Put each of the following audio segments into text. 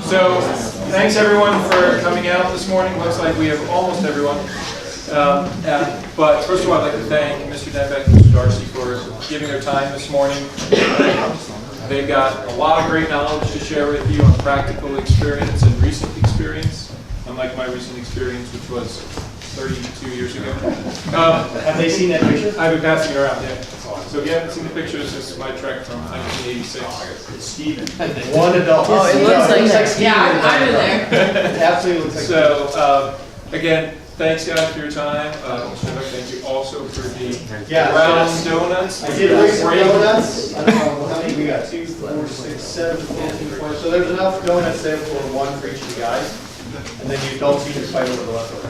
So, thanks everyone for coming out this morning. Looks like we have almost everyone. But first of all, I'd like to thank Mr. Dembek and Mr. Darcy for giving their time this morning. They've got a lot of great knowledge to share with you on practical experience and recent experience, unlike my recent experience, which was 32 years ago. Have they seen that picture? I've been passing it around, yeah. So if you haven't seen the pictures, this is my trek from 1986. It's Steven. One adult. Oh, it looks like Steven. yeah, I'm in there. It absolutely looks like So, again, thanks guys for your time. Mr. Dembek, thank you also for the round donuts. I did bring some donuts. I don't know how many we got. 2, 4, 6, 7, 14, 20. So there's enough donuts there for one for each of the guys. And then you adults you can fight over the leftover.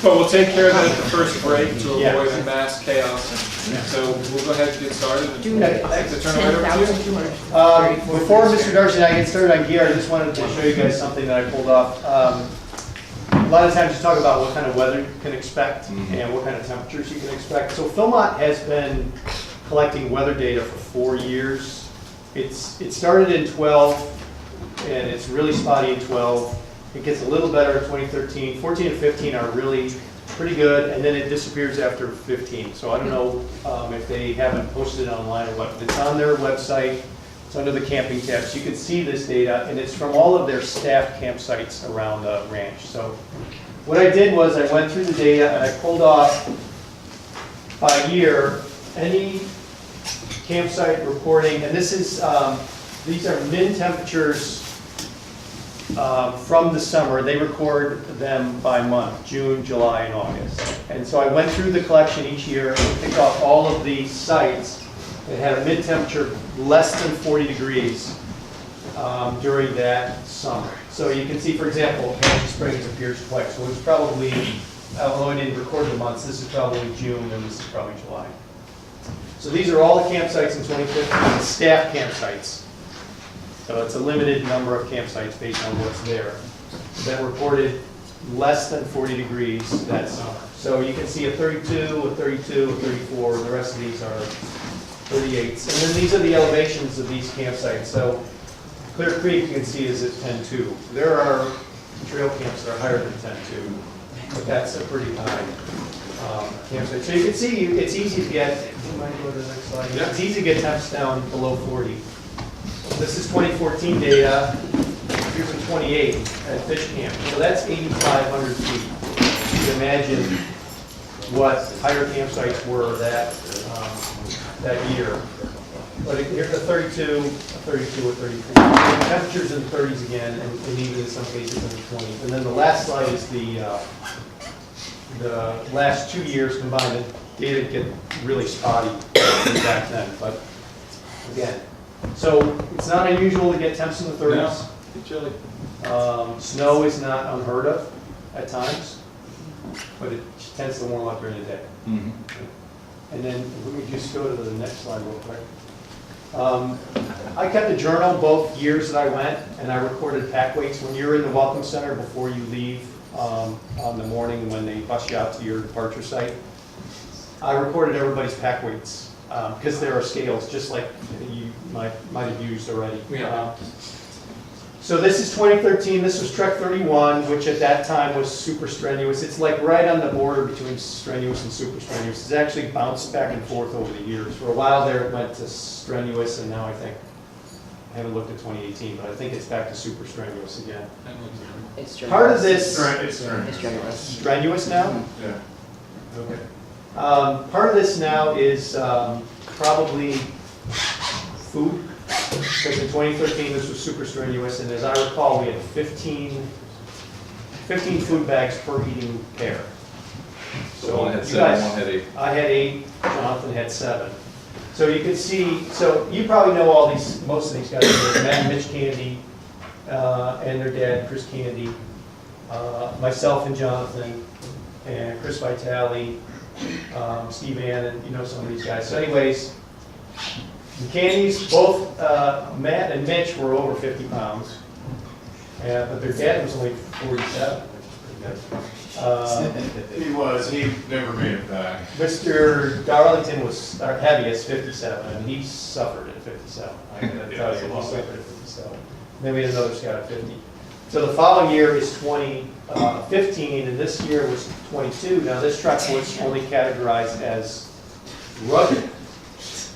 But we'll take care of that at the first break to avoid the mass chaos. So we'll go ahead and get started. Thanks. Turn it right over to you. Before Mr. Darcy and I get started on gear, I just wanted to show you guys something that I pulled off. A lot of times you talk about what kind of weather you can expect and what kind of temperatures you can expect. So Philmont has been collecting weather data for 4 years. It started in 12 and it's really spotty in 12. It gets a little better in 2013. 14 and 15 are really pretty good, and then it disappears after 15. So I don't know if they haven't posted it online or what. It's on their website. It's under the camping tab. So you can see this data, and it's from all of their staffed campsites around the ranch. So what I did was I went through the data and I pulled off by year any campsite reporting, and this is these are min temperatures from the summer. They record them by month, June, July, and August. And so I went through the collection each year and picked off all of the sites that had a mid-temperature less than 40 degrees during that summer. So you can see, for example, Hampton Springs appears quick. So it was probably, although I didn't record the months, this is probably June and this is probably July. So these are all the campsites in 2015, staff campsites. So it's a limited number of campsites based on what's there that reported less than 40 degrees that summer. So you can see a 32, a 32, a 34, and the rest of these are 38s. And then these are the elevations of these campsites. So Clear Creek, you can see, is at 10.2. There are trail camps that are higher than 10.2, but that's a pretty high campsite. So you can see it's easy to get, you might go to the next slide. It's easy to get temps down below 40. This is 2014 data. Here's a 28 at Fish Camp. So that's 8,500 feet. You can imagine what higher campsites were that year. But here's a 32, a 32, a 34. Temperatures in the 30s again, and even in some cases in the 20s. And then the last slide is the last 2 years combined. The data get really spotty back then, but again. So it's not unusual to get temps in the 30s. No, it's chilly. Snow is not unheard of at times, but it tends to warm up during the day. And then let me just go to the next slide real quick. I kept a journal both years that I went, and I recorded pack weights. When you're in the Welcome Center before you leave on the morning when they bus you out to your departure site, I recorded everybody's pack weights. Because there are scales, just like you might have used already. Yeah. So this is 2013. This was Trek 31, which at that time was super strenuous. It's like right on the border between strenuous and super strenuous. It's actually bounced back and forth over the years. For a while there, it went to strenuous, and now I haven't looked at 2018, but I think it's back to super strenuous again. It's strenuous. Part of this It's strenuous. strenuous now. Yeah. Okay. Part of this now is probably food, because in 2013 this was super strenuous, and as I recall, we had 15 food bags per eating pair. So one had 7, one had 8. I had 8, Jonathan had 7. So you can see, so you probably know all these, most of these guys, Matt and Mitch Candy, and their dad, Chris Candy, myself and Jonathan, and Chris Vitale, Steve Ann, and you know some of these guys. So anyways, the Candies, both Matt and Mitch were over 50 pounds, but their dad was only 47, which is pretty good. He never made it back. Mr. Darlington was our heaviest, 57, and he suffered at 57. I gotta tell you, he suffered at 57. then we had another scout at 50. So the following year is 2015, and this year was 22. Now this truck was only categorized as rugged.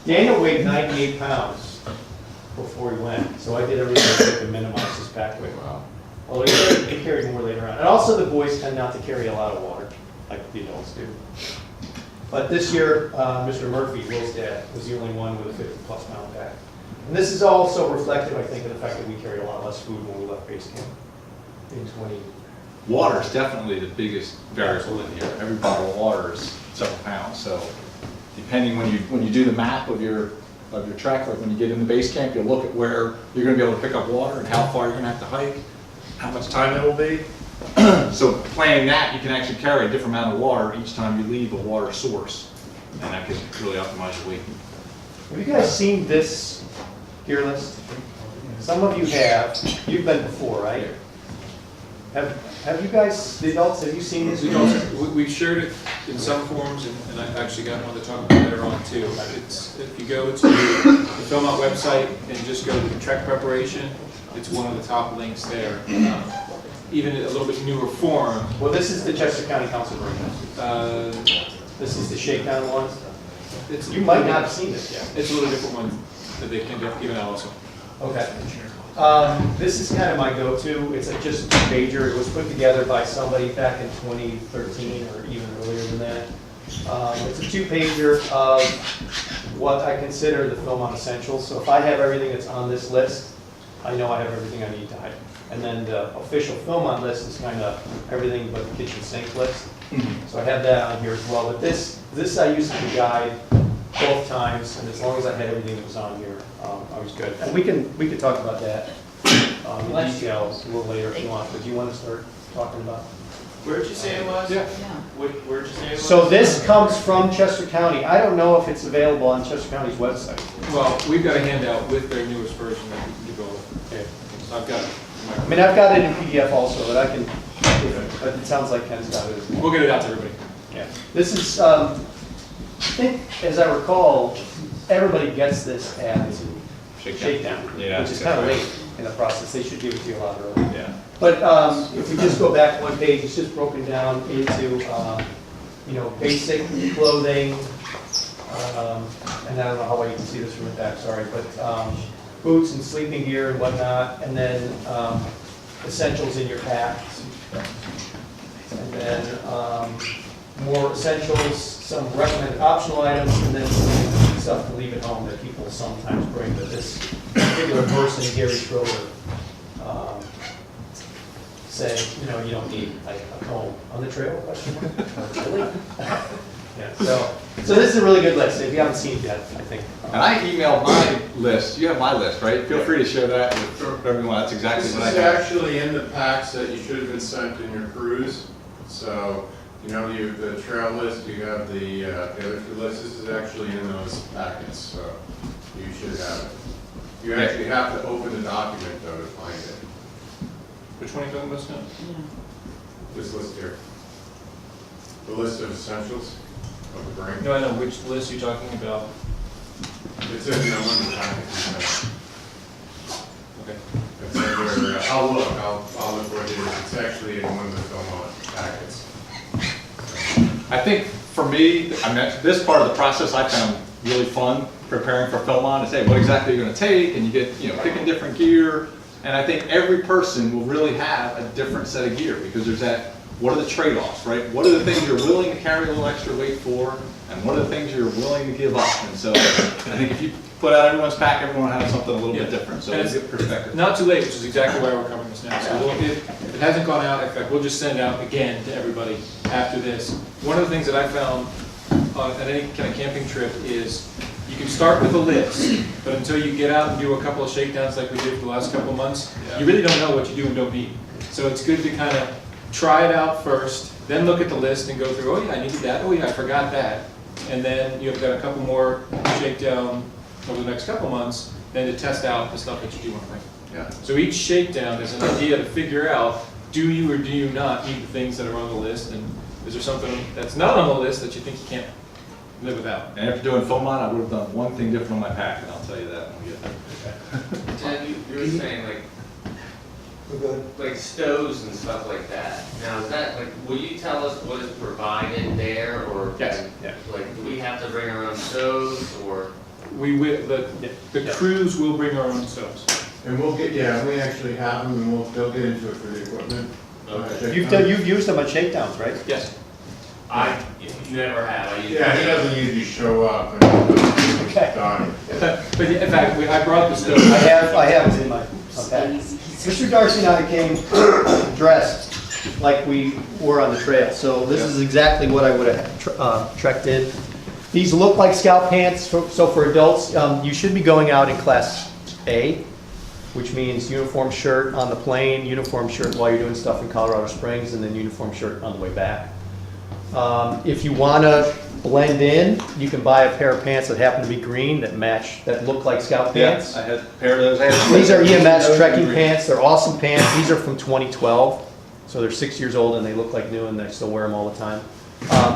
Daniel weighed 98 pounds before he went, so I did everything to minimize his back weight. Wow. Although he carried more later on. And also the boys tend not to carry a lot of water, like the adults do. But this year, Mr. Murphy, Will's dad, was the only one with a 50-plus pound pack. And this is also reflective, I think, of the fact that we carried a lot less food when we left base camp in 20. Water is definitely the biggest variable in here. Every bottle of water is several pounds, so depending when you do the map of your trek, like when you get in the base camp, you'll look at where you're gonna be able to pick up water and how far you're gonna have to hike, how much time it will be. So planning that, you can actually carry a different amount of water each time you leave a water source, and that can really optimize your weight. Have you guys seen this gear list? Some of you have. You've been before, right? Have you guys, the adults, have you seen this? We've shared it in some forms, and I actually got one to talk about later on too. It's, if you go to the Philmont website and just go to the trek preparation, it's one of the top links there. Even a little bit newer form. Well, this is the Chester County Council version. This is the shakedown one. You might not have seen this yet. It's a little different one that they can give out also. Okay. This is kind of my go-to. It's just a pager. It was put together by somebody back in 2013 or even earlier than that. It's a two-pager of what I consider the Philmont essentials. So if I have everything that's on this list, I know I have everything I need to hike. And then the official Philmont list is kind of everything but the kitchen sink list. So I have that on here as well. But this I used as a guide both times, and as long as I had everything that was on here, I was good. And we can talk about that in details a little later if you want. But do you want to start talking about? Where'd you say it was? Yeah. Where'd you say it was? So this comes from Chester County. I don't know if it's available on Chester County's website. Well, we've got a handout with their newest version that we can develop. Okay. So I've got it. I mean, I've got it in PDF also, but I can. But it sounds like Ken's got it as well. We'll get it out to everybody. Yeah. This is, I think, as I recall, everybody gets this at Shakedown, Yeah, which is kind of late in the process. They should give it to you a lot earlier. Yeah. But if we just go back one page, it's just broken down into, basic clothing, and I don't know how well you can see this from the back, sorry, but boots and sleeping gear and whatnot, and then essentials in your pack. And then more essentials, some recommended optional items, and then some stuff to leave at home that people sometimes bring. But this particular person, Gary Schroeder, said, you don't need like a comb on the trail, question mark? Really? Yeah, so this is a really good list. If you haven't seen it yet, I think. And I emailed my list. You have my list, right? Feel free to share that with everyone. That's exactly This what I is got. actually in the packs that you should have been sent in your cruise. So, you have the trail list, you have the other two lists. This is actually in those packets, so you should have it. You actually have to open the document though to find it. Which one are you talking about now? This list here. The list of essentials of the brain. No, I know. Which list you're talking about? It's in one of the packets. Okay. It's under, I'll look what it is. It's actually in one of the Philmont packets. I think for me, this part of the process I found really fun preparing for Philmont to say what exactly you're going to take, and you get picking different gear. And I think every person will really have a different set of gear because there's that. What are the trade-offs, right? What are the things you're willing to carry a little extra weight for, and what are the things you're willing to give up? And so I think if you put out everyone's pack, everyone has something a little bit different. So it's a good perspective. Not too late, which is exactly why we're covering this now. So if it hasn't gone out, in fact, we'll just send out again to everybody after this. One of the things that I found at any kind of camping trip is you can start with a list, but until you get out and do a couple of shakedowns like we did for the last couple of months, you really don't know what you do and don't need. So it's good to kind of try it out first, then look at the list and go through, oh yeah, I needed that, oh yeah, I forgot that. And then you've got a couple more shakedown over the next couple months, then to test out the stuff that you do want to bring. Yeah. So each shakedown is an idea to figure out, do you or do you not need the things that are on the list, and is there something that's not on the list that you think you can't live without? And after doing Philmont, I would have done one thing different on my pack, and I'll tell you that when we get there. And you were saying like We're good. like stoves and stuff like that. Now, is that, like, will you tell us what is provided there, or? Yes. Yeah. Like, do we have to bring our own stoves, or? We will, the crews will bring our own stoves. And we'll get, yeah, we actually have them, and they'll get into it for the equipment. You've used them on shakedowns, right? Yes. I never have, I usually. Yeah, he doesn't usually show up and Okay. done. But in fact, I brought the stove. I have it in my pack. Mr. Darcy and I came dressed like we were on the trail, so this is exactly what I would have trekked in. These look like scout pants, so for adults, you should be going out in Class A, which means uniform shirt on the plane, uniform shirt while you're doing stuff in Colorado Springs, and then uniform shirt on the way back. If you want to blend in, you can buy a pair of pants that happen to be green that match, that look like scout pants. I had a pair of those. I had These are EMS those trekking in green. pants. They're awesome pants. These are from 2012, so they're 6 years old and they look like new and I still wear them all the time.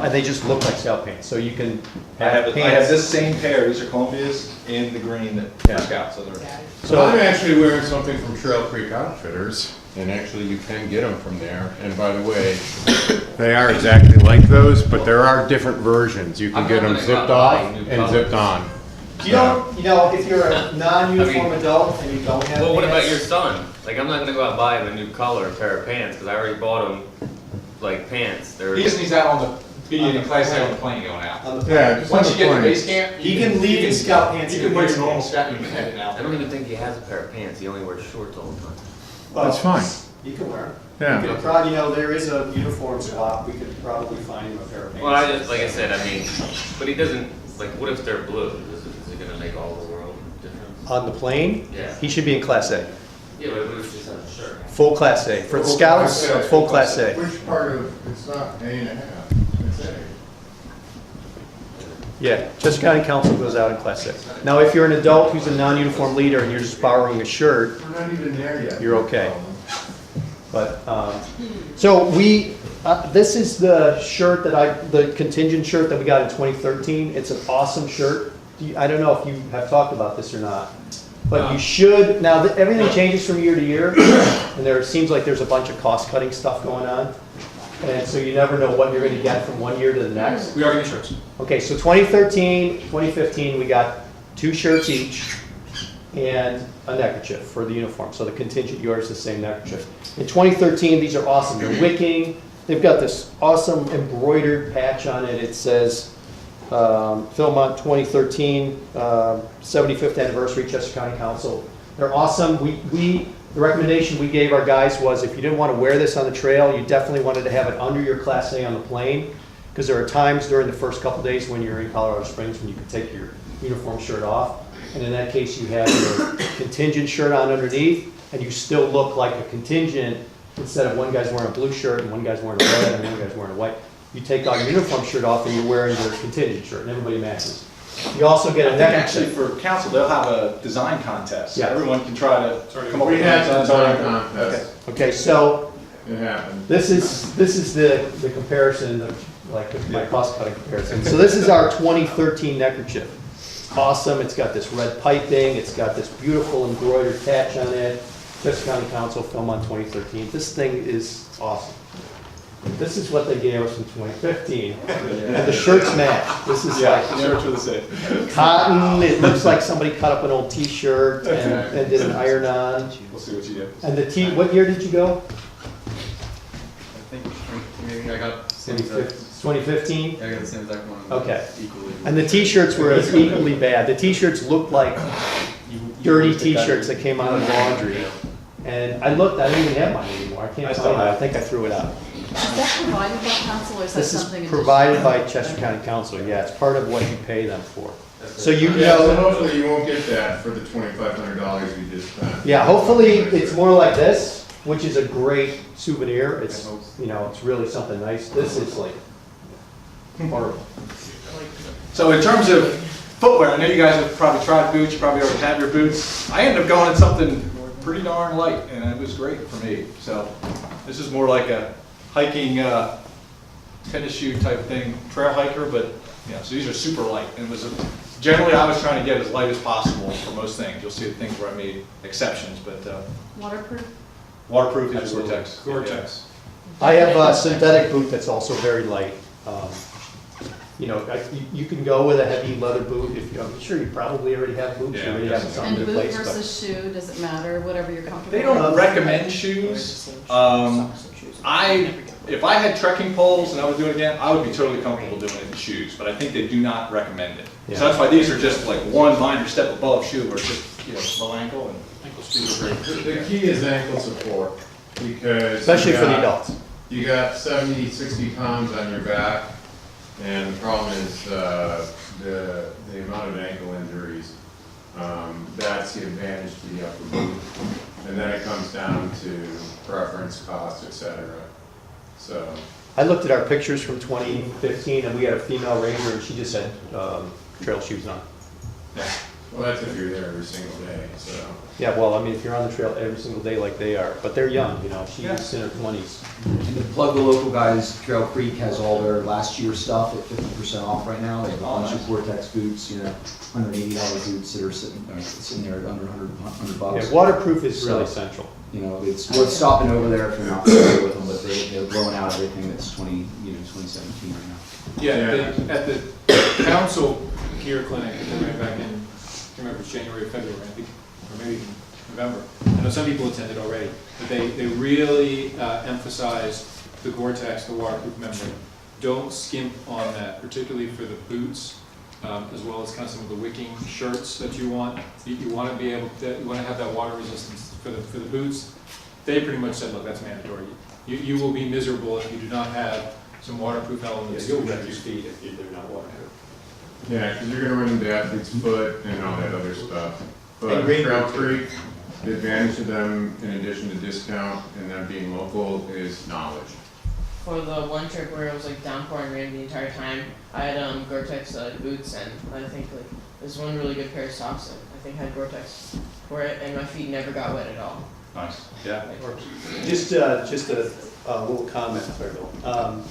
And they just look like scout pants. So you can I have have pants. this same pair, these are Columbia's, in the green that Yeah. Scouts, so they're. So I'm actually wearing something from Trail Creek Outfitters, and actually you can get them from there. And by the way, they are exactly like those, but there are different versions. You can I'm get not them gonna go out zipped and off buy new and zipped colors. on. You don't, you know, if you're a non-uniform I mean- adult and you don't have Well, what about pants- your son? Like, I'm not gonna go out and buy him a new color pair of pants, because I already bought him, like, pants. They're. He just needs that on the, being in Class A on the plane going out. on the Yeah, just on Once the you get to plane. base camp. He can leave in scout pants. You can wear your normal scout, you can head it out. I don't even think he has a pair of pants, he only wears shorts all the time. That's fine. You can wear them. Yeah. You could probably, you know, there is a uniform swap. We could probably find him a pair of pants. Well, I just, like I said, I mean, but he doesn't, like, what if they're blue? Is it gonna make all the world difference? On the plane, Yeah. he should be in Class A. Yeah, but what if it's just a shirt? Full Class A. For the scouts, full Class A. Which part of, it's not A and a half, it's A. Yeah, Chester County Council goes out in Class A. Now, if you're an adult who's a non-uniform leader and you're just borrowing a shirt, We're not even there yet. You're okay. but, so we, this is the shirt that the contingent shirt that we got in 2013. It's an awesome shirt. I don't know if you have talked about this or not, but you should, now everything changes from year to year, and there seems like there's a bunch of cost-cutting stuff going on. And so you never know what you're gonna get from one year to the next. We are getting shirts. Okay, so 2013, 2015, we got 2 shirts each and a neckerchief for the uniform. So the contingent, yours is the same neckerchief. In 2013, these are awesome. They're wicking. They've got this awesome embroidered patch on it. It says Philmont 2013, 75th anniversary, Chester County Council. They're awesome. The recommendation we gave our guys was if you didn't want to wear this on the trail, you definitely wanted to have it under your Class A on the plane, because there are times during the first couple days when you're in Colorado Springs when you can take your uniform shirt off. And in that case, you have your contingent shirt on underneath, and you still look like a contingent instead of one guy's wearing a blue shirt and one guy's wearing a red and one guy's wearing a white. You take out your uniform shirt off and you're wearing your contingent shirt, and everybody matches. You also get a Actually, neckerchief. for council, they'll have a design contest. Yeah. Everyone can try to come up We with had some design. design contests. Okay, so It happened. this is the comparison, like my cost-cutting comparison. So this is our 2013 neckerchief. It's awesome. It's got this red piping. It's got this beautiful embroidered patch on it. Chester County Council Philmont 2013. This thing is awesome. This is what they gave us in 2015. And the shirts match. This is Yeah, like shirts are the same. cotton. It looks like somebody cut up an old T-shirt and did an iron-on. We'll see what you do. And what year did you go? I think maybe I got the same exact. 2015? I got the same exact one. Okay. Equally. And the T-shirts were as equally bad. The T-shirts looked like dirty T-shirts that came out of laundry. And I looked, I don't even have mine anymore. I can't I still find it. I have it. think I threw it out. Is that provided by council or is that This something? is additional? provided by Chester County Council. Yeah, it's part of what you pay them for. So you Yeah, so know, hopefully you won't get that for the $2,500 you just spent. yeah, hopefully it's more like this, which is a great souvenir. It's, you know, it's really something nice. This is like horrible. So in terms of footwear, I know you guys have probably tried boots, you probably already have your boots. I ended up going in something pretty darn light, and it was great for me. So this is more like a hiking tennis shoe type thing, trail hiker, but yeah, so these are super light. And it was generally I was trying to get as light as possible for most things. You'll see the things where I made exceptions, but Waterproof? Waterproof is Absolutely. Gore-Tex. Gore-Tex. I have a synthetic boot that's also very light. You know, you can go with a heavy leather boot if you, I'm sure you probably already have boots, you Yeah, already have yes. some And in boot place, but. versus shoe, does it matter, whatever you're comfortable They with? don't recommend shoes. If I had trekking poles and I would do it again, I would be totally comfortable doing it in shoes, but I think they do not recommend it. Yeah. So that's why these are just like one minor step above shoe, or just, you know, low ankle and ankle shoes are great. The key is ankle support, because. Especially you for the got- adults. You got 70, 60 pounds on your back, and the problem is, the amount of ankle injuries. That's the advantage to the upper boot. And then it comes down to preference, cost, et cetera. So, I looked at our pictures from 2015 and we had a female ranger and she just had trail shoes on. well, that's if you're there every single day, so. Yeah, well, I mean, if you're on the trail every single day like they are, but they're young, you know, she's in her 20s. And to plug the local guys, Trail Creek has all their last year stuff at 50% off right now. They have a bunch of Gore-Tex boots, you know, $180 boots that are sitting there at under $100. Yeah, waterproof is really central. You know, it's worth stopping over there if you're not familiar with them, but they're blowing out everything that's 2017 right now. Yeah, at the council gear clinic, they ran back in, I can't remember, it's January or February, I think, or maybe even November. I know some people attended already, but they really emphasized the Gore-Tex, the waterproof membrane. Don't skimp on that, particularly for the boots, as well as kind of some of the wicking shirts that you want. You want to be able to, you want to have that water resistance for the boots. They pretty much said, look, that's mandatory. You will be miserable if you do not have some waterproof elements. You'll wreck your feet if they're not waterproof. Yeah, because you're gonna run into athlete's foot and all that other stuff. But And green Trail boots. Creek, the advantage of them, in addition to discount and them being local, is knowledge. For the one trip where it was like downpouring rain the entire time, I had Gore-Tex boots, and I think like there's one really good pair of socks that I think had Gore-Tex for it, and my feet never got wet at all. Nice, yeah. Just a little comment, Fergal.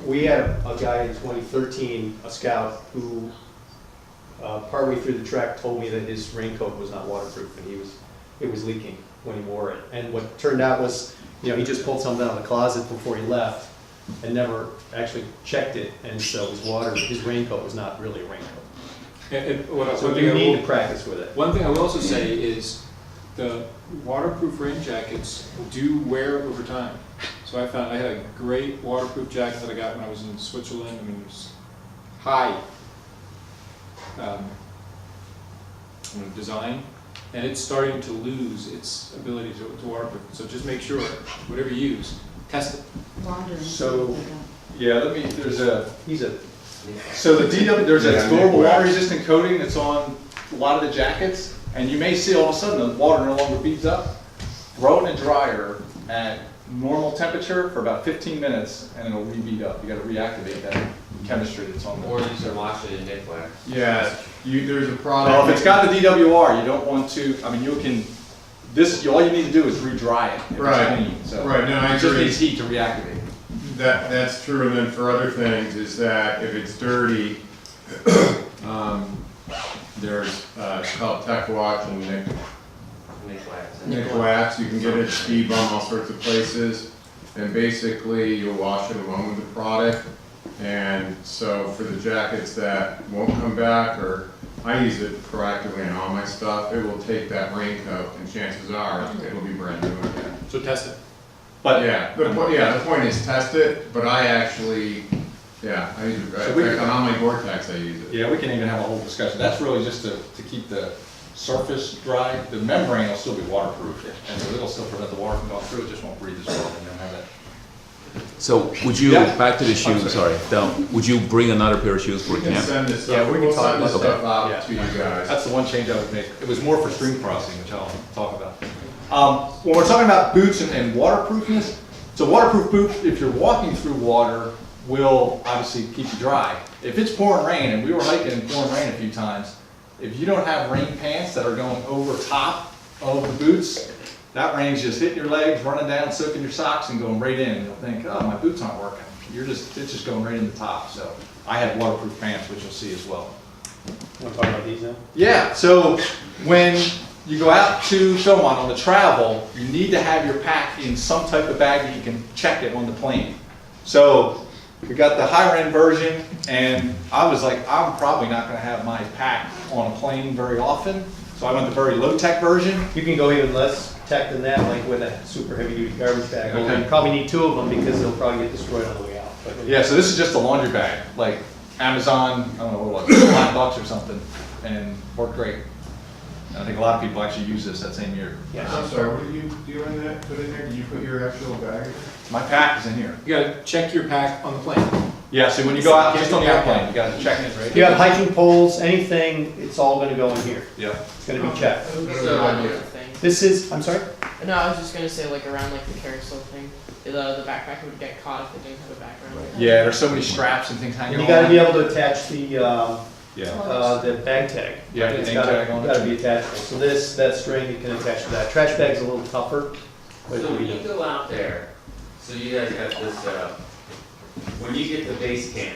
We had a guy in 2013, a scout, who partway through the trek told me that his raincoat was not waterproof and it was leaking when he wore it. And what turned out was, you know, he just pulled something out of the closet before he left and never actually checked it, and so his raincoat was not really a raincoat. So you need to practice with it. One thing I will also say is the waterproof rain jackets do wear over time. So I had a great waterproof jacket that I got when I was in Switzerland. I mean, it was high design, and it's starting to lose its ability to waterproof. So just make sure, whatever you use, test it. Laundering. So, yeah, there's a, He's a, so the DW, there's a Yeah, durable wax. water resistant coating that's on a lot of the jackets, and you may see all of a sudden the water no longer beads up. Throw it in a dryer at normal temperature for about 15 minutes, and it'll re-bead up. You gotta reactivate that chemistry that's on Or there. you can wash it in Nick wax. Yeah, there's a product. Well, if it's got the DWR, you don't want to, I mean, all you need to do is re-dry it. if it's Right. clean, so Right, no, I it just agree. needs heat to reactivate. That's true, and then for other things, is that if it's dirty, there's, it's called Tech Watch and Nick wax. Nick Wax, you can get it at Ski Bum, all sorts of places, and basically you'll wash it along with the product. And so for the jackets that won't come back, or I use it proactively in all my stuff, it will take that raincoat, and chances are it'll be brand new again. So test it. But Yeah, the point is test it, but I actually, I use it, So we- in fact, on all my Gore-Tex I use it. yeah, we can even have a whole discussion. That's really just to keep the surface dry. The membrane will still be waterproof, and so it'll still prevent the water from going through. It just won't breathe as well, and then have that. So would you, Yeah. back to the shoes, sorry, would you bring another pair of shoes for We can camp? send this Yeah, stuff, we can we'll talk send this about stuff that. out Yeah. to you guys. That's the one change I would make. It was more for stream crossing, which I'll talk about. When we're talking about boots and waterproofness, so waterproof boot, if you're walking through water, will obviously keep you dry. If it's pouring rain, and we were hiking in pouring rain a few times, if you don't have rain pants that are going over top of the boots, that rain's just hitting your legs, running down, soaking your socks, and going right in. You'll think, oh, my boots aren't working. It's just going right in the top. So I have waterproof pants, which you'll see as well. want to talk about these now? Yeah, so when you go out to Philmont on the travel, you need to have your pack in some type of bag that you can check it on the plane. So we got the higher end version, and I was like, I'm probably not gonna have my pack on a plane very often, so I went the very low tech version. You can go even less tech than that, like with a super heavy duty garbage bag. Okay. You probably need 2 of them because they'll probably get destroyed on the way out. But Yeah, so this is just a laundry bag, like Amazon, I don't know what it was, $5 or something, and worked great. And I think a lot of people actually use this that same year. Yeah. I'm sorry, what did you do in that, put in there? Did you put your actual bag in there? My pack is in here. You gotta check your pack on the plane. Yeah, so when you go out, just on the airplane, you gotta check it, If you right? have hiking poles, anything, it's all gonna go in here. Yeah. It's gonna be checked. So, another thing. This is, I'm sorry? No, I was just gonna say, like, around, like, the carousel thing, the backpack would get caught if it didn't have a background. Yeah, there's so many straps and things hanging And on. you gotta be able to attach the Yeah. bag tag. Yeah, the It's name gotta, tag on it. gotta be attachable. So that string you can attach to that. Trash bag's a little tougher. But So we when you do. go out there, so you guys got this set up, when you get to base camp,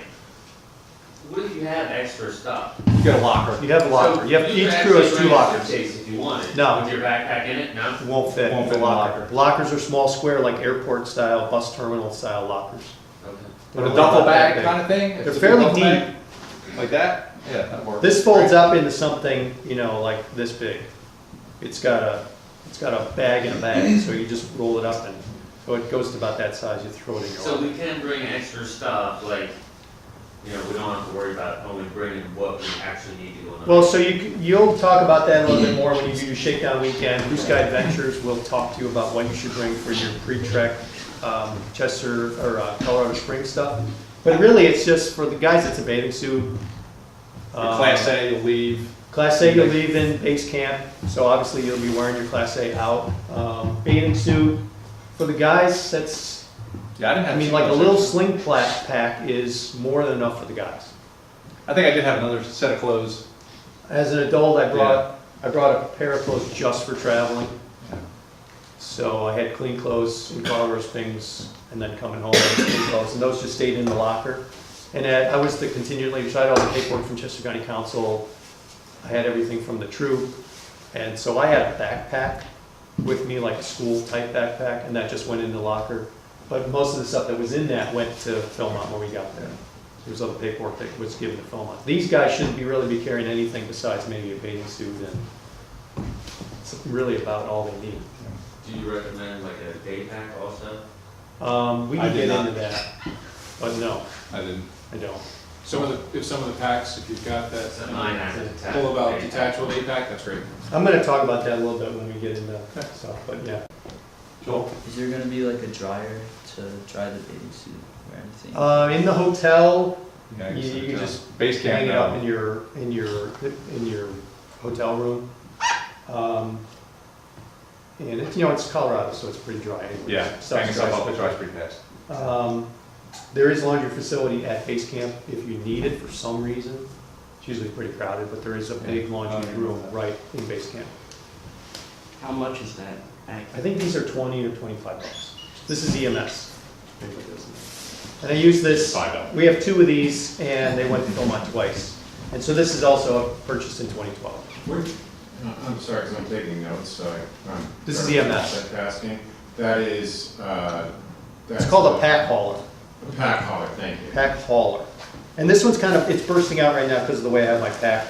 what if you have extra stuff? You got a locker. You have a locker. So You have, you each could crew has actually 2 bring a lockers. suitcase if you wanted. No. With your backpack in it, no? It won't fit Won't in fit the in the locker. locker. Lockers are small square, like airport style, bus terminal style lockers. Okay. But a duffel bag kind of thing? They're It's a fairly duffel bag, deep. Like that? Yeah, that works. This folds up into something, like this big. It's got a bag in a bag, so you just roll it up and, so it goes to about that size, you throw it in your So locker. we can bring extra stuff, like, we don't have to worry about only bringing what we actually need to go on the. Well, so you'll talk about that a little bit more when you do your shakedown weekend. Blue Sky Adventures will talk to you about what you should bring for your pre-trek, Chester, or Colorado Springs stuff. But really, it's just, for the guys, it's a bathing suit. Your Class A, you'll leave. Class A, you'll leave in base camp, so obviously you'll be wearing your Class A out. Bathing suit, for the guys, that's, Yeah, I didn't have. I mean, too like a much little extra. sling pack is more than enough for the guys. I think I did have another set of clothes. As an adult, I brought a pair of clothes just for traveling. So I had clean clothes in Colorado Springs, and then coming home, I had clean clothes, and those just stayed in the locker. And I was the contingent leader, so I had all the paperwork from Chester County Council. I had everything from the troop, and so I had a backpack with me, like a school-type backpack, and that just went in the locker. But most of the stuff that was in that went to Philmont when we got there. There was other paperwork that was given to Philmont. These guys shouldn't really be carrying anything besides maybe a bathing suit, and it's really about all they need. Do you recommend like a day pack also? We I can did get not. into that, but no, I didn't. I don't. If some of the packs, if you've got that, So mine has a detachable pull about day pack. detachable day pack, that's great. I'm gonna talk about that a little bit when we get into stuff, but yeah. Joel? Is there gonna be like a dryer to dry the bathing suit or anything? In the hotel, Yeah, I guess you can so. just Base camp. hang it no. up in your hotel room. And it's, it's Colorado, so it's pretty dry anyway. Yeah, hang Stuff's stuff up, it dry. dries pretty fast. There is a laundry facility at base camp if you need it for some reason. It's usually pretty crowded, but there is a big laundry room right in base camp. How much is that? I think these are 20 or 25 bucks. This is EMS. And I use this, $5. we have 2 of these, and they went to Philmont twice. And so this is also purchased in 2012. I'm sorry, because I'm taking notes, so I'm. This is EMS. Multitasking. That is, It's called a pack hauler. A pack hauler, thank you. Pack hauler. And this one's it's bursting out right now because of the way I have my pack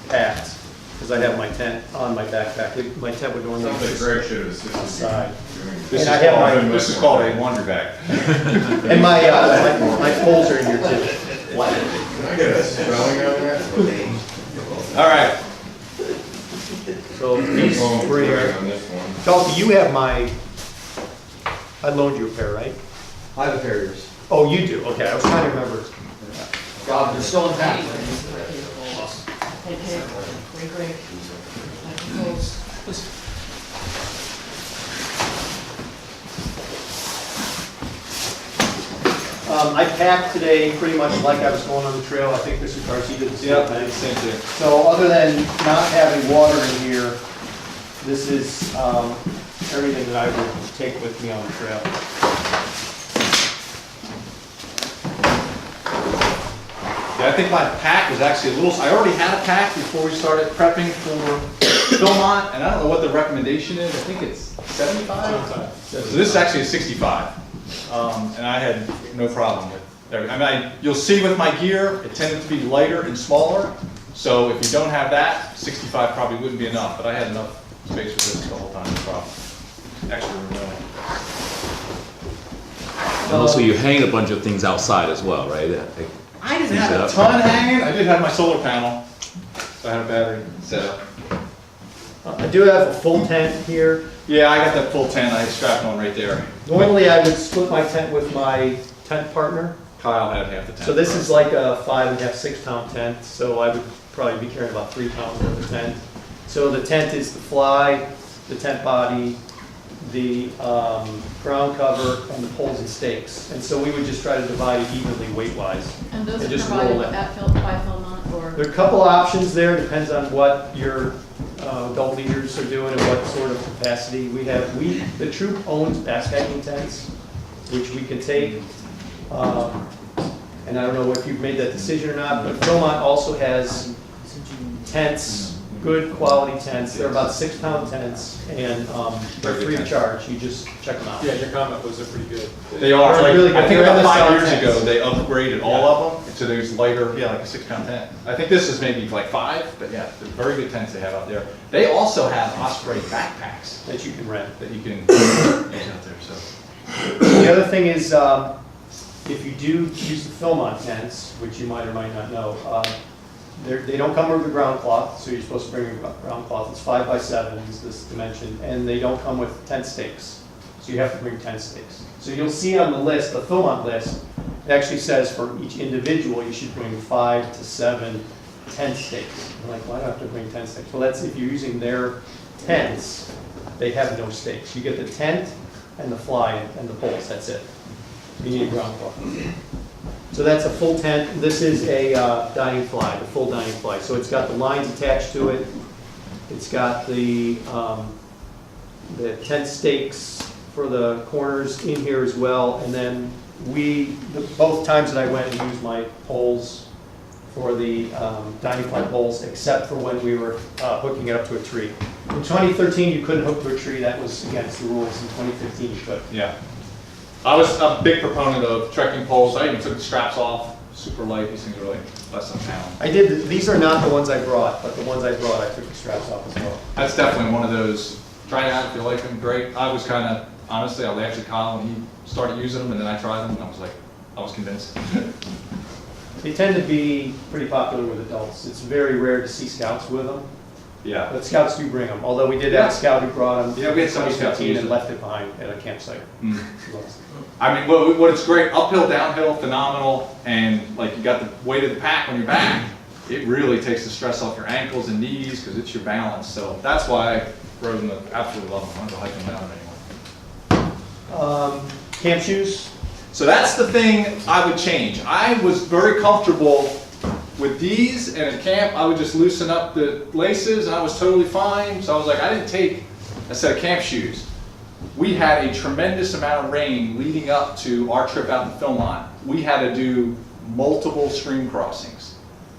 packed. Because I have my tent on my backpack. My tent would normally Sounds like be Greg should have assisted you. outside. doing This is And I have called, my- this is called a laundry bag. And my poles are in here too. Can I get a spelling on that? All right. So these Oh, three Greg are, on this one. Hjalti, you have I loaned you a pair, right? I have a pair of yours. Oh, you do? Okay, I was trying to remember. Rob, they're still intact. Hey, great. I packed today pretty much like I was going on the trail. I think Mr. Darcy did the same thing. Same thing. So other than not having water in here, this is everything that I would take with me on the trail. Yeah, I think my pack was actually a little, I already had a pack before we started prepping for Philmont, and I don't know what the recommendation is, I think it's 75? So this is actually a 65. And I had no problem with everything. I mean, you'll see with my gear, it tended to be lighter and smaller. So if you don't have that, 65 probably wouldn't be enough, but I had enough space for this the whole time, no problem. Extra room, really. And also you hang a bunch of things outside as well, right? I didn't have a ton hanging. I did have my solar panel. So I had a battery set up. I do have a full tent here. Yeah, I got that full tent. I strapped on right there. Normally, I would split my tent with my tent partner. Kyle had half the tent. So this is like a 5.5, 6 pound tent, so I would probably be carrying about 3 pounds worth of tent. So the tent is the fly, the tent body, the ground cover, and the poles and stakes. And so we would just try to divide it evenly weight-wise. And those And are just provided roll it. by Philmont or? There are a couple options there, depends on what your adult leaders are doing and what sort of capacity we have. The troop owns backpacking tents, which we can take. And I don't know if you've made that decision or not, but Philmont also has tents, good quality tents. They're about 6 pound tents, and they're free of charge. You just check them out. Yeah, your comment was they're pretty good. They are. They're Like, really good. I think They're about 5 years Amazon ago, tents. they upgraded all of them to those lighter, yeah, like a 6 pound tent. I think this is maybe like 5, but yeah, they're very good tents they have out there. They also have Osprey backpacks That you can rent. that you can use out there, so. The other thing is, if you do use the Philmont tents, which you might or might not know, they don't come with a ground cloth, so you're supposed to bring a ground cloth. It's 5 by 7 is this dimension, and they don't come with tent stakes, so you have to bring tent stakes. So you'll see on the list, the Philmont list, it actually says for each individual you should bring 5 to 7 tent stakes. I'm like, why do I have to bring tent stakes? Well, that's if you're using their tents, they have no stakes. You get the tent and the fly and the poles, that's it. You need a ground cloth. So that's a full tent. This is a dining fly, the full dining fly. So it's got the lines attached to it. It's got the tent stakes for the corners in here as well. And then both times that I went and used my poles for the dining fly poles, except for when we were hooking it up to a tree. In 2013, you couldn't hook to a tree. That was against the rules. In 2015, you could. Yeah. I was a big proponent of trekking poles. I even took the straps off, super light. These things are like less than a pound. I did. These are not the ones I brought, but the ones I brought, I took the straps off as well. That's definitely one of those, try it out if you like them, great. I was kind of, honestly, I laughed at Kyle when he started using them, and then I tried them, and I was convinced. They tend to be pretty popular with adults. It's very rare to see scouts with them, Yeah. but scouts do bring them. Although we did have a scout who brought them Yeah, we had some in scouts 2015 use and it. left it behind at a campsite. Mm. I mean, what it's great, uphill, downhill, phenomenal, and like you got the weight of the pack on your back, it really takes the stress off your ankles and knees because it's your balance. So that's why I rode them, absolutely love them. I'm gonna go hike them down anymore. Camp shoes. So that's the thing I would change. I was very comfortable with these, and at camp I would just loosen up the laces and I was totally fine. So I was like, I didn't take a set of camp shoes. We had a tremendous amount of rain leading up to our trip out in Philmont. We had to do multiple stream crossings,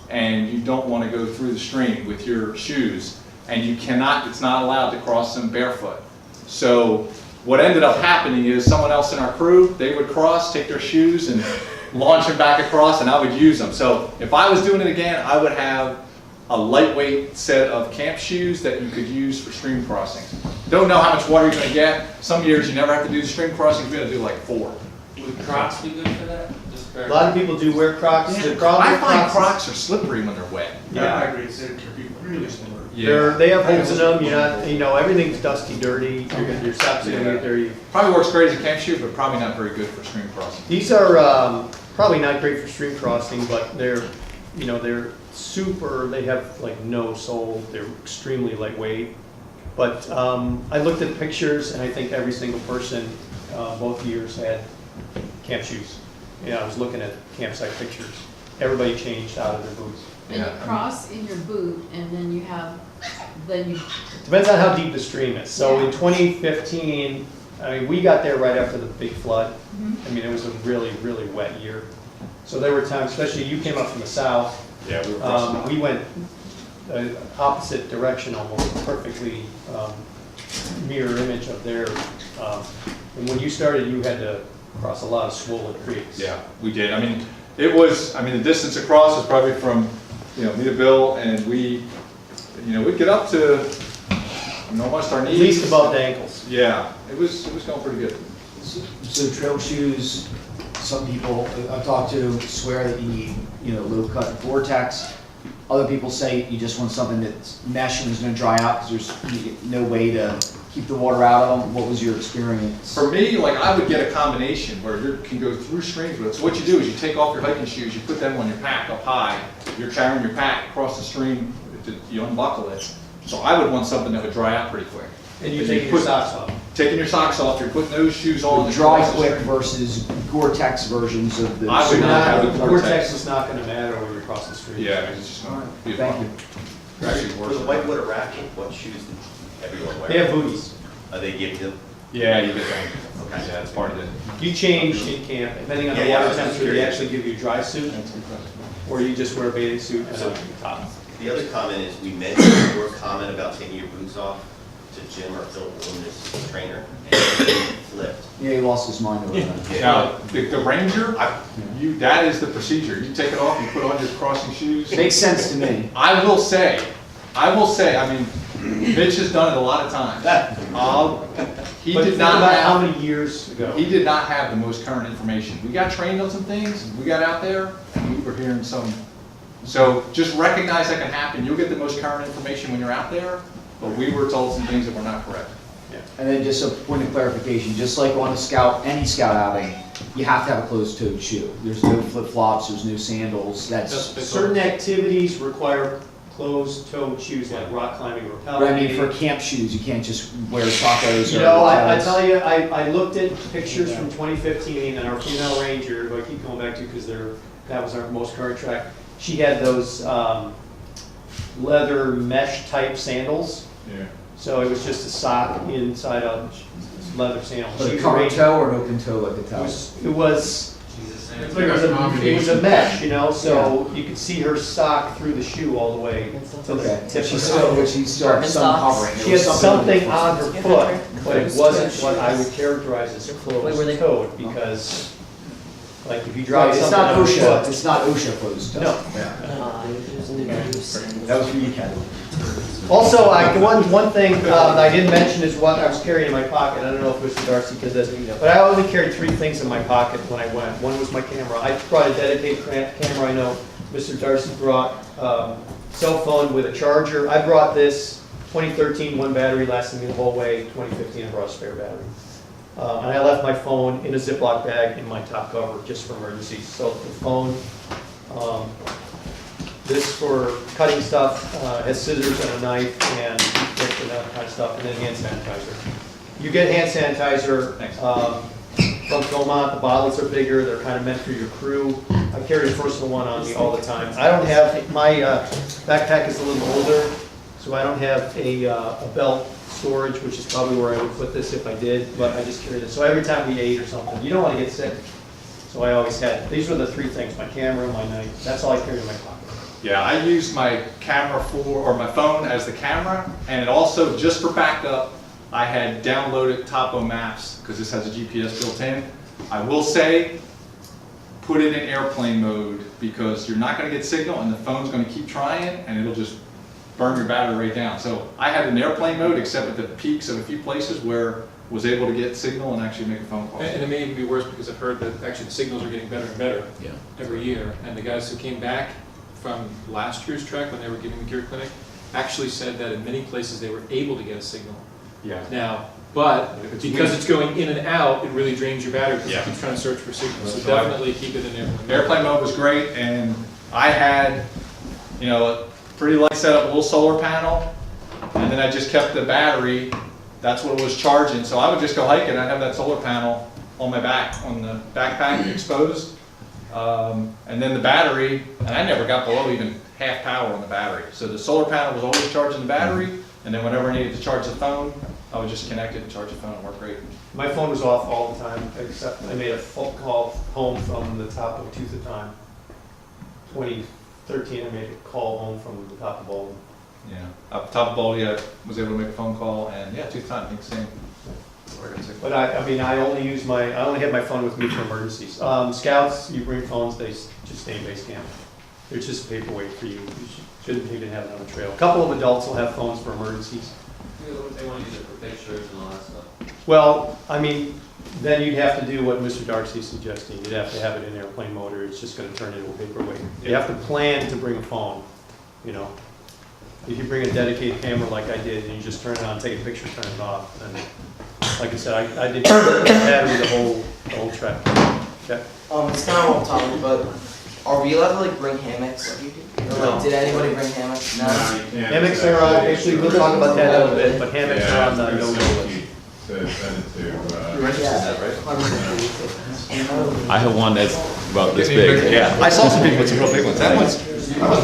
and you don't want to go through the stream with your shoes, and you cannot, it's not allowed to cross them barefoot. So what ended up happening is someone else in our crew, they would cross, take their shoes and launch them back across, and I would use them. So if I was doing it again, I would have a lightweight set of camp shoes that you could use for stream crossings. Don't know how much water you're gonna get. Some years you never have to do the stream crossings, we're gonna do like 4. Would Crocs be good for that? Just A lot of people do wear Crocs. The problem I with find is- Crocs are slippery when they're wet. Yeah. agree, it could be really slippery. They have holes in them. You're not, everything's dusty, dirty. Your socks are gonna get dirty. Probably works great as a camp shoe, but probably not very good for stream crossing. These are probably not great for stream crossing, but they're super, they have like no sole, they're extremely lightweight. But I looked at pictures and I think every single person, both years had camp shoes. I was looking at campsite pictures. Everybody changed out of their boots. And you cross in your boot, and then you Depends on how deep the stream is. So in 2015, we got there right after the big flood. It was a really, really wet year. So there were times, especially you came up from the south. Yeah, we were crossing. We went opposite direction, almost perfectly mirror image of their, and when you started, you had to cross a lot of swollen creeks. Yeah, we did. I mean, the distance across was probably from, me to Bill, and we'd get up to, almost our At knees. least above the ankles. Yeah, it was going pretty good. So trail shoes, some people I've talked to swear that you need, low cut Vortex. Other people say you just want something that's mesh and is going to dry out because there's no way to keep the water out of them. What was your experience? For me, I would get a combination where you can go through streams with it. So what you do is you take off your hiking shoes, you put them on your pack up high, you're carrying your pack across the stream, you unbuckle it. So I would want something that would dry out pretty quick. And you take your socks off. Taking your socks off, you're putting those shoes on. The dry quick versus Gore-Tex versions of the. I would not have the Vortex Gore-Tex. is not gonna matter when you're crossing the street. Yeah, it's just going to be a Thank problem. you. Actually For worse. the whitewater rafting, what shoes did everyone wear? They have booties. They give you them? Yeah, you get that. Okay. Yeah, that's part of it. You change in camp, depending on the Yeah, I water was just temperature, they curious. actually give you a dry suit, or you just wear a bathing suit and a top. The other comment is, we mentioned your comment about taking your boots off to Jim or Phil, this trainer, and he flipped. Yeah, he lost his mind over that. Now, the Ranger, that is the procedure. You take it off, you put on your crossing shoes. Makes sense to me. I will say, Mitch has done it a lot of times. He But did think not about how have, many years ago. he did not have the most current information. We got trained on some things, we got out there, and we were hearing some. So just recognize that can happen. You'll get the most current information when you're out there, but we were told some things that were not correct. And then just a point of clarification, just like on any scout outing, you have to have a closed-toed shoe. There's no flip-flops, there's no sandals, that's, Certain activities require closed-toed shoes like rock climbing or but I mean, for rappelling. camp shoes, you can't just wear tacos or. You know, I hotels. tell you, I looked at pictures from 2015 and our female ranger, who I keep going back to because that was our most current track. She had those leather mesh type sandals. Yeah. So it was just a sock inside a leather sandal. But She a was covered ranger. toe or an open toe like a It toe? was it was a mesh, so you could see her sock through the shoe all the way to the Okay, tip of she her still, toe. she still had some covering. There She was had something in on the her foot, but it wasn't what I would characterize as closed-toed, because, like, if you drop Right, it's something not on her OSHA, foot. it's not OSHA closed toe. No. That was for you, Kevin. Also, one thing that I didn't mention is what I was carrying in my pocket. I don't know if Mr. Darcy did this, but I only carried 3 things in my pocket when I went. One was my camera. I brought a dedicated camera. I know Mr. Darcy brought cell phone with a charger. I brought this 2013, one battery lasted me the whole way. 2015, I brought a spare battery. And I left my phone in a Ziploc bag in my top cover just for emergencies. So the phone, this for cutting stuff, has scissors and a knife and toothpick and that kind of stuff, and then hand sanitizer. You get hand sanitizer from Philmont. The bottles are bigger. They're kind of meant for your crew. I carry a personal one on me all the time. I don't have, my backpack is a little older, so I don't have a belt storage, which is probably where I would put this if I did, but I just carry this. So every time we ate or something, you don't want to get sick. So I always had, these were the 3 things, my camera, my knife, that's all I carried in my pocket. Yeah, I used my camera or my phone as the camera, and it also, just for backup, I had downloaded Topo Maps, because this has a GPS built in. I will say, put it in airplane mode, because you're not going to get signal, and the phone's going to keep trying, and it'll just burn your battery right down. So I had it in airplane mode, except at the peaks of a few places where I was able to get signal and actually make a phone call. And it may even be worse because I've heard that actually the signals are getting better and better every year. And the guys who came back from last year's trek when they were giving the Gear Clinic actually said that in many places they were able to get a signal. Yeah. Now, but because it's going in and out, it really drains your battery because Yeah. it keeps trying to search for signals. So So I- definitely keep it in airplane mode. Airplane mode was great, and I had, a pretty light setup, a little solar panel, and then I just kept the battery. That's what it was charging. So I would just go hiking. I'd have that solar panel on my back, on the backpack exposed, and then the battery. And I never got below even half power on the battery. So the solar panel was always charging the battery, and then whenever I needed to charge the phone, I would just connect it and charge the phone. It worked great. My phone was off all the time, except I made a phone call home from the top of Tooth of Time. 2013, I made a call home from the top of Bolton. Yeah, up top of Baldy, I was able to make a phone call, and yeah, tooth time, I think same. But I mean, I only have my phone with me for emergencies. Scouts, you bring phones, they just stay in base camp. It's just paperweight for you. You shouldn't even have it on the trail. A couple of adults will have phones for emergencies. They want to use it for pictures and all that stuff. Well, I mean, then you'd have to do what Mr. Darcy's suggesting. You'd have to have it in airplane mode, or it's just gonna turn into a paperweight. You have to plan to bring a phone, you know? If you bring a dedicated camera like I did, and you just turn it on, take a picture, turn it off, then, like I said, I did battery the whole trek. Okay. It's kind of off topic, but are we allowed to like bring hammocks? Or, like, did anybody bring hammocks? No. Hammocks are, actually, we'll talk about that in a little bit, but hammocks are on the no-go list. To send it to, You're interested in that, right? I have one that's about this big. Yeah, I saw some people with some real big ones. That was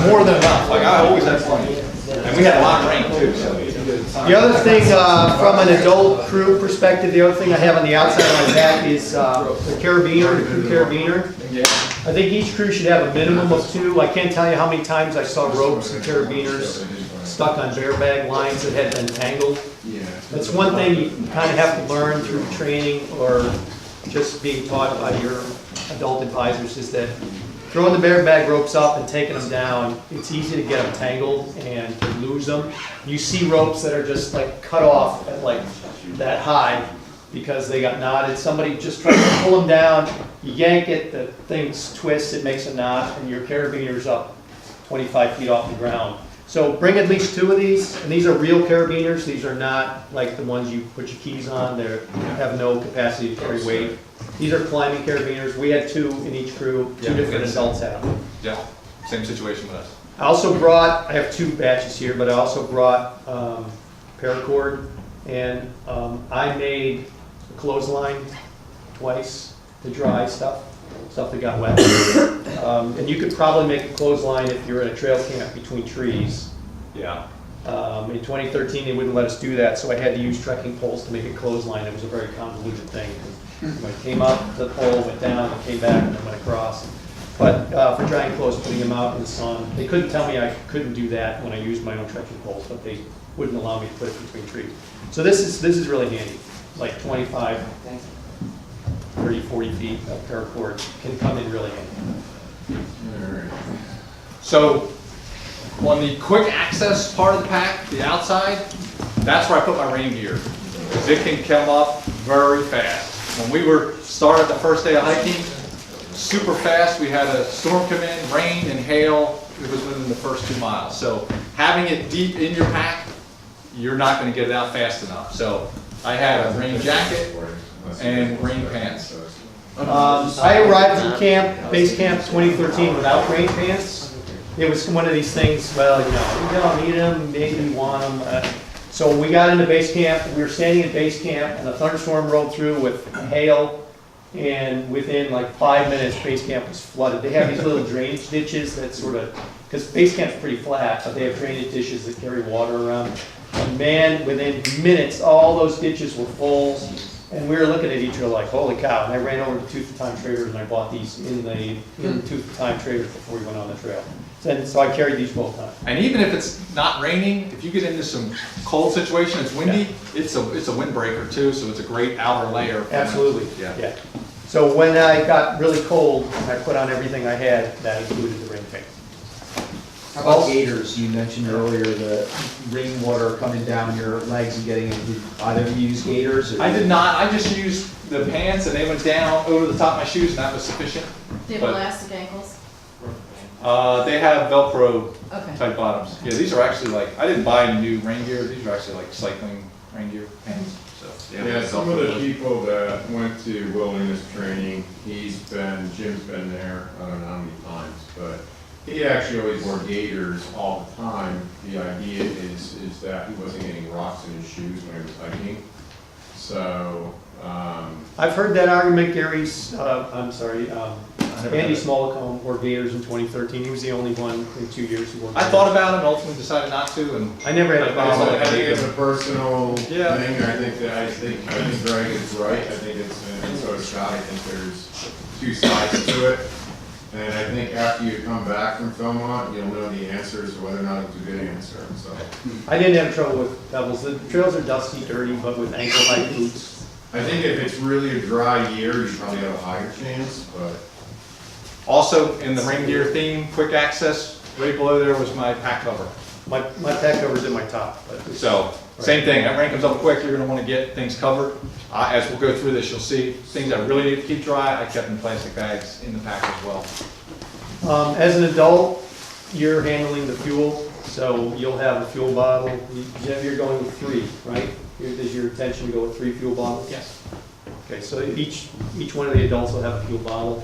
more than enough. Like, I always had plenty. And we had a lot of rain too, so. The other thing, from an adult crew perspective, the other thing I have on the outside of my back is the carabiner, the crew carabiner. I think each crew should have a minimum of 2. I can't tell you how many times I saw ropes and carabiners stuck on bear bag lines that had been tangled. That's one thing you kind of have to learn through training or just being taught by your adult advisors, is that throwing the bear bag ropes up and taking them down, it's easy to get them tangled and to lose them. You see ropes that are just like cut off at like that high because they got knotted. Somebody just tries to pull them down, you yank it, the thing twists, it makes a knot, and your carabiner's up 25 feet off the ground. So bring at least 2 of these, and these are real carabiners. These are not like the ones you put your keys on. They have no capacity to carry weight. These are climbing carabiners. We had 2 in each crew. 2 different adults had them. Yeah, same situation with us. I also brought, I have 2 batches here, but I also brought paracord, and I made a clothesline twice to dry stuff that got wet. And you could probably make a clothesline if you're in a trail camp between trees. Yeah. In 2013, they wouldn't let us do that, so I had to use trekking poles to make a clothesline. It was a very convoluted thing. I came up, the pole went down, and came back, and then went across. But for drying clothes, putting them out in the sun, they couldn't tell me I couldn't do that when I used my own trekking poles, but they wouldn't allow me to put it between trees. So this is really handy, like 25, 30, 40 feet of paracord can come in really handy. So on the quick access part of the pack, the outside, that's where I put my rain gear, because it can come up very fast. When we were started the first day of hiking, super fast, we had a storm come in, rain and hail. It was within the first 2 miles. So having it deep in your pack, you're not going to get it out fast enough. So I had a rain jacket and rain pants. I arrived at base camp 2013 without rain pants. It was one of these things, well, you don't need them, maybe you want them. So we got into base camp, we were standing at base camp, and a thunderstorm rolled through with hail, and within like 5 minutes, base camp was flooded. They have these little drainage ditches that sort of, because base camp's pretty flat, but they have drainage ditches that carry water around. And man, within minutes, all those ditches were full. And we were looking at each other like, holy cow. And I ran over to Tooth of Time Traders and I bought these in the Tooth of Time Traders before we went on the trail. So I carried these both times. And even if it's not raining, if you get into some cold situation, it's windy, it's a windbreaker too, so it's a great outer layer. Absolutely, yeah. So when I got really cold, I put on everything I had that included the rain pants. How about gaiters? You mentioned earlier the rainwater coming down your legs and getting in. Did either of you use gaiters? Or I did not. I just used the pants and they went down over the top of my shoes and that was sufficient. They have elastic ankles? They have Velcro Okay. type bottoms. Yeah, these are actually like, I didn't buy any new rain gear. These are actually like cycling rain gear pants. So Yeah, some of the people that went to wilderness training, Jim's been there, I don't know how many times, but he actually always wore gaiters all the time. The idea is that he wasn't getting rocks in his shoes when he was hiking. So, I've heard that argument. Andy Smolacombe wore gaiters in 2013. He was the only one in 2 years who wore gaiters. I thought about it and ultimately decided not to. And I never had a problem. I think it's a personal thing. Yeah. I think Greg is right. I think it's, and so is Scott, I think there's 2 sides to it. And I think after you come back from Philmont, you'll know the answers to whether or not it was a good answer, so. I didn't have trouble with pebbles. The trails are dusty, dirty, but with ankle-high boots. I think if it's really a dry year, you probably have a higher chance, but Also, in the reindeer theme, quick access, right below there was my pack cover. My pack cover's in my top, but it's- So, same thing, that rain comes up quick, you're gonna wanna get things covered. As we'll go through this, you'll see things that really need to keep dry, I kept in plastic bags in the pack as well. As an adult, you're handling the fuel, so you'll have a fuel bottle. You're going with 3, right? Is your intention to go with 3 fuel bottles? Yes. Okay, so each one of the adults will have a fuel bottle.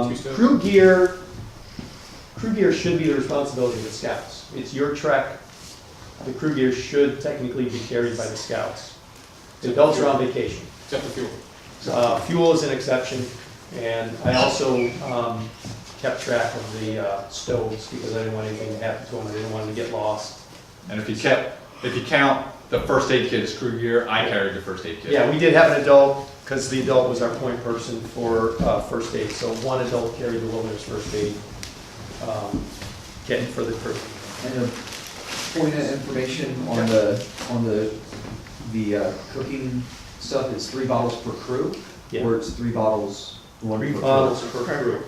Two-step. Crew gear should be the responsibility of the scouts. It's your trek. The crew gear should technically be carried by the scouts. The adults are on vacation. Except the fuel. Fuel is an exception, and I also kept track of the stoves because I didn't want anything to happen to them. I didn't want them to get lost. And if you count the first aid kit as crew gear, I carried the first aid kit. Yeah, we did have an adult, because the adult was our point person for first aid. So one adult carried the wilderness first aid kit for the crew. And the point of information on the cooking stuff is 3 bottles per crew? Yeah. Or it's 3 bottles, 1 per 3 crew? bottles per crew.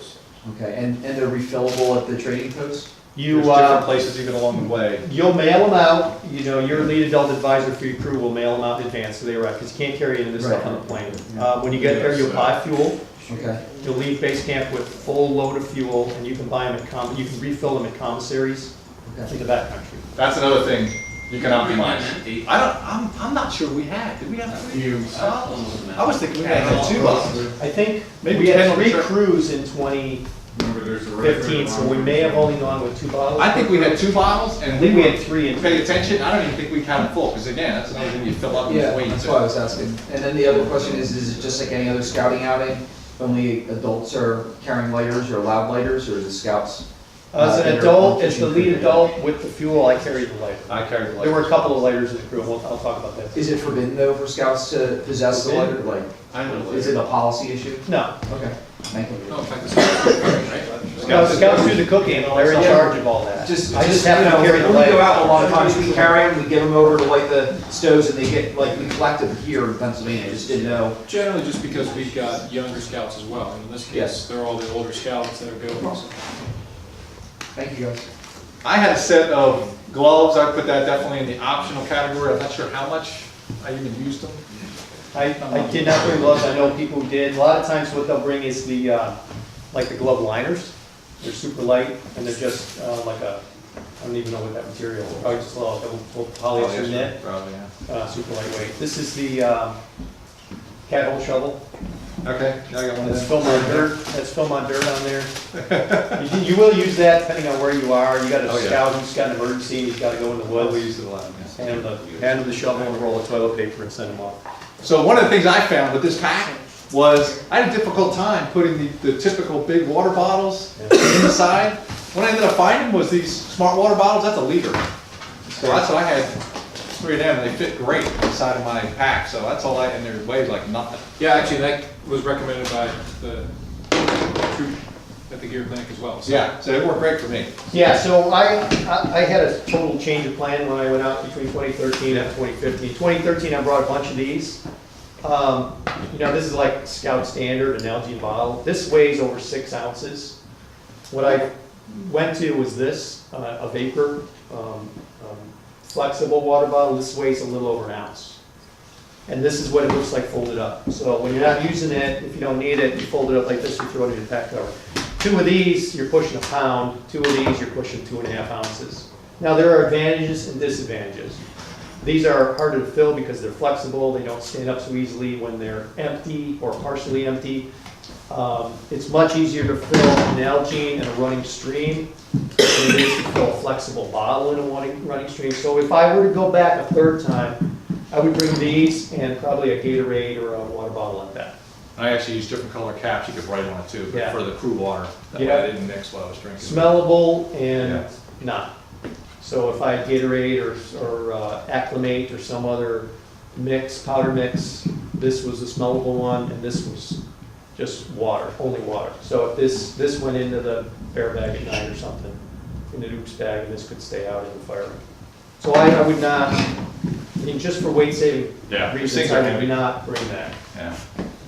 Okay, and they're refillable at the trading post? You, There's different places even along the way. you'll mail them out, you know, your lead adult advisor for your crew will mail them out in advance so they arrive, because you can't carry any of this stuff on the plane. When you get there, you'll buy fuel, Okay, you'll leave base camp with full load of fuel, and you can buy them at you can refill them at commissaries in okay. the backcountry. That's another thing you can optimize. I'm not sure we had, did we have 3 bottles? I was thinking we had 2 bottles. I think Maybe we had depending on the 3 trip. crews in 2015, remember there's a regular so we may have only gone with 2 bottles. I think we had 2 bottles I and think we we had 3 in. paid attention, I don't even think we counted full, because again, that's another thing you fill up Yeah, with weight. that's what I was asking. And then the other question is it just like any other scouting outing? Only adults are carrying lighters or allowed lighters, or is the scouts? As an they're adult, as the teaching lead crew? adult with the fuel, I carried the lighter. I carried the There were a lights. couple of lighters in the crew, and I'll talk about that. Is it forbidden though for scouts to possess the lighter? Like, I know. is it a policy issue? No, Okay, thank you. No, in fact, the scouts do the cooking, they're in charge of all that. Just, I just you have to know, carry the when we lighter. go out, a lot of times we carry them, we give them over to like the stoves and they get, like, we collect them here in Pennsylvania, I just didn't know. Generally, just because we've got younger scouts as well. And in this Yes. case, they're all the older scouts that are going. Thank you guys. I had a set of gloves, I put that definitely in the optional category, I'm not sure how much I even used them. I did not bring gloves, I know people who did. A lot of times what they'll bring is the, like the glove liners. They're super light, and they're just like a, I don't even know what that material is. Probably just a little polyester knit, Probably, yeah. super lightweight. This is the cat hole shovel. Okay, now I got one of That's them. Philmont dirt, that's Philmont dirt on there. You will use that depending on where you are. You got Oh, a yeah. scout who's got an emergency, and he's gotta go in the Well, we woods. used it a lot, yes. Hand him the shovel and a roll of toilet paper and send him off. So one of the things I found with this pack was I had a difficult time putting the typical big water bottles inside. What I ended up finding was these smart water bottles, that's a liter. So that's what I had, 3 of them, and they fit great inside of my pack, so that's all and they weighed like nothing. Yeah, actually, that was recommended by the troop at the gear clinic as well. So Yeah, so it worked great for me. Yeah, so I had a total change of plan when I went out between 2013 and 2015. 2013, I brought a bunch of these. You know, this is like Scout Standard, an Nalgene bottle. This weighs over 6 ounces. What I went to was this, a vapor, flexible water bottle. This weighs a little over an ounce. And this is what it looks like folded up. So when you're not using it, if you don't need it, you fold it up like this, you throw it in your pack cover. 2 of these, you're pushing a pound. 2 of these, you're pushing 2.5 ounces. Now, there are advantages and disadvantages. These are harder to fill because they're flexible. They don't stand up so easily when they're empty or partially empty. It's much easier to fill an Nalgene in a running stream than it is to fill a flexible bottle in a running stream. So if I were to go back a 3rd time, I would bring these and probably a Gatorade or a water bottle like that. I actually used different color caps you could write on it too, but Yeah. for the crew water, that way Yeah. I didn't mix what I was drinking. Smellable and Yeah. not. So if I had Gatorade or Acclimate or some other mix, powder mix, this was a smellable one, and this was just water, only water. So if this went into the bear bag at night or something, in the oops bag, and this could stay out in the fire. So I would not, I mean, just for weight saving Yeah, these reasons, things are I would heavy. not bring that. Yeah.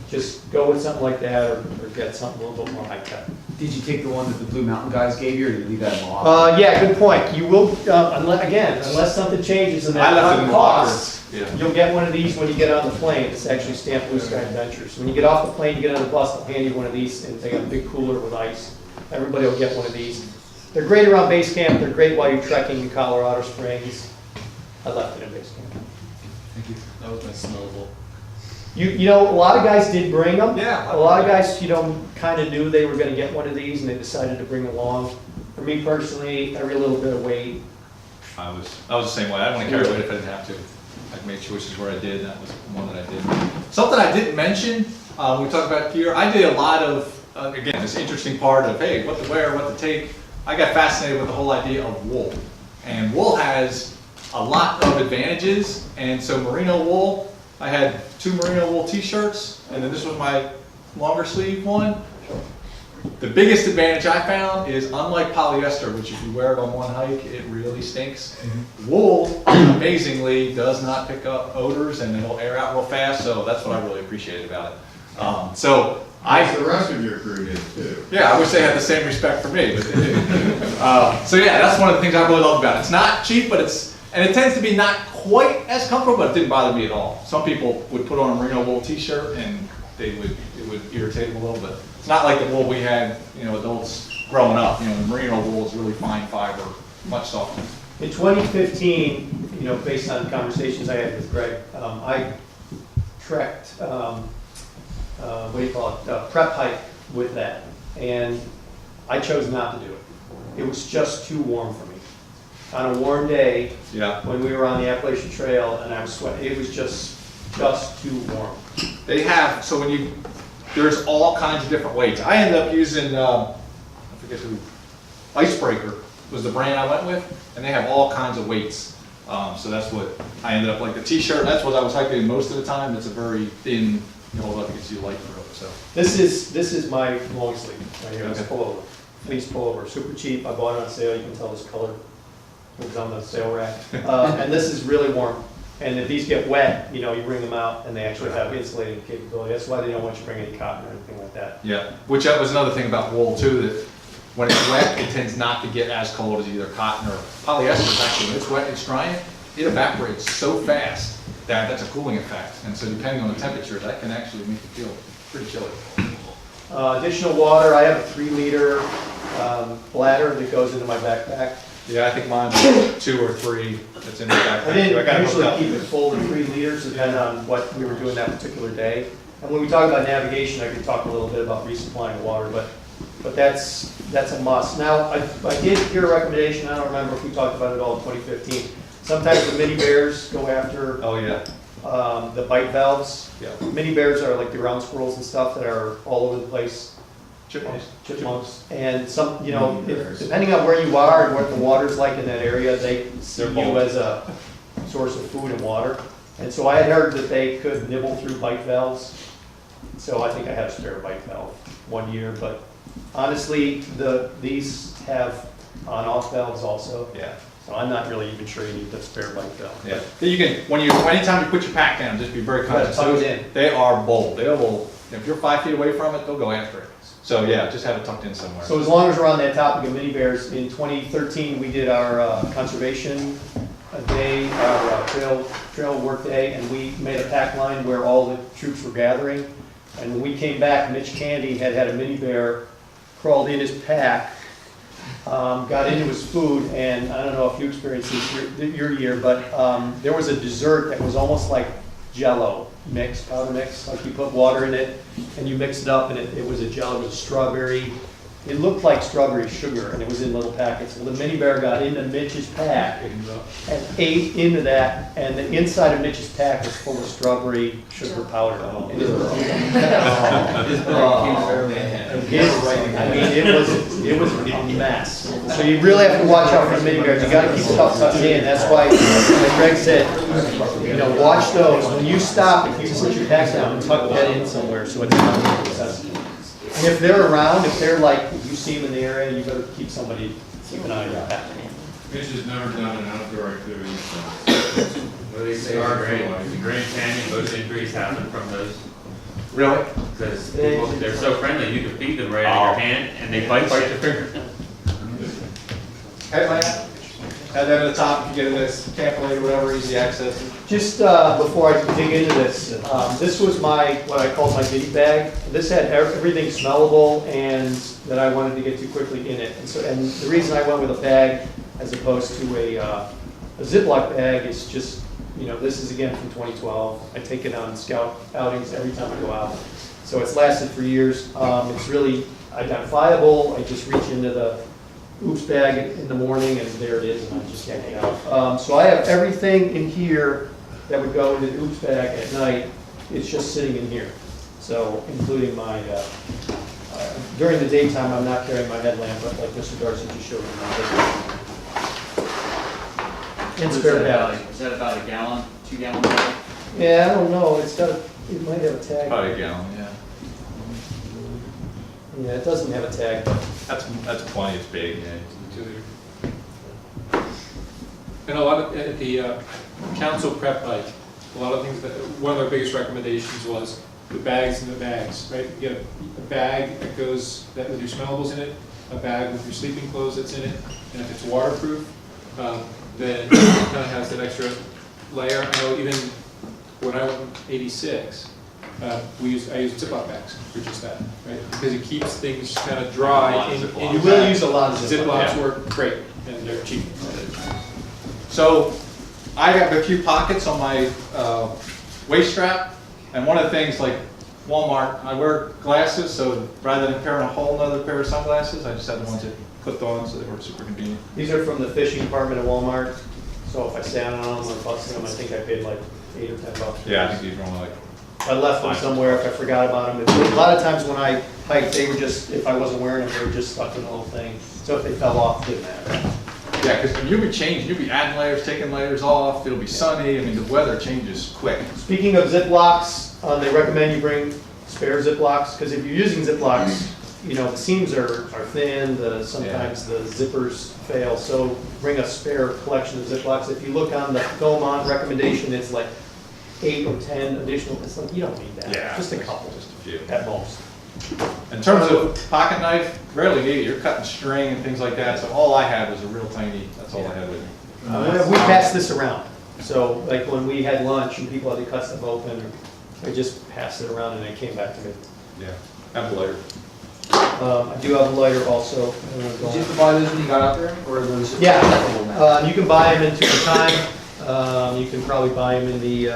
Just go with something like that, or get something a little bit more high tech. Did you take the one that the Blue Mountain guys gave you, or did you leave that in the locker? Yeah, good point. You will, unless something changes in I that left it in the locker. cost, Yeah. you'll get one of these when you get on the plane. It's actually stamped Blue Sky Adventures. When you get off the plane, you get on the bus, they'll hand you one of these, and they got a big cooler with ice. Everybody will get one of these. They're great around base camp. They're great while you're trekking in Colorado Springs. I left it in base camp. That was my snowball. You know, a lot of guys did bring them. Yeah. A lot of guys, kind of knew they were going to get one of these, and they decided to bring along. For me personally, every little bit of weight. I was the same way. I didn't want to carry weight if I didn't have to. I made choices where I did, and that was one that I did. Something I didn't mention, when we talked about gear, I did a lot of, again, this interesting part of, hey, what to wear, what to take. I got fascinated with the whole idea of wool. And wool has a lot of advantages, and so merino wool, I had 2 merino wool t-shirts, and then this was my longer sleeve one. The biggest advantage I found is, unlike polyester, which if you wear it on one hike, it really stinks. Wool, amazingly, does not pick up odors, and it'll air out real fast, so that's what I really appreciated about it. As the rest of your crew did too. Yeah, I wish they had the same respect for me, but they didn't. So yeah, that's one of the things I really love about it. It's not cheap, but and it tends to be not quite as comfortable, but it didn't bother me at all. Some people would put on a merino wool t-shirt and it would irritate them a little bit. It's not like the wool we had, adults growing up. The merino wool is really fine fiber, much softer. In 2015, based on conversations I had with Greg, I trekked, prep hike with that. And I chose not to do it. It was just too warm for me. On a warm day, Yeah. when we were on the Appalachian Trail and I was sweating, it was just too warm. They have, so there's all kinds of different weights. I ended up using, I forget who, Icebreaker was the brand I went with, and they have all kinds of weights. So that's what I ended up, like the t-shirt, that's what I was hiking most of the time. It's a very thin, hold up, you can see light through it, so. This is my long sleeve right here. It's Okay. pullover, fleece pullover, super cheap. I bought it on sale. You can tell this color. It was on the sale rack. And this is really warm. And if these get wet, you bring them out and they actually have insulating capability. That's why they don't want you to bring any cotton or anything like that. Yeah, which that was another thing about wool too, that when it's wet, it tends not to get as cold as either cotton or polyester. Actually, when it's wet, it's drying, it evaporates so fast that that's a cooling effect. And so depending on the temperature, that can actually make you feel pretty chilly. Additional water, I have a 3-liter bladder that goes into my backpack. Yeah, I think mine's 2 or 3 that's in the backpack. I didn't got it hooked usually up. keep it full to 3 liters, depending on what we were doing that particular day. And when we talk about navigation, I could talk a little bit about resupplying water, but that's a must. Now, I did hear a recommendation, I don't remember if we talked about it all in 2015. Sometimes the mini bears go after Oh, yeah. the bite valves. Yeah. Mini bears are like the ground squirrels and stuff that are all over the place. Chipmunks. And some, depending on where you are and what the water's like in that area, they see you as a source of food and water. And so I had heard that they could nibble through bite valves. So I think I had a spare bite valve one year, but honestly, these have on-off valves also. Yeah. So I'm not really even sure you need the spare bite valve. Yeah. You can, anytime you put your pack down, just be very conscious. tuck it in. They are bold. They will, if you're 5 feet away from it, they'll go after it. So yeah, just have it tucked in somewhere. So as long as we're on that topic of mini bears, in 2013, we did our conservation day, our trail work day, and we made a pack line where all the troops were gathering. And when we came back, Mitch Candy had a mini bear, crawled in his pack, got into his food, and I don't know if you experienced this your year, but there was a dessert that was almost like Jell-O powder mix, like you put water in it and you mix it up, and it was a Jell-O, it was a strawberry it looked like strawberry sugar, and it was in little packets. Well, the mini bear got into Mitch's pack and ate into that, and the inside of Mitch's pack was full of strawberry sugar powder. And it was- I mean, it was a mess. So you really have to watch out for the mini bears. You gotta keep stuff tucked in. That's why, like Greg said, you know, watch those. When you stop, if you put your packs down, tuck that in somewhere so it's not accessible. And if they're around, if they're like, you see them in the area, you better keep an eye on your pack. Mitch has never done an outdoor activity. What do they say, the Grand Canyon, most injuries happen from those, Really? because people, they're so friendly, you can feed them right out of your hand, and they bite your finger. And then at the top, if you get this camp-lane or whatever, easy access. Just before I dig into this, this was what I called my goodie bag. This had everything smellable and that I wanted to get to quickly in it. And the reason I went with a bag as opposed to a Ziploc bag is just, you know, this is again from 2012. I take it on scout outings every time I go out. So it's lasted for years. It's really identifiable. I just reach into the oops bag in the morning and there it is, and I just can't get out. So I have everything in here that would go into the oops bag at night. It's just sitting in here. So including my, during the daytime I'm not carrying my headlamp, but like Mr. Darcy just showed me. And spare battery. Is that about a gallon, 2 gallon bag? Yeah, I don't know, it might have a tag. About a gallon, yeah. Yeah, it doesn't have a tag, but That's plenty, it's big, yeah. 2 liter. And a lot of, at the council prep bike, a lot of things that, one of our biggest recommendations was the bags in the bags, right? You get a bag that goes, that with your smellables in it, a bag with your sleeping clothes that's in it, and if it's waterproof, then it kind of has that extra layer. I know even when I went 86, I use Ziploc bags for just that, right? Because it keeps things kind of dry. And you will use a lot of Ziploc. Ziplocs work great, and they're cheap. So I have a few pockets on my waist strap, and one of the things, like Walmart, I wear glasses, so rather than carrying a whole other pair of sunglasses, I just had the ones that clipped on, so they were super convenient. these are from the fishing department at Walmart. So if I stand on them or busting them, I think I paid like $8 or $10. Yeah, I think these were only like, I left them somewhere if I forgot about them. A lot of times when I hiked, they were just, if I wasn't wearing them, they were just stuck in a little thing. So if they fell off, it didn't matter. yeah, because you'll be changing, you'll be adding layers, taking layers off, it'll be sunny, I mean, the weather changes quick. Speaking of Ziplocs, they recommend you bring spare Ziplocs, because if you're using Ziplocs, you know, the seams are thin, sometimes the zippers fail, so bring a spare collection of Ziplocs. If you look on the Philmont recommendation, it's like 8 or 10 additional, it's like, you don't need that. Yeah, Just a couple, just a few. at most. In terms of pocket knife, rarely need it, you're cutting string and things like that, so all I had was a real tiny, that's all I had with me. We passed this around, so like when we had lunch and people had to cut stuff open, I just passed it around and it came back to me. Yeah, have a lighter. I do have a lighter also. Did you have to buy those when you got out there, or are those? Yeah, you can buy them in time. You can probably buy them in the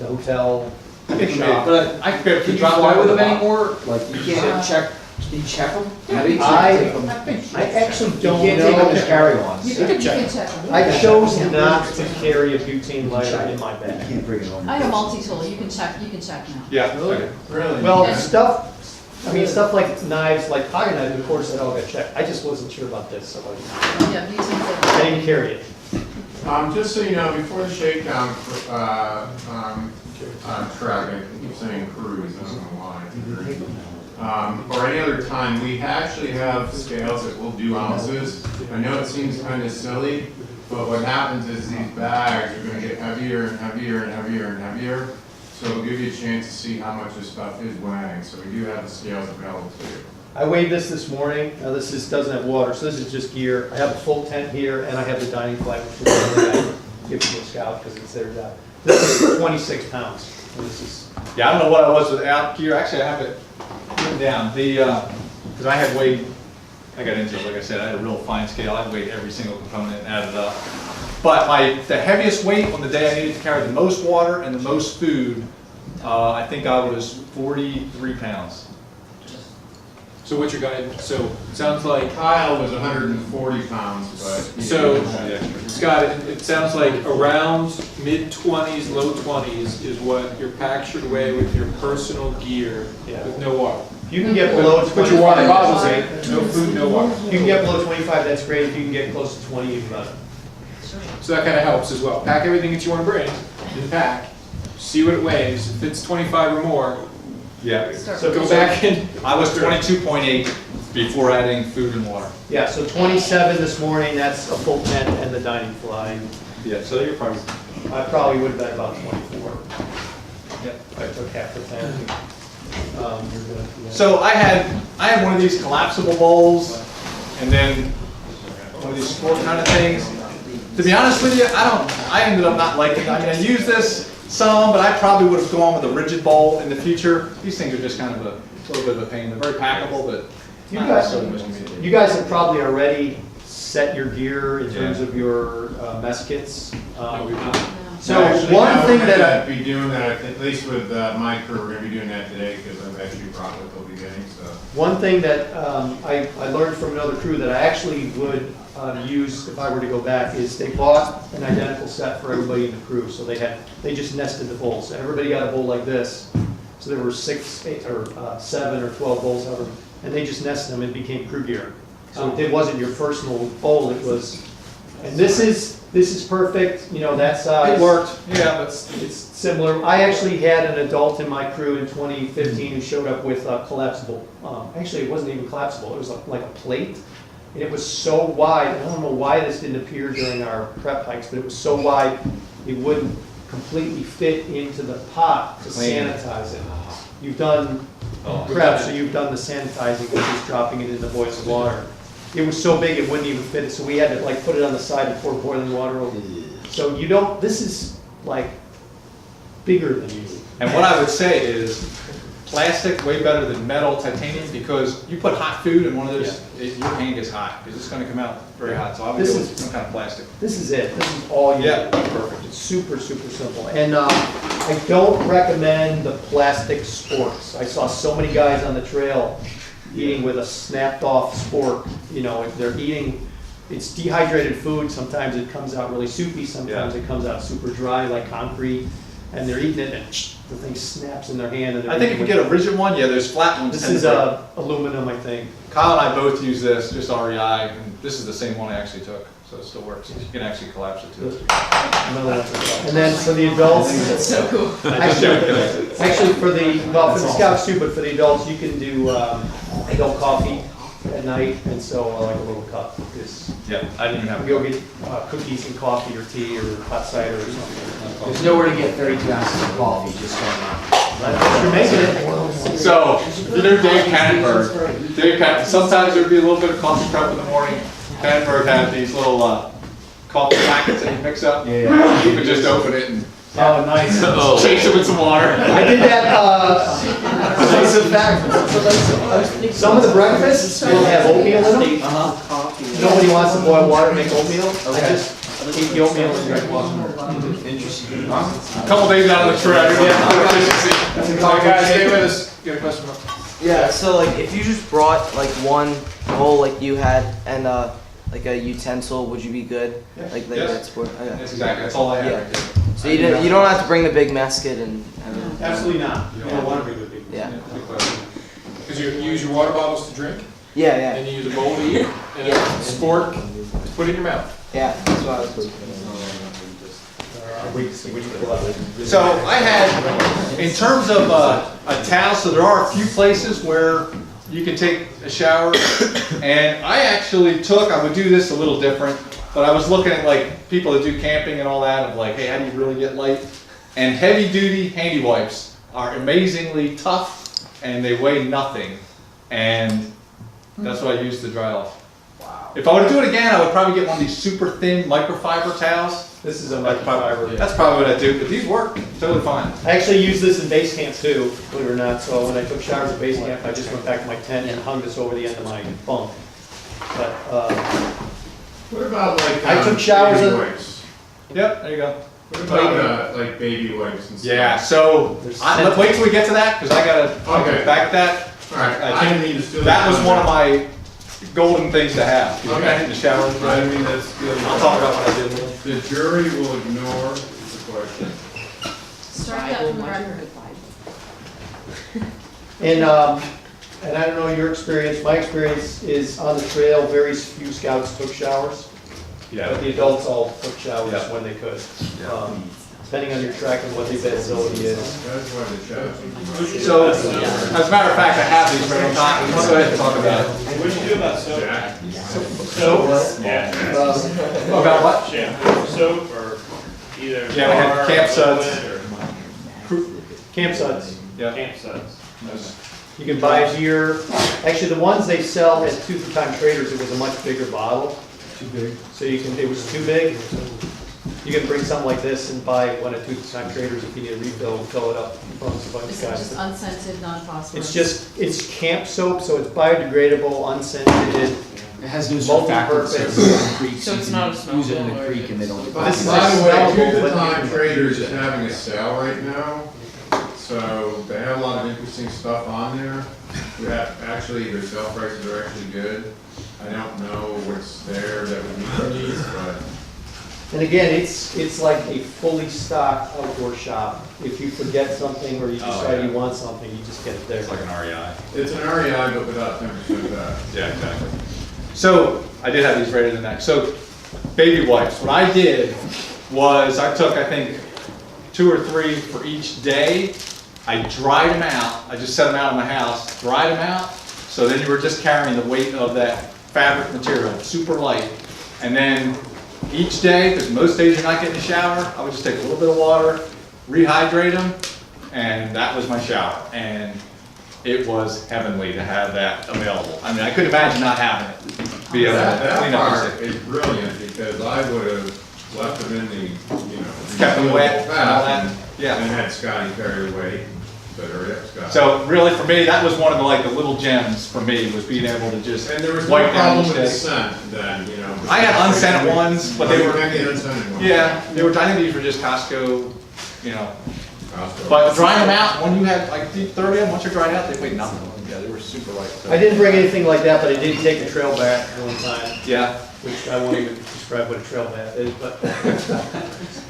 hotel shop. But can you fly with them anymore? Like, you can't check, can you check them? How do you take them? I actually don't You can't take them as know. carry-ons. You can check them. I chose not to carry a butane lighter in my You bag. can't bring it home. I have a multi-tool, you can check now. Yeah. Okay. Really? Well, stuff like knives, like pocket knives, of course, that all got checked. I just wasn't sure about this, so Yeah, I butane's didn't carry it. Just so you know, before the shakedown, track, I keep saying cruise, I don't know why. Or any other time, we actually have scales that will do ounces. I know it seems kind of silly, but what happens is these bags are gonna get heavier and heavier and heavier and heavier. So it'll give you a chance to see how much this stuff is weighing. So we do have the scales available to you. I weighed this morning. Now this doesn't have water, so this is just gear. I have a full tent here, and I have the dining flag, which is give to a scout because it's their job. This is 26 pounds. And this is Yeah, I don't know what I was without gear, actually I have it written down, because I had weighed, I got into it, like I said, I had a real fine scale, I weighed every single component and added up. But the heaviest weight on the day I needed to carry the most water and the most food, I think I was 43 pounds. So what you're gonna, so it sounds like, Kyle was 140 pounds, but. he So- didn't have the extra. Scott, it sounds like around mid-20s, low 20s is what your pack should weigh with your personal gear Yeah. with no water. You can get below 25. Put your water bottles in, that's no great. food, no water. You can get below 25, that's great. If you can get close to 20, even better. So that kind of helps as well. Pack everything that you want to bring in the pack, see what it weighs. If it's 25 or more, Yeah. so go back and, I was 22.8 before adding food and water. Yeah, so 27 this morning, that's a full tent and the dining fly. Yeah, so you're probably. I probably would have been about 24. Yep, I took half the tent. You're good, yeah. So I had one of these collapsible bowls, and then one of these sport kind of things. To be honest with you, I ended up not liking it. I mean, I use this some, but I probably would have gone with a rigid bowl in the future. These things are just kind of a little bit of a pain. They're very packable, but You not guys, so much to me. you guys have probably already set your gear in terms Yeah. of your mess kits. no, we've not. So Actually, one no, thing we're that gonna I, be doing that, at least with my crew, we're gonna be doing that today, because I've actually brought what they'll be getting, so. one thing that I learned from another crew that I actually would use if I were to go back is they bought an identical set for everybody in the crew. So they just nested the bowls. Everybody got a bowl like this. So there were 6, 8, or 7 or 12 bowls of them, and they just nested them and became crew gear. So it wasn't your personal bowl, it was, and this is perfect, you know, that size. It worked, yeah, but It's similar. I actually had an adult in my crew in 2015 who showed up with a collapsible, actually it wasn't even collapsible, it was like a plate. And it was so wide, I don't know why this didn't appear during our prep hikes, but it was so wide, it wouldn't completely fit into the pot to Clean. sanitize it. You've done prep, so you've done the sanitizing, which is dropping it into boiling water. It was so big it wouldn't even fit it, so we had to like put it on the side and pour boiling water over. So you don't, this is like bigger than you. And what I would say is, plastic way better than metal, titanium, because you put hot food in one of those, your hand gets hot, because it's gonna come out very hot, so I would This go is- with some kind of plastic. This is it, this is all you Yeah, need. perfect. It's super, super simple. And I don't recommend the plastic sporks. I saw so many guys on the trail eating with a snapped off spork. You know, if they're eating, it's dehydrated food, sometimes it comes out really soupy, sometimes it comes out super dry like concrete. And they're eating it and the thing snaps in their hand. And they're I think if you eating get a rigid one, yeah, there's flat ones. This tend is to break. aluminum, I think. Kyle and I both use this, just REI, and this is the same one I actually took, so it still works. You can actually collapse it too. And then for the adults, So cool. actually for the, well, for the scouts too, but for the adults, you can do adult coffee at night, and so like a little cup. Because Yeah, I didn't even have. go get cookies and coffee or tea or hot cider or something. There's nowhere to get 32 ounces of coffee, just going on. You're making it. So, you know Dave Cannonberg, sometimes there'd be a little bit of coffee prep in the morning. Cannonberg had these little coffee packets that you mix up. Yeah. You could just open it and Oh, nice. chase it with some water. I did that, nice in fact, some of the breakfasts will have oatmeal in them. Nobody wants to boil water and make oatmeal. I just eat the oatmeal and drink water. Interesting. Couple days out of the trail, you're getting efficiency. All right, guys, stay with us. Get a question? Yeah, so like if you just brought like one bowl like you had and like a utensil, would you be good? Like Yes. that's for okay. That's exactly, that's all I have Yeah. right there. So you don't have to bring the big mess kit and everything. Absolutely not. You don't want to be with people. Yeah. Because you use your water bottles to drink, Yeah, yeah. and you use a bowl to eat, and a spork to put in your mouth. Yeah, that's what I was thinking. So I had, in terms of a towel, so there are a few places where you can take a shower, and I actually I would do this a little different, but I was looking at like people that do camping and all that, of like, hey, how do you really get light? And heavy duty handy wipes are amazingly tough, and they weigh nothing, and that's what I use to dry off. Wow. If I were to do it again, I would probably get one of these super thin microfiber towels. This is a microfiber. That's probably what I do, but these work totally fine. I actually use this in base camp too, believe it or not. So when I took showers at base camp, I just went back to my tent and hung this over the end of my bunk. But What about like? I took showers baby in- wipes? Yep, there you go. What about like baby wipes and stuff? Yeah, so wait till we get to that, because I gotta Okay. back that. All right, I I think didn't mean to steal. that your was one of thunder. my golden things to have. You know, Okay. in the shower. I mean, that's good. I'll talk about what I did with it. The jury will ignore the question. Strike that from the record. And I don't know your experience, my experience is on the trail, very few scouts took showers. But the adults all took showers Yeah. when they could. Yeah. Depending on your track and what the availability is. That's why the judge. So, as a matter of fact, I have these right on top. Let's go ahead and talk about it. What do you do about soap? So, Yeah. About what? Shampoo, soap, or either. Yeah, we had camp suds. camp suds, Yeah. Camp suds. you can buy here, actually the ones they sell at two-for-time traders, it was a much bigger bottle. Too big. So you can, it was too big. You can bring something like this and buy one at two-for-time traders if you need a refill, fill it up in front of a bunch It's of just guys. unscented, non-phosphorus. It's camp soap, so it's biodegradable, unscented. It has no Multi-purpose. surfactants, so in the creek, So you it's can not a smell use it in the bill, or creek and they don't. But this is By the way, smellable, Two but- Time Traders is having a sale right now, so they have a lot of interesting stuff on there. We have, actually, their sale prices are actually good. I don't know what's there that would meet our needs, but And again, it's like a fully stocked outdoor shop. If you forget something or you decide you want something, you just get it there. It's like an REI. it's an REI, but without 10% back. Yeah, exactly. So, I did have these rated in that. So, baby wipes. What I did was I took, I think, 2 or 3 for each day. I dried them out. I just set them out in my house, dried them out. So then you were just carrying the weight of that fabric material, super light. And then each day, because most days you're not getting a shower, I would just take a little bit of water, rehydrate them, and that was my shower. And it was heavenly to have that available. I mean, I couldn't imagine not having it. Be able to That clean up. part is brilliant, because I would have left them in the, Kept them wet refillable and all that. pack Yeah. and had Scotty carry away. But hurry up, Scotty. So really, for me, that was one of the little gems for me, was being able to just And there was no wipe down problem each with the day. scent then, you know. I had unscented ones, but they You were, can't get unscented ones. yeah, they were, I think these were just Costco, Costco. but drying them out, when you had like 30 of them, once you're dried out, they weighed nothing. Yeah, they were super light. So- I didn't bring anything like that, but I did take a trail bath one time, Yeah, which I won't even describe what a trail bath is, but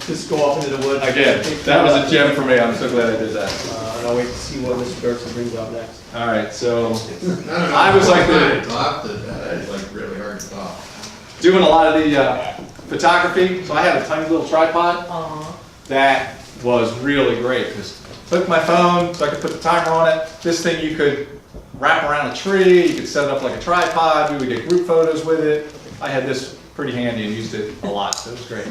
just go off into the woods. again, that was a gem for me. I'm so glad I did that. And I'll wait to see what Mr. Dirksen brings up next. All right, so No, I was like the- That's like really hard to top. doing a lot of the photography, so I had a tiny little tripod. That was really great, because took my phone, so I could put the timer on it. This thing you could wrap around a tree, you could set it up like a tripod, we would get group photos with it. I had this pretty handy and used it a lot, so it was great.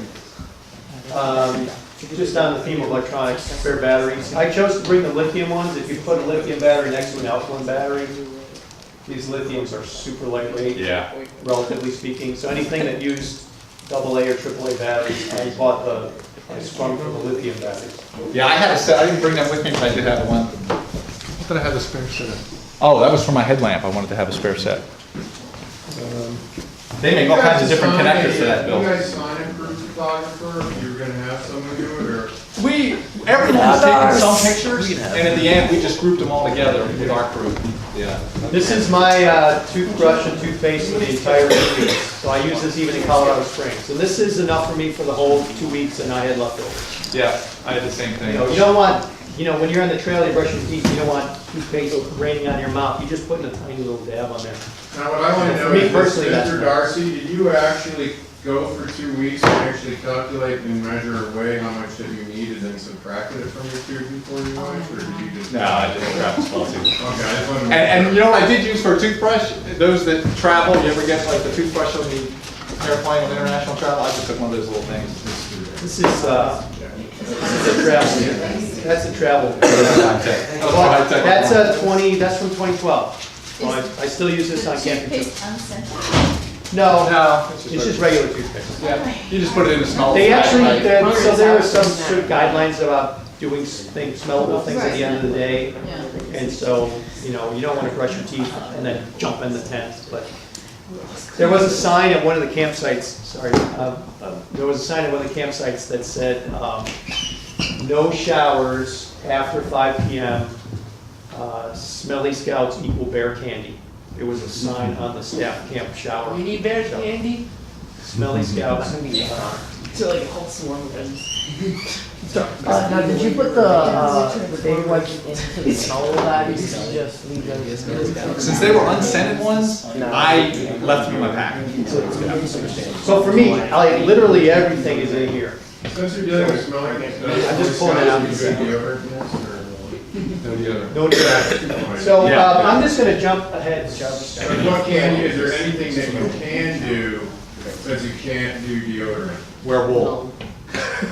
Just on the theme of electronics, spare batteries. I chose to bring the lithium ones. If you put a lithium battery next to an alkaline battery, these lithiums are super lightweight, Yeah. relatively speaking. So anything that used AA or AAA batteries, I sprung for the lithium batteries. Yeah, I had a set, I didn't bring that with me, but I did have one. What did I have a spare set of? Oh, that was for my headlamp, I wanted to have a spare set. They make all kinds of different connectors to that, Bill. You guys sign a crew photographer, if you were gonna have someone do it, or? Everyone's taking some pictures, and at the end, we just grouped them all together with our crew. Yeah. This is my toothbrush and toothpaste for the entire 2 weeks. So I use this even in Colorado Springs. So this is enough for me for the whole 2 weeks, and I had leftovers. Yeah, I had the same You thing. know, you don't want, when you're on the trail, you brush your teeth, you don't want toothpaste raining on your mouth. You just put in a tiny little dab on there. Now, what I wanna For know me is, personally, that's Mr. Darcy, did you actually go for 2 weeks and actually calculate and measure or weigh how much that you needed and subtracted it from your tube before you went, or did you just? No, I just grabbed a small tooth. Okay, I just wanted to. And you know what I did use for a toothbrush? Those that travel, you ever get like the toothbrush on the airplane on international travel? I just took one of those little things. This is a travel, that's a travel. That's that's from 2012. So I still use this on camping trips. Toothpaste unscented. No, No, it's just regular toothpaste. Yeah, you just put it in a small. They actually, bag, right? so there are some sort of guidelines about doing things, smellable things at the end of the day. Yeah. And so, you don't want to brush your teeth and then jump in the tent, but there was a sign at one of the campsites, there was a sign at one of the campsites that said, no showers after 5 PM Smelly Scouts equal bear candy. There was a sign on the staff camp shower. We need bear candy. Smelly Scouts. To like a whole swarm of them. Now, did you put the baby wipes into the smell bag? Just leave them. Since they were unscented ones, I left them in my pack. So for me, like literally everything is in here. Since you're dealing with smelling, I'm just pulling it out. No deodorant. No deodorant. So I'm just gonna jump ahead. So what can you, is there anything that you can do that you can't do deodorant? Wear wool.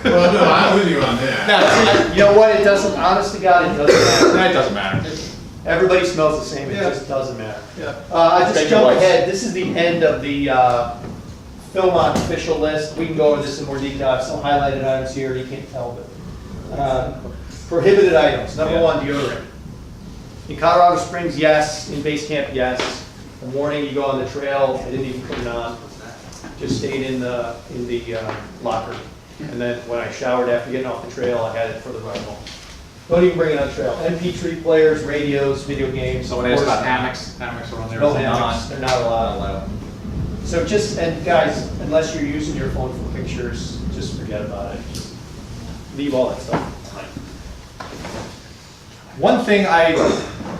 Well, no, I'm with you on that. No, You know what, it doesn't, honest to God, it doesn't matter. it doesn't matter. Everybody smells the same, it Yeah. just doesn't matter. Yeah. I just Baby jump wipes. ahead, this is the end of the Philmont official list. We can go over this in more detail, I have some highlighted items here, you can't tell, but. Prohibited items, number one, deodorant. In Colorado Springs, yes, in base camp, yes. The morning you go on the trail, I didn't even put it on, just stayed in the locker. And then when I showered after getting off the trail, I had it for the ride home. Don't even bring it on the trail. MP3 players, radios, video games. Someone asked about hammocks. Hammocks are on there. No They're hammocks, they're not allowed. So just, and guys, unless you're using your phone for pictures, just forget about it. Just leave all that stuff. One thing I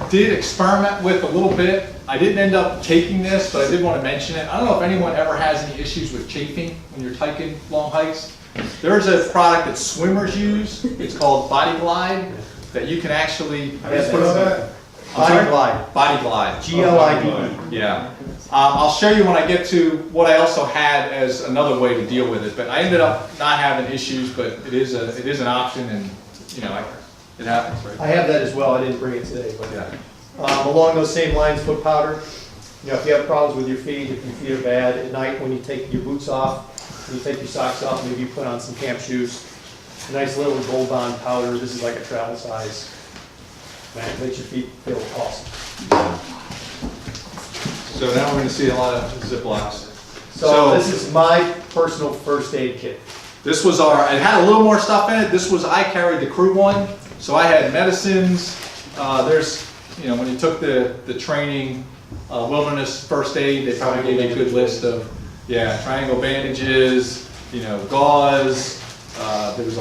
did experiment with a little bit, I didn't end up taking this, but I did want to mention it. I don't know if anyone ever has any issues with chafing when you're hiking long hikes. There's a product that swimmers use. It's called Body Glide that you can actually Yes, What is that? Body Glide. Body Glide. Glide. Yeah. I'll show you when I get to what I also had as another way to deal with it. But I ended up not having issues, but it is an option, and you know, it happens, right? I have that as well, I didn't bring it today, but Yeah. along those same lines, foot powder. You know, if you have problems with your feet, if your feet are bad, at night when you take your boots off, when you take your socks off, maybe you put on some camp shoes. A nice little Gold Bond powder, this is like a travel size. Man, it makes your feet feel awesome. So now we're going to see a lot of Ziplocs. So this is my personal first aid kit. This was it had a little more stuff in it. I carried the crew one. So I had medicines. There's, you know, when you took the training, wilderness first aid, they probably gave you a good list of, triangle bandages, you know, gauze. There was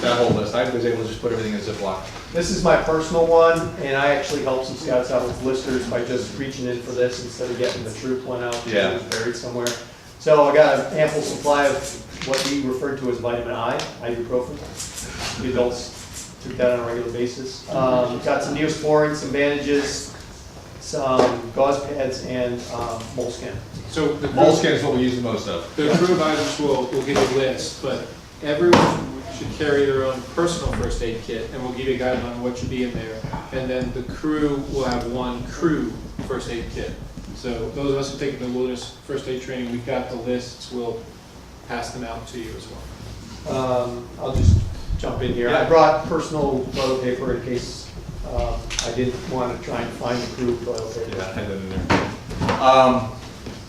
that whole list. I was able to just put everything in a Ziploc. This is my personal one, and I actually helped some scouts out with blisters by just reaching in for this instead of getting the troop one out. Yeah. It was buried somewhere. So I got an ample supply of what we refer to as vitamin I, ibuprofen. The adults took that on a regular basis. Got some Neosporin, some bandages, some gauze pads, and moleskin. So the Moleskin is what we use the most of. crew advisors will give you a list, but everyone should carry their own personal first aid kit, and we'll give you a guideline on what should be in there. And then the crew will have one crew first aid kit. So those of us who take the wilderness first aid training, we've got the lists, we'll pass them out to you as well. I'll just jump in here. I brought personal toilet paper in case I didn't want to try and find the crew toilet paper. Yeah, I had that in there.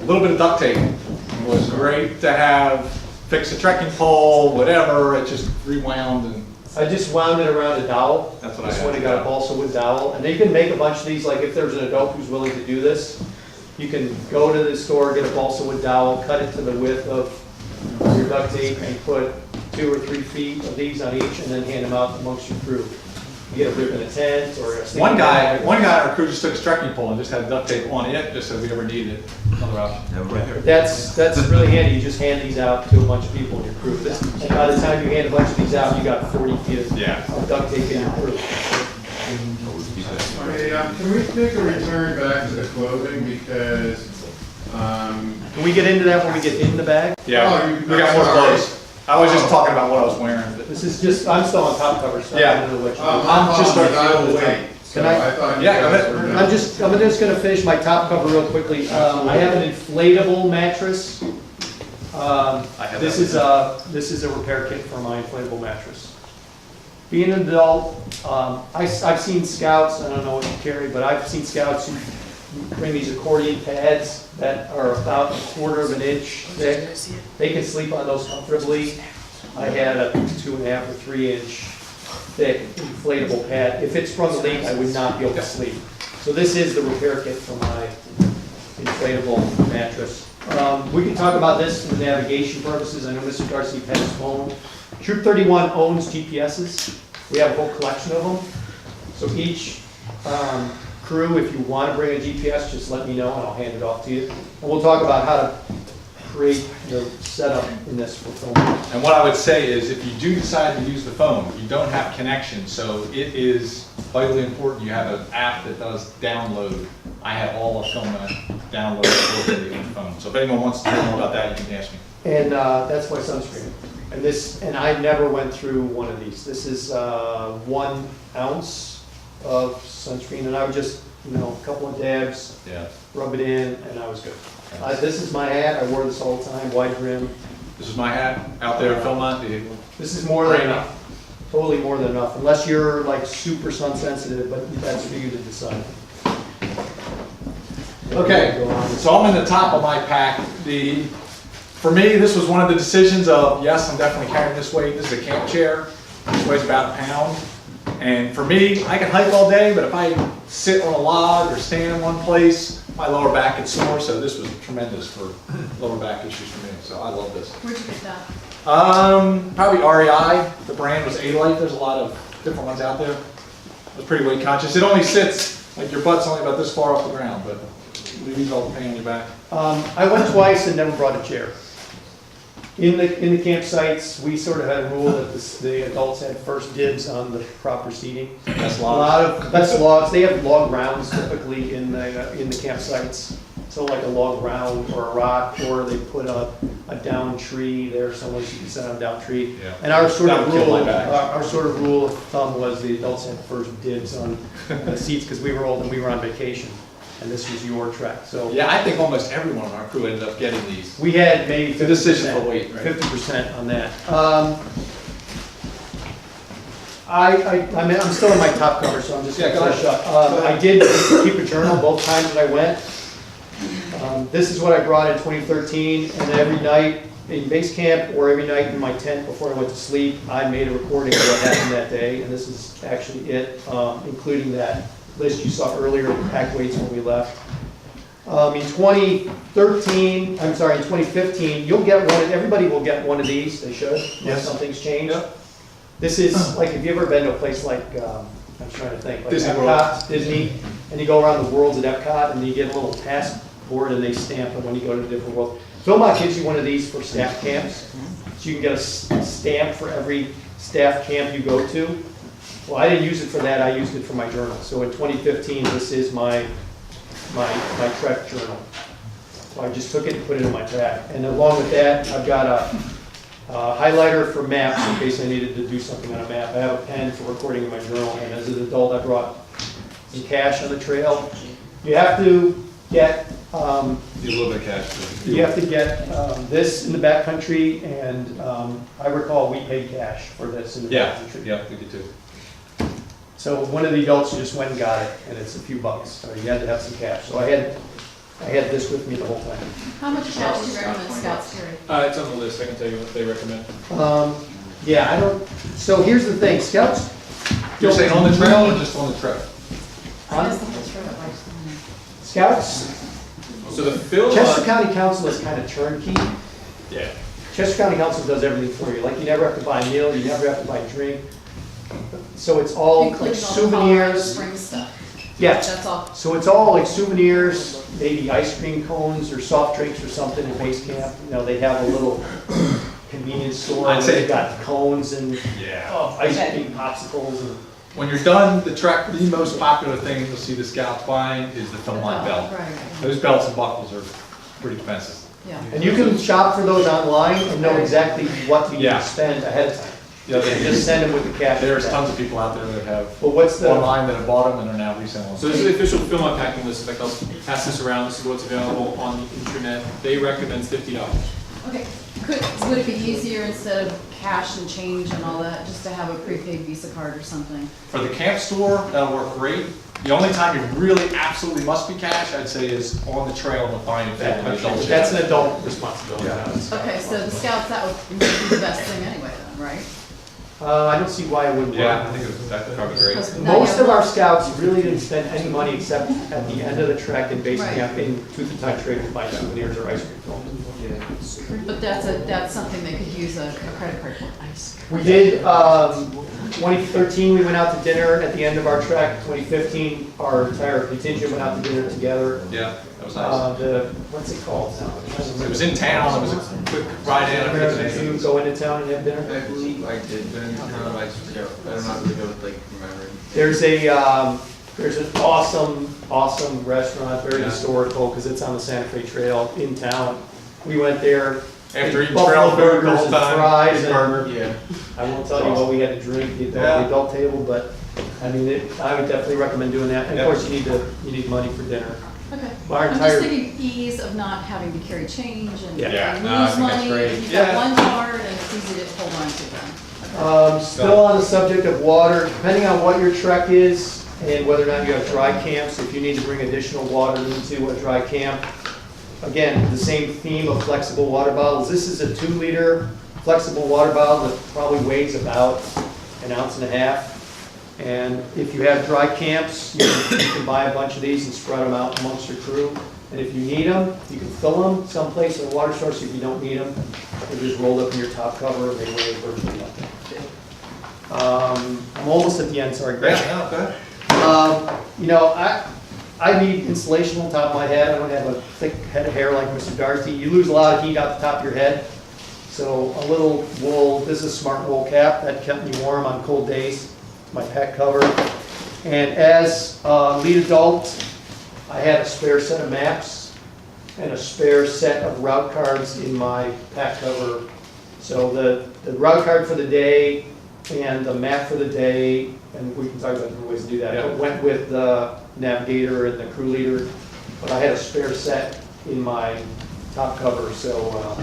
A little bit of duct tape. It was great to have. Fix a trekking pole, whatever. It just rewound and. I just wound it around a dowel. That's what I This had, one, I got a balsa wood dowel, and then you can make a bunch of these. Like if there's an adult who's willing to do this, you can go to the store, get a balsa wood dowel, cut it to the width of your duct tape, and put 2 or 3 feet of these on each, and then hand them out amongst your crew. You get a rip in a tent or a. One guy on our crew just took a trekking pole and just had duct tape on it, just so we ever needed it. Another option. That's really handy. You just hand these out to a bunch of people in your crew. And by the time you hand a bunch of these out, you got 40 feet of duct tape in your crew. Okay, can we take a return back to the clothing because, Can we get into that when we get in the bag? Yeah, we got more clothes. I was just talking about what I was wearing. But This is just, I'm still on top cover stuff. Yeah. I don't know what you do. I'm just starting starting to to wait. Can I- thought you Yeah, go guys ahead. were I'm just gonna finish my top cover real quickly. I have an inflatable mattress. This is a repair kit for my inflatable mattress. Being an adult, I've seen scouts, I don't know what you carry, but I've seen scouts who bring these accordion pads that are about 1/4 of an inch thick. They can sleep on those comfortably. I had a 2.5 or 3 inch thick inflatable pad. If it's from the leak, I would not be able to sleep. So this is the repair kit for my inflatable mattress. We can talk about this for navigation purposes. I know Mr. Darcy had his phone. Troop 31 owns GPSs. We have a whole collection of them. So each crew, if you want to bring a GPS, just let me know and I'll hand it off to you. And we'll talk about how to create the setup in this for filming. And what I would say is, if you do decide to use the phone, you don't have connection, so it is vitally important you have an app that does download. I have all of Philmont downloaded locally on the phone. So if anyone wants to know more about that, you can ask me. And that's my sunscreen. And I never went through one of these. This is 1 ounce of sunscreen, and I would just, a couple of dabs, Yeah. rub it in, and I was good. This is my hat. I wore this all the time, wide brim. This is my hat out there at Philmont. This is more than enough. Totally more than enough, unless you're like super sun sensitive, but that's for you to decide. Okay, so I'm in the top of my pack. For me, this was one of the decisions of, yes, I'm definitely carrying this weight. This is a camp chair. This weighs about a pound. And for me, I can hike all day, but if I sit on a log or stand in one place, my lower back gets sore, so this was tremendous for lower back issues for me. So I love this. Where'd you get that? Probably REI. The brand was A-Light. There's a lot of different ones out there. I was pretty weight conscious. It only sits, like your butt's only about this far off the ground, but you use all the pain on your back. I went twice and never brought a chair. In the campsites, we sort of had a rule that the adults had first dibs on the proper seating. Best A logs. lot of best logs. They have log rounds typically in the campsites. So like a log round or a rock, or they put a down tree there somewhere so you can sit on a down tree. Yeah. And our sort That of would kill rule, my back. our sort of rule of thumb was the adults had first dibs on the seats because we were old and we were on vacation, and this was your trek. So Yeah, I think almost everyone on our crew ended up getting these. we had maybe The decision for weight, right? 50% on that. I'm still in my top cover, so I'm just Yeah, going go to ahead. finish up. I did keep a journal both times that I went. This is what I brought in 2013, and every night in base camp or every night in my tent before I went to sleep, I made a recording of what happened that day, and this is actually it, including that list you saw earlier, pack weights when we left. In 2015, you'll get one, everybody will get one of these, they should, unless Yes. something's changed. This is, like, have you ever been to a place like, I'm trying to think, like Disney World. Epcot, Disney, and you go around the worlds at Epcot, and you get a little passport, and they stamp it when you go to the different worlds. Philmont gives you one of these for staff camps, so you can get a stamp for every staff camp you go to. Well, I didn't use it for that, I used it for my journal. So in 2015, this is my trek journal. So I just took it and put it in my pack. And along with that, I've got a highlighter for maps in case I needed to do something on a map. I have a pen for recording in my journal, and as an adult, I brought some cash on the trail. You have to get, Need a little bit of cash. you have to get this in the backcountry, and I recall we paid cash for this in the Yeah, backcountry. yeah, we did too. So one of the adults just went and got it, and it's a few bucks, so you had to have some cash. So I had this with me the whole time. How much cash do you recommend scouts carry? It's on the list, I can tell you what they recommend. Yeah, I don't, so here's the thing, scouts. You're saying on the trail or just on the trek? I guess the whole trip, like, Scouts, So the Philmont. Chester County Council is kind of turnkey. Yeah. Chester County Council does everything for you, like you never have to buy a meal, you never have to buy a drink. So it's all like including all the Colorado souvenirs. Springs stuff. Yeah, That's all. so it's all like souvenirs, maybe ice cream cones or soft drinks or something in base camp. You know, they have a little convenience store, I'd where say- they've got cones and Yeah. ice cream popsicles and. When you're done the trek, the most popular thing you'll see the scouts buying is the Philmont belt. Right, Those belts and buckles are pretty expensive. yeah. And you can shop for those online and know exactly what you need Yeah. to spend ahead of time. Yeah, And just send them with the cash. There's tons of people out there that have But what's the, online that have bought them and are now reselling So them. this is the official Philmont packing list, in fact, I'll pass this around, this is what's available on the internet. They recommend $50. Okay, would it be easier instead of cash and change and all that, just to have a prepaid Visa card or something? For the camp store, that'll work great. The only time you really absolutely must be cash, I'd say, is on the trail and buying a family adult. that's an adult responsibility. Yeah. Okay, so the scouts, that would be the best thing anyway then, right? I don't see why it wouldn't work. Yeah, I think that would probably be great. Because now you Most have of our one- scouts really didn't spend any money except at the end of the trek in base Right. camp in Tooth and Tie Trade to buy souvenirs or ice cream cones. But that's something they could use a credit card for. We did, 2013, we went out to dinner at the end of our trek. 2015, our entire contingent went out to dinner together. Yeah, that was nice. What's it called now? It was in town, it was a quick ride in. I forget the Did name. you go into town and have dinner? I believe I did, but I forget. I'm not really good with like remembering. There's an awesome restaurant, very Yeah. historical, because it's on the Santa Fe Trail in town. We went there. After ate eating buffalo trail food the burgers whole and time. fries big and- burger. Yeah. I won't tell you what we had to drink at Yeah. the adult table, but, I mean, I would definitely recommend doing that. And of Yeah. course, you need money for dinner. Okay. Our I'm entire- just thinking ease of not having to carry change and Yeah. and No, I lose think that's money. great. If you've Yeah. got one card and it's easy to hold on to them. Still on the subject of water, depending on what your trek is and whether or not you have dry camps, if you need to bring additional water into a dry camp, again, the same theme of flexible water bottles. This is a 2-liter flexible water bottle that probably weighs about 1.5 ounces. And if you have dry camps, you can buy a bunch of these and spread them out amongst your crew. And if you need them, you can fill them someplace in a water source. If you don't need them, they're just rolled up in your top cover and they weigh virtually nothing. I'm almost at the end, sorry, Greg. Yeah, no, go ahead. I need insulation on top of my head. I don't have a thick head of hair like Mr. Darcy. You lose a lot of heat out the top of your head. So a little wool, this is a smart wool cap that kept me warm on cold days. My pack cover. And as a lead adult, I had a spare set of maps and a spare set of route cards in my pack cover. So the route card for the day and the map for the day, and we can talk about different ways to do that, Yeah. but went with the navigator and the crew leader. But I had a spare set in my top cover, so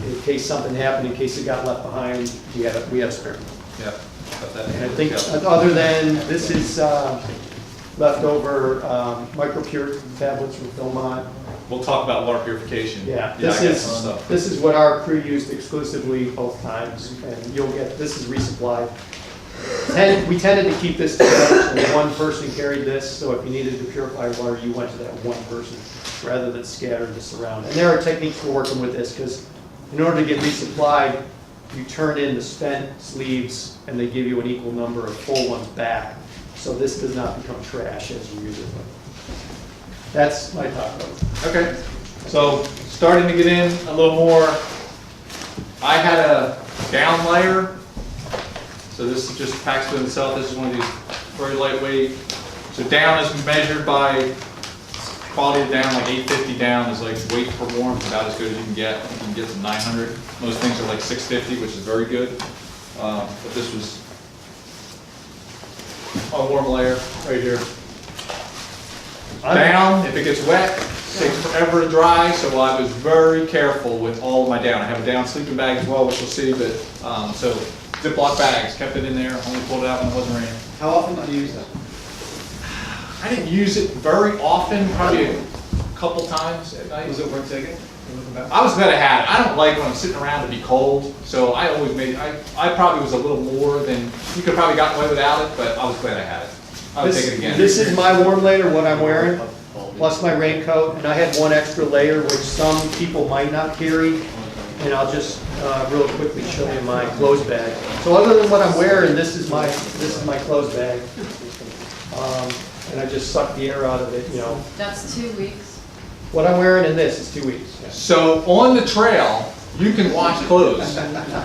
in case something happened, in case it got left behind, we had a spare. Yeah. Got that. And I think, other than, this is leftover micropure tablets from Philmont. We'll talk about water purification. Yeah, I got some this stuff. is what our crew used exclusively both times, and you'll get, this is resupplied. We tended to keep this together, so one person carried this, so if you needed to purify water, you went to that one person, rather than scattered this around. And there are techniques for working with this, because in order to get resupplied, you turn in the spent sleeves, and they give you an equal number of full ones back, so this does not become trash as you use it. That's my top note. Okay, so starting to get in a little more. I had a down layer. So this is just packs to itself. This is one of these very lightweight. So down is measured by quality of down, like 850 down is like weight per warmth, about as good as you can get. You can get to 900. Most things are like 650, which is very good. But this was a warm layer right here. Down, if it gets wet, it takes forever to dry, so I was very careful with all of my down. I have a down sleeping bag as well, which you'll see, but, so Ziploc bags, kept it in there, only pulled it out when it wasn't raining. How often do you use that? I didn't use it very often, probably a couple times at night. Was it worth taking? I was glad I had it. I don't like when I'm sitting around to be cold, so I always made, I probably was a little more than, you could probably gotten away without it, but I was glad I had it. I would take it again. This is my warm layer, what I'm wearing, plus my raincoat, and I had one extra layer, which some people might not carry, and I'll just real quickly show you my clothes bag. So other than what I'm wearing, this is my clothes bag. And I just suck the air out of it, you know. That's 2 weeks. What I'm wearing in this is 2 weeks. So on the trail, you can wash clothes.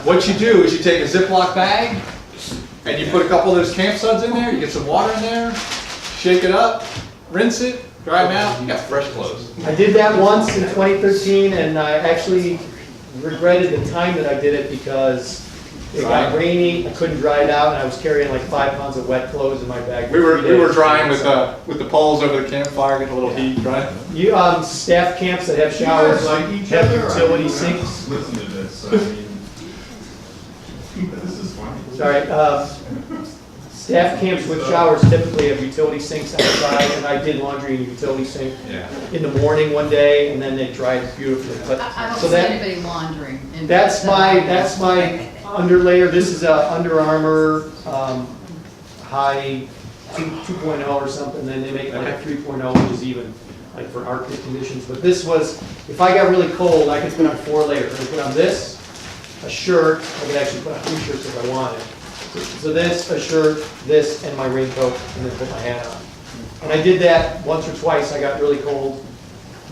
What you do is you take a Ziploc bag and you put a couple of those camp suds in there, you get some water in there, shake it up, rinse it, dry them out, you got fresh clothes. I did that once in 2013, and I actually regretted the time that I did it because it got rainy, I couldn't dry it out, and I was carrying like 5 pounds of wet clothes in my bag. for We were 3 days. drying with the poles over the campfire, getting a little heat, right? You, staff camps that have showers, have utility sinks. Listen to this, I mean, this is funny. Sorry, staff camps with showers typically have utility sinks outside, and I did laundry in a utility sink Yeah. in the morning one day, and then they dried beautifully. But I don't so see that anybody laundering. that's my underlayer, this is a Under Armour high 2.0 or something, then they make like a 3.0, which is even like for Arctic conditions. But this was, if I got really cold, I could put on 4 layers. I could put on this, a shirt, I could actually put on 2 shirts if I wanted. So this, a shirt, this, and my raincoat, and then put my hat on. And I did that once or twice. I got really cold.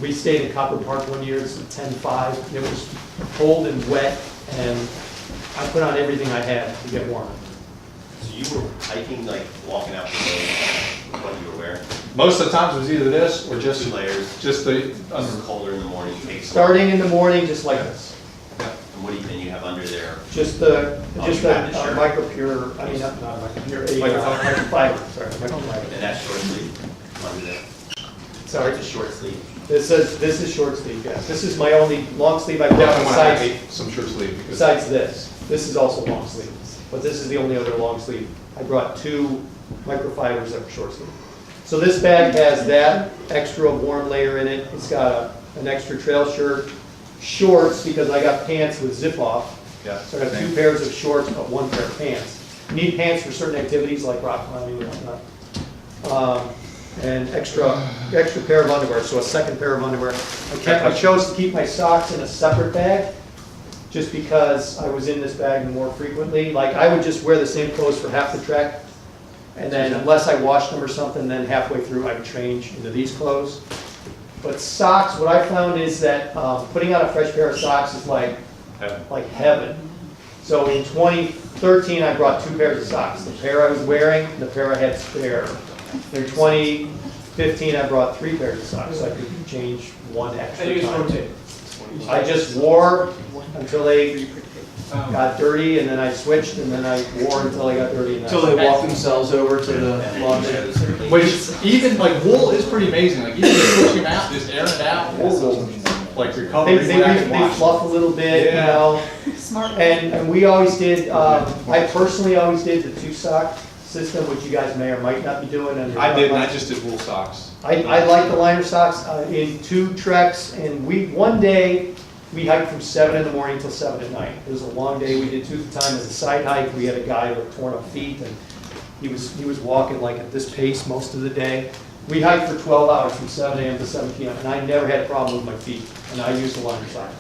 We stayed in Copper Park one year, it's 10.5, and it was cold and wet, and I put on everything I had to get warm. So you were hiking, like walking out the road, what you were wearing? Most of the times it was either this or just 2 layers. just the It was colder in the morning. You take some- Starting in the morning, just like this. And what do you think you have under there? Just you have the shirt. micro pure, I mean, not micro pure, Microfiber. microfiber, sorry, microfiber. And that's short sleeve under there? Sorry, It's a short sleeve. this is short sleeve, yes. This is my only long sleeve I brought definitely want to besides, have some short sleeve because besides this. This is also long sleeve, but this is the only other long sleeve. I brought 2 microfibers that were short sleeve. So this bag has that extra warm layer in it. It's got an extra trail shirt, shorts, because I got pants with zip off. yeah. So I got 2 pairs of shorts, but 1 pair of pants. You need pants for certain activities like rock climbing and whatnot. And extra pair of underwear, so a second pair of underwear. I chose to keep my socks in a separate bag, just because I was in this bag more frequently. Like, I would just wear the same clothes for half the trek, and then unless I washed them or something, then halfway through I would change into these clothes. But socks, what I found is that putting on a fresh pair of socks is like heaven. So in 2013, I brought 2 pairs of socks. The pair I was wearing, and the pair I had spare. In 2015, I brought 3 pairs of socks, so I could change 1 extra time. I just wore until they got dirty, and then I switched, and then I wore until I got dirty. Until they walk themselves over to the laundry. Which even like wool is pretty amazing. Like even just pushing them out, just airing it out, wool will like recover. They fluff a little bit, you Yeah. know. Smart. And we always did, I personally always did the 2 sock system, which you guys may or might not be doing. I didn't. I just did wool socks. I like the liner socks in 2 treks, and one day we hiked from 7 in the morning till 7 at night. It was a long day. We did 2 at a time as a side hike. We had a guy with torn up feet, and he was walking like at this pace most of the day. We hiked for 12 hours from 7 a.m. to 7 p.m., and I never had a problem with my feet, and I used the liner sock.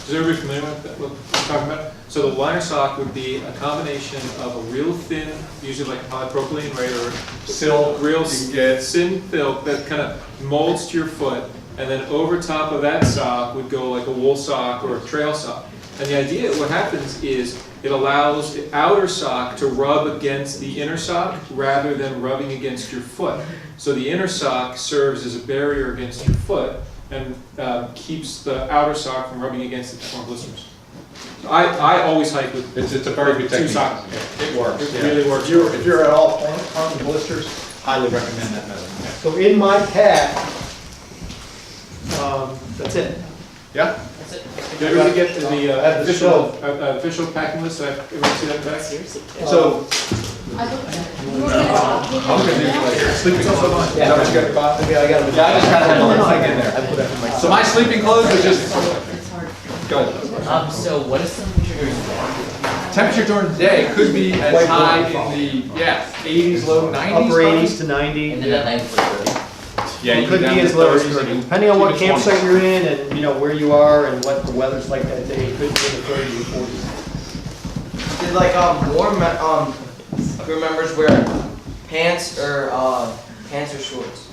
Is everybody familiar with that, what we're talking about? So the liner sock would be a combination of a real thin, usually like polypropylene, right, or silk, real thin silk that kind of molds to your foot, and then over top of that sock would go like a wool sock or a trail sock. And the idea, what happens is it allows the outer sock to rub against the inner sock rather than rubbing against your foot. So the inner sock serves as a barrier against your foot and keeps the outer sock from rubbing against it to form blisters. So I always hike with It's a very good 2 technique. socks. It works. It really works. If you're at all prone to blisters, highly recommend that method. So in my pack, that's it. Yeah. That's it. Did everybody get to the At the official packing list? Did everybody see that back? So I looked at it. You were gonna talk. I'm gonna do like sleeping clothes. Is Yeah. that what you got your box? Yeah, I got it. Yeah, I just kind of had No, a no, little I thing in got it. there. I put that in my. So my sleeping clothes are just It's hard. go ahead. So what is the temperature during the day? Temperature during the day could be as Quite high warm. in the 80s, low 90s. Upper probably. 80s to 90. And then at night it's like 30. Yeah, It you could get be down as to low as 30s, 30, depending on what even 20s. campsite you're in and, you know, where you are and what the weather's like that day. It could be in the 30s or 40s. Did like crew members wear pants or shorts?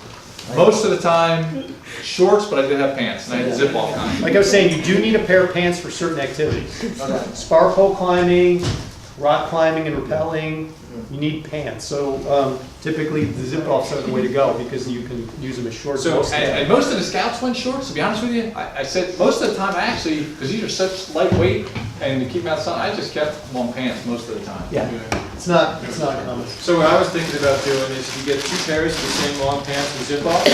Most of the time, shorts, but I did have pants, and I had zip off kind. Like I was saying, you do need a pair of pants for certain activities. Spar pole climbing, rock climbing and rappelling, you need pants. So typically the zip offs are the way to go because you can use them as shorts. So, most of the and time. most of the scouts went shorts, to be honest with you. I said most of the time, I actually, because these are such lightweight, and to keep them outside, I just kept long pants most of the time. Yeah, it's not common. So what I was thinking about doing is you get 2 pairs of the same long pants with zip off,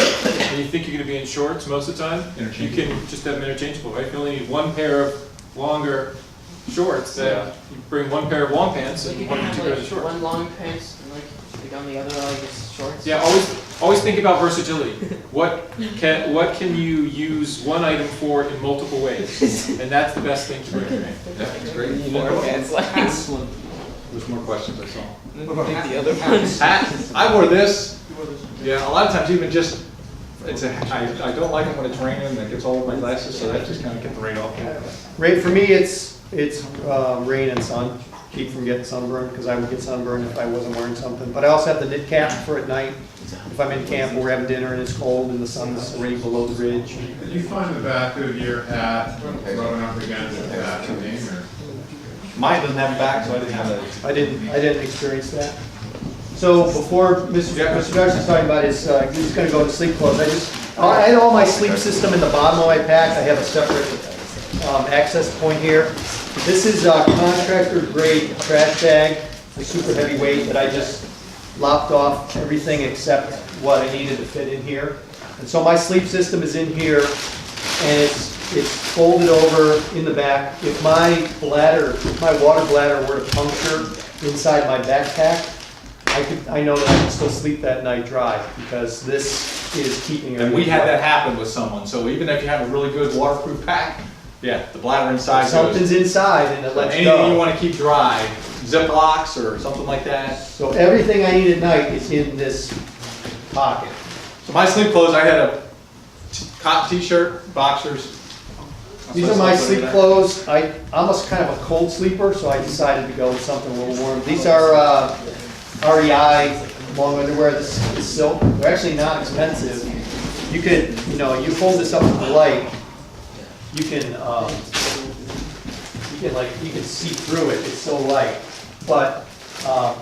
and you think you're going to be in shorts most of the time, you can just have them interchangeable, right? You only need 1 pair of longer shorts, then you bring 1 pair of long pants So you and can 2 have pairs of like shorts. 1 long pants and like on the other like it's shorts. Yeah, always always think about versatility. What can you use one item for in multiple ways? And that's the best thing to bring. That's great. There's more questions I saw. The other ones. Hat, I wore this. Yeah, a lot of times even just, I don't like it when it's raining and it gets all over my glasses, so that just kind of get the rain off. Right, for me, it's rain and sun. Keep from getting sunburned, because I would get sunburned if I wasn't wearing something. But I also have the knit cap for at night. If I'm in camp or we're having dinner and it's cold and the sun's already below the ridge. Did you find the back of your hat rubbing up against the back of the or? Mine doesn't have a back, so I didn't have that. I didn't experience that. So before Mr. Darcy's talking about his, he's gonna go to sleep clothes, I had all my sleep system in the bottom of my pack. I have a separate access point here. This is a contractor grade trash bag, a super heavy weight that I just lopped off everything except what I needed to fit in here. And so my sleep system is in here, and it's folded over in the back. If my water bladder were to puncture inside my backpack, I know that I can still sleep that night dry, because this is keeping it. And we had that happen with someone, so even if you have a really good waterproof pack, yeah, the bladder inside goes. Something's inside and it lets go. Anything you want to keep dry, Ziplocs or something like that. So everything I need at night is in this pocket. So my sleep clothes, I had a cotton t-shirt, boxers. These are my sleep clothes. I'm kind of a cold sleeper, so I decided to go with something a little warm. These are REI long underwear. This is silk. They're actually not expensive. You could, you hold this up to the light. You can see through it. It's so light, but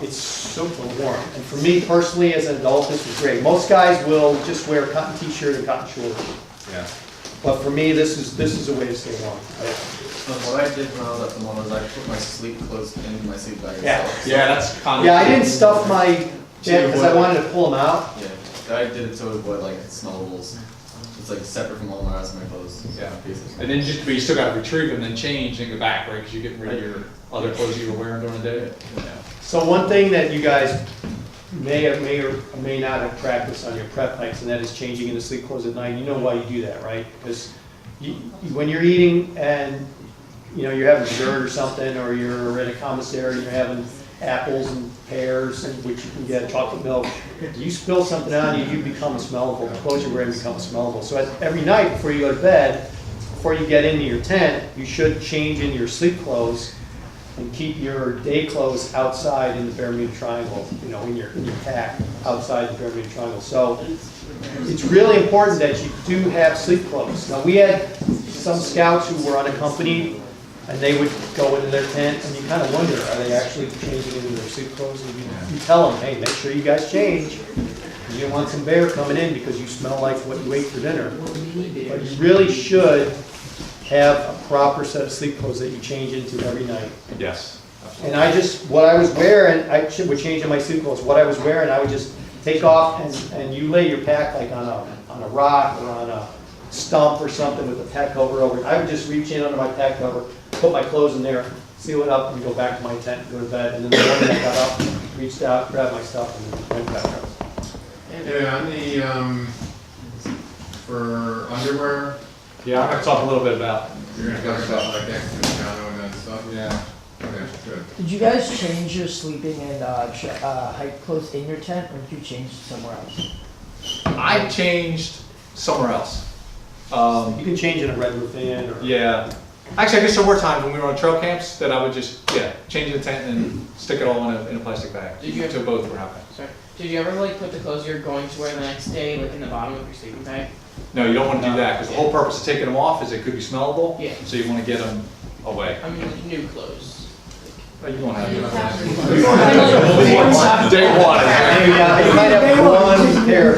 it's super warm. And for me personally, as an adult, this was great. Most guys will just wear a cotton t-shirt and cotton shorts. Yeah. But for me, this is a way to stay warm. What I did when I was at the mall was I put my sleep clothes in my sleep bag. Yeah. Yeah, that's common. Yeah, I didn't stuff my jacket because I wanted to pull them out. Yeah, I did it to avoid like smells. It's like separate from all my rest of my clothes. Yeah. And then but you still got to retrieve them and change and go back, right? Because you're getting rid of your other clothes you were wearing during the day. Yeah. So one thing that you guys may or may not have practiced on your prep nights, and that is changing into sleep clothes at night. You know why you do that, right? Because when you're eating and you're having dessert or something, or you're in a commissary and you're having apples and pears, which you can get chocolate milk. You spill something on you, you become smellable. The clothes you're wearing become smellable. So every night before you go to bed, before you get into your tent, you should change into your sleep clothes and keep your day clothes outside in the Bermuda Triangle, in your pack outside the Bermuda Triangle. So it's really important that you do have sleep clothes. Now we had some scouts who were unaccompanied, and they would go into their tent, and you kind of wonder, are they actually changing into their sleep clothes? And you tell them, hey, make sure you guys change. You don't want some bear coming in because you smell like what you ate for dinner. But you really should have a proper set of sleep clothes that you change into every night. Yes. And what I was wearing, I would change in my sleep clothes. What I was wearing, I would just take off, and you lay your pack like on a rock or on a stump or something with a pack cover over it. I would just reach in under my pack cover, put my clothes in there, seal it up, and go back to my tent and go to bed. And then the morning I got up, reached out, grabbed my stuff, and then went back up. Yeah, on the, for underwear, Yeah, I'm going to talk a little bit about. you're gonna talk about like extra piano and that stuff? Yeah. Okay, good. Did you guys change your sleeping and height clothes in your tent, or did you change somewhere else? I changed somewhere else. You can change in a Red Roof Inn or... Yeah. Actually, I guess there were times when we were on trail camps that I would just, change the tent and stick it all in a plastic bag. Did you So both were happening. Sorry. Did you ever like put the clothes you're going to wear the next day like in the bottom of your sleeping bag? No, you don't want to do that because the whole purpose of taking them off is it could be smellable. Yeah. So you want to get them away. I mean like new clothes. But you won't have You to. have to. Day one. You might have one pair.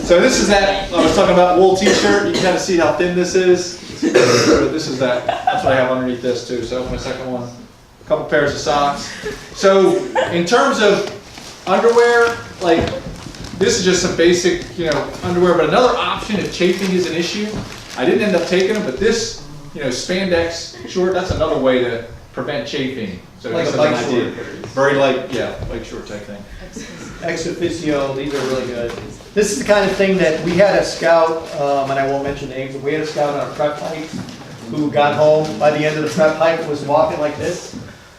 So this is that, I was talking about wool t-shirt. You can kind of see how thin this is. This is that, that's what I have underneath this too. So my second one, a couple pairs of socks. So in terms of underwear, like this is just some basic, underwear, but another option if chafing is an issue, I didn't end up taking them, but this, spandex short, that's another way to prevent chafing. So Like just a as an bike idea. short. Very light, yeah, bike short type thing. Ex officio, these are really good. This is the kind of thing that we had a scout, and I won't mention names, but we had a scout on a prep hike who got home by the end of the prep hike, was walking like this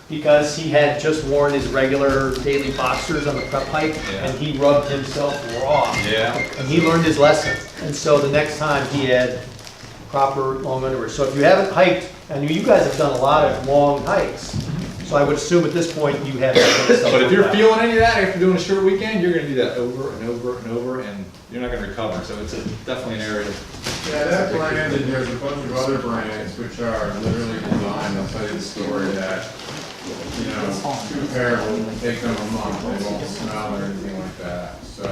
because he had just worn his regular daily boxers on the prep hike, and he rubbed himself raw. Yeah. And he learned his lesson. And so the next time he had proper long underwear. So if you haven't hiked, and you guys have done a lot of long hikes, so I would assume at this point you have. But if you're feeling any of that after doing a short weekend, you're gonna do that over and over and over, and you're not gonna recover, so it's definitely an area. Yeah, that brand, and there's a bunch of other brands which are literally designed, I'll tell you the story that, you know, 2 pair will take them a month, they won't smell or anything like that. So,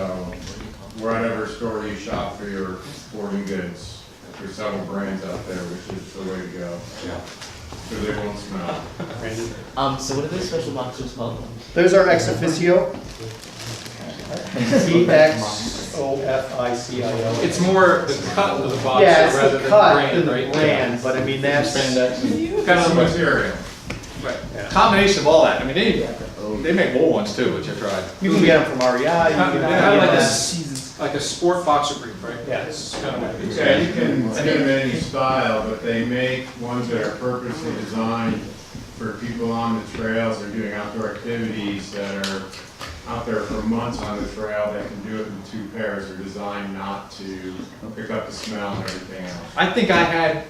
whatever store you shop for your sporting goods, there's several brands out there, which is the way to go. Yeah. So they won't smell. So what are those special boxers called? Those are ex officio. EXOFICIO. It's more the cut of the boxer Yeah, it's rather the than the cut brand, than the right? brand, but I mean, that's. Spandex. Kind of Material. right. Combination of all that. I mean, they make wool ones too, which I tried. You can get them from REI. Kind Yeah. of like a sport boxer brief, right? Yeah. It's kind of what it is. Yeah, you can do them in any style, but they make ones that are purposely designed for people on the trails or doing outdoor activities that are out there for months on the trail that can do it in 2 pairs. They're designed not to pick up the smell and everything else. I think I had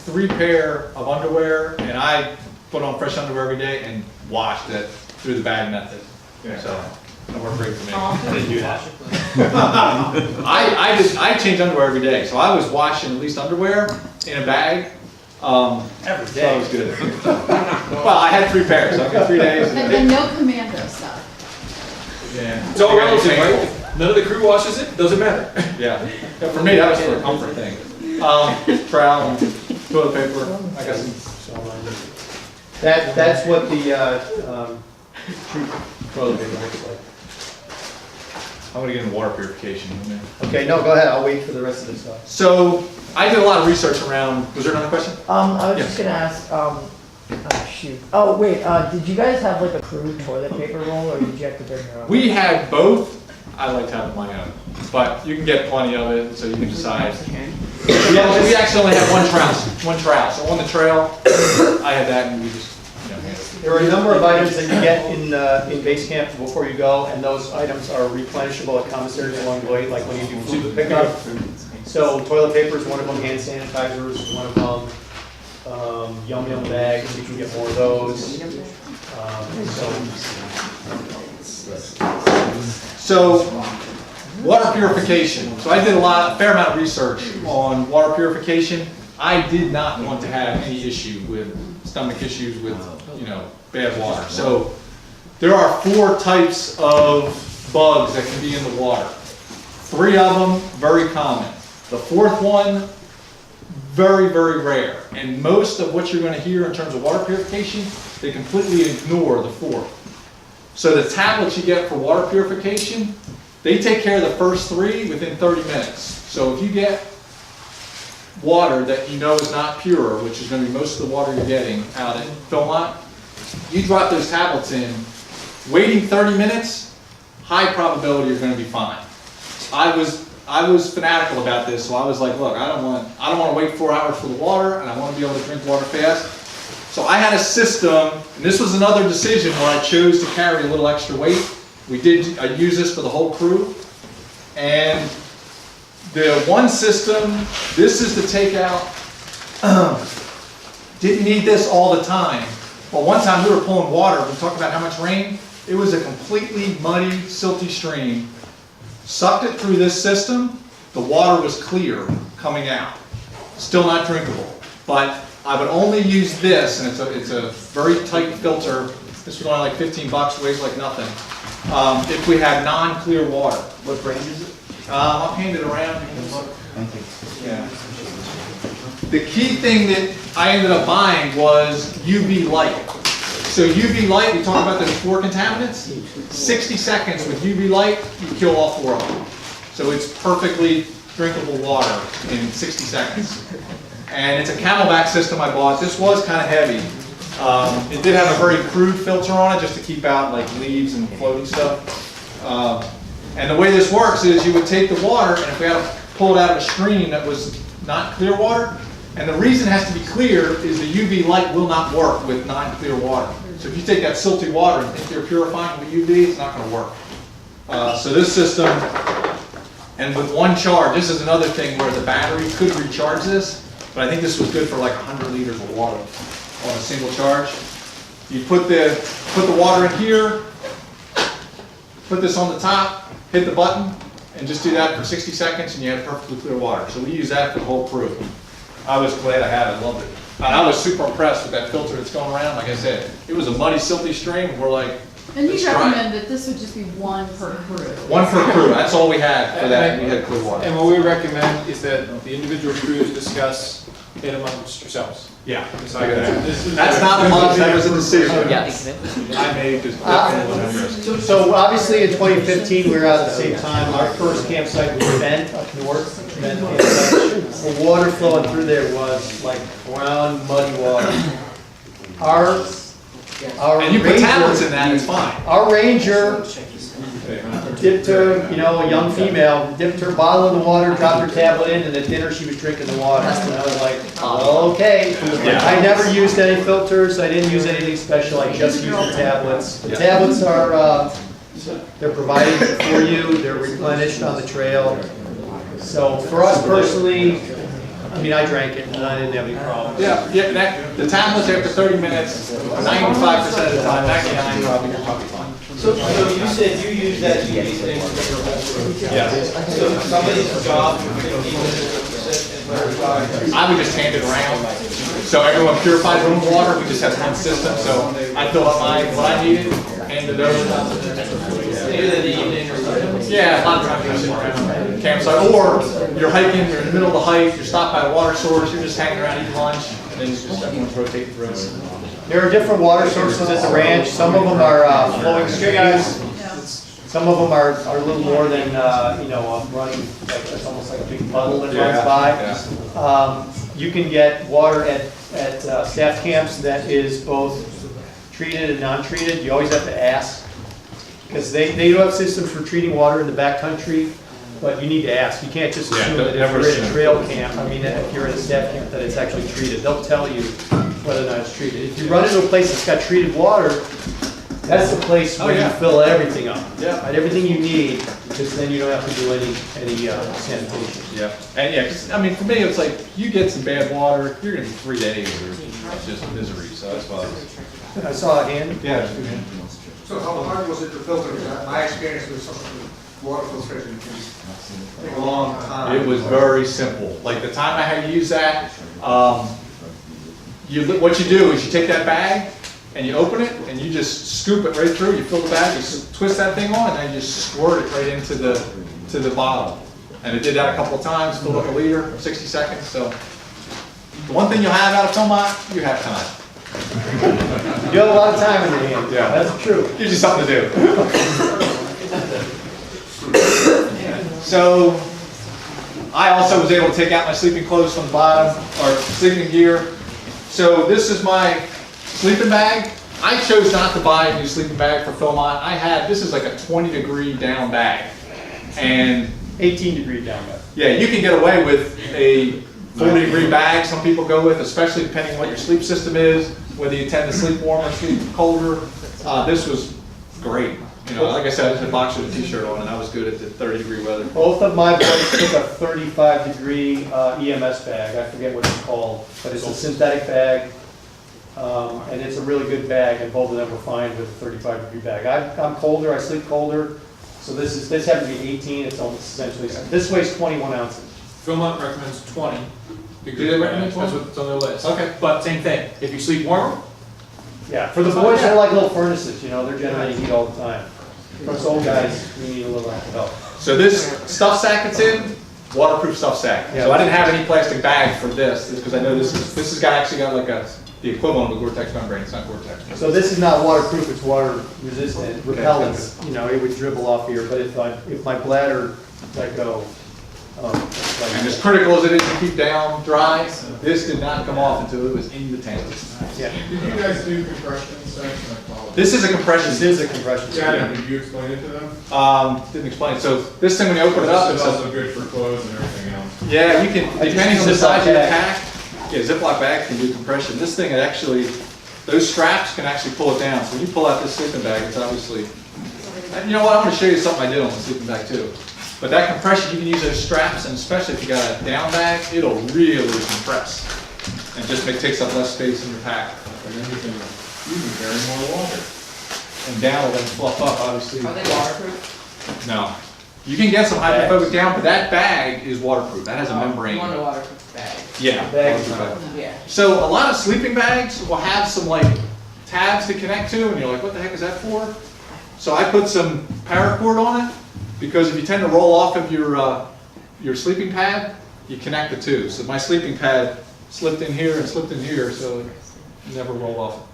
3 pair of underwear, and I put on fresh underwear every day and washed it through the bag method. Yeah. So that worked great for me. I didn't do that. I change underwear every day, so I was washing at least underwear in a bag. Every So that day. was good. Well, I had 3 pairs, so I got 3 days. And no commando stuff. Yeah. It's all relative, right? If none of the crew washes it, doesn't matter. Yeah. For me, that was for a comfort thing. Trowel and toilet paper, I got some. That's what the, troop toilet paper looks like. I'm gonna get into water purification in a minute. Okay, no, go ahead, I'll wait for the rest of this stuff. So I did a lot of research around, was there another question? I was Yeah. just gonna ask, oh shoot. Oh wait, did you guys have like a crew toilet paper roll or did you have to bring your own? We had both. I liked having my own, but you can get plenty of it, so you can decide. We actually only had one trowel. So on the trail, I had that and we just, handled it. There are a number of items that you get in base camp before you go, and those items are replenishable at commissaries along the way, like when you do food pickup. So toilet paper is one of them, hand sanitizer is one of them, Yum Yum bags, you can get more of those. So, water purification. So I did a fair amount of research on water purification. I did not want to have any issue with stomach issues with, bad water. So there are 4 types of bugs that can be in the water. 3 of them, very common. The 4th one, very, very rare. And most of what you're going to hear in terms of water purification, they completely ignore the 4th. So the tablets you get for water purification, they take care of the first 3 within 30 minutes. So if you get water that you know is not pure, which is going to be most of the water you're getting out at Philmont, you drop those tablets in, waiting 30 minutes, high probability you're going to be fine. I was fanatical about this, so I was like, look, I don't want to wait 4 hours for the water, and I want to be able to drink water fast. So I had a system, and this was another decision where I chose to carry a little extra weight. I use this for the whole crew, and the one system, this is to take out, didn't need this all the time, but one time we were pulling water, we talked about how much rain, it was a completely muddy, silty stream. Sucked it through this system, the water was clear coming out. Still not drinkable, but I would only use this, and it's a very tight filter. This was only like $15, weighs like nothing. If we had non-clear water. What brand is it? I'll hand it around. You can look. Thank you. Yeah. The key thing that I ended up buying was UV light. So UV light, we talked about those 4 contaminants. 60 seconds with UV light, you kill all 4 of them. So it's perfectly drinkable water in 60 seconds. And it's a Camelback system I bought. This was kind of heavy. It did have a very crude filter on it, just to keep out like leaves and floating stuff. And the way this works is you would take the water, and if we had to pull it out of a stream that was not clear water, and the reason it has to be clear is the UV light will not work with non-clear water. So if you take that silty water and think you're purifying with UV, it's not going to work. So this system, and with one charge, this is another thing where the battery could recharge this, but I think this was good for like 100 liters of water on a single charge. You put the water in here, put this on the top, hit the button, and just do that for 60 seconds, and you have perfectly clear water. So we use that for the whole crew. I was glad I had it, I loved it. And I was super impressed with that filter that's going around. Like I said, it was a muddy, silty stream, and we're like, And let's you try it. recommend that this would just be one per crew? One per crew, that's all we had for that, we had clear water. And what we recommend is that the individual crews discuss it amongst yourselves. Yeah. Decide that. That's not a must, that was a decision. Yes. I made this. So obviously in 2015, we were out at the same time. Our first campsite was Bent up north. Bent campsite. The water flowing through there was like brown, muddy water. And you put tablets in that, it's fine. Our ranger dipped her, you know, a young female, dipped her bottle in the water, dropped her tablet in, and at dinner she was drinking the water. And I was like, okay. I never used any filters, I didn't use anything special, I just used the tablets. The tablets are, they're provided for you, they're replenished on the trail. So for us personally, I mean, I drank it and I didn't have any problems. Yeah, the tablets after 30 minutes, 95% of the time, 99 probably you're probably fine. So you said you use that UV thing for your whole crew? Yes. So somebody's job, I would just hand it around. So everyone purifies their own water, we just have one system, so I fill up what I needed, hand it over. maybe in the evening or something? Yeah, a lot of times you're sitting around campsite, or you're hiking, you're in the middle of the hike, you're stopped by a water source, you're just hanging around eating lunch, and then just everyone's rotating through. There are different water sources at the ranch. Some of them are flowing streams. Some of them are a little more than, you know, running, like, it's almost like a big puddle that runs by. You can get water at staff camps that is both treated and non-treated. You always have to ask, because they do have systems for treating water in the backcountry, but you need to ask. You can't just assume that if you're in a trail camp, I mean, if you're in a staff camp, that it's actually treated. They'll tell you whether or not it's treated. If you run into a place that's got treated water, that's the place where you fill everything up. Right, everything you need, because then you don't have to do any sanitation. Yeah, and yeah, 'cause, I mean, for me, it's like, you get some bad water, you're gonna be 3 days, or it's just misery, so that's why. I saw a hand. Yeah. So how hard was it to filter? My experience with some of the water filtration can take a long time. It was very simple. Like the time I had to use that, what you do is you take that bag and you open it and you just scoop it right through. You fill the bag, you twist that thing on, and then you just squirt it right into the bottom. And it did that a couple of times, filled up a liter, 60 seconds. So the one thing you'll have out of Philmont, you have time. You have a lot of time in your hands. Yeah, that's true. Gives you something to do. So I also was able to take out my sleeping clothes from the bottom, or sleeping gear. So this is my sleeping bag. I chose not to buy a new sleeping bag for Philmont. This is like a 20-degree down bag. And 18-degree down bag. Yeah, you can get away with a 40-degree bag, some people go with, especially depending on what your sleep system is, whether you tend to sleep warmer or sleep colder. This was great. You know, like I said, I just had a boxer and a t-shirt on, and I was good at the 30-degree weather. Both of my boys took a 35-degree EMS bag. I forget what it's called, but it's a synthetic bag, and it's a really good bag. And both of them were fine with a 35-degree bag. I'm colder. I sleep colder, so this happened to be 18. It's almost essentially this weighs 21 ounces. Philmont recommends 20. Do they recommend 20? That's what's on their list. Okay. But same thing, if you sleep warmer, yeah, for the boys, they're like little furnaces, you know, they're generating heat all the time. For us old guys, we need a little help. So this stuff sack it's in, waterproof stuff sack. So I didn't have any plastic bag for this, because I know this has actually got like the equivalent of a Gore-Tex membrane. It's not Gore-Tex. So this is not waterproof, it's water resistant, repellent, you know, it would dribble off here, but if my bladder let go, And as critical as it is to keep down dry, this did not come off until it was in the tank. Yeah. Did you guys do compression section? This is a compression. This is a compression. Yeah, did you explain it to them? Didn't explain it. So this thing, when you open it up, This it's is also good for clothes and everything else. yeah, you can, I just depending on the use size of your Ziploc pack, yeah, Ziploc bag can do compression. This thing, it actually, those straps can actually pull it down. So when you pull out this sleeping bag, it's obviously, and you know what, I'm gonna show you something I did on the sleeping bag too. But that compression, you can use those straps, and especially if you got a down bag, it'll really compress. And just takes up less space in your pack. And then you can carry more water. And down will then fluff up, obviously. Are they waterproof? No. You can get some hydrophobic down, but that bag is waterproof. That has a membrane. You want a waterproof bag. Yeah. Bag. waterproof bag. Yeah. So a lot of sleeping bags will have some like tabs to connect to, and you're like, what the heck is that for? So I put some paracord on it, because if you tend to roll off of your sleeping pad, you connect the two. So my sleeping pad slipped in here and slipped in here, so it never rolled off.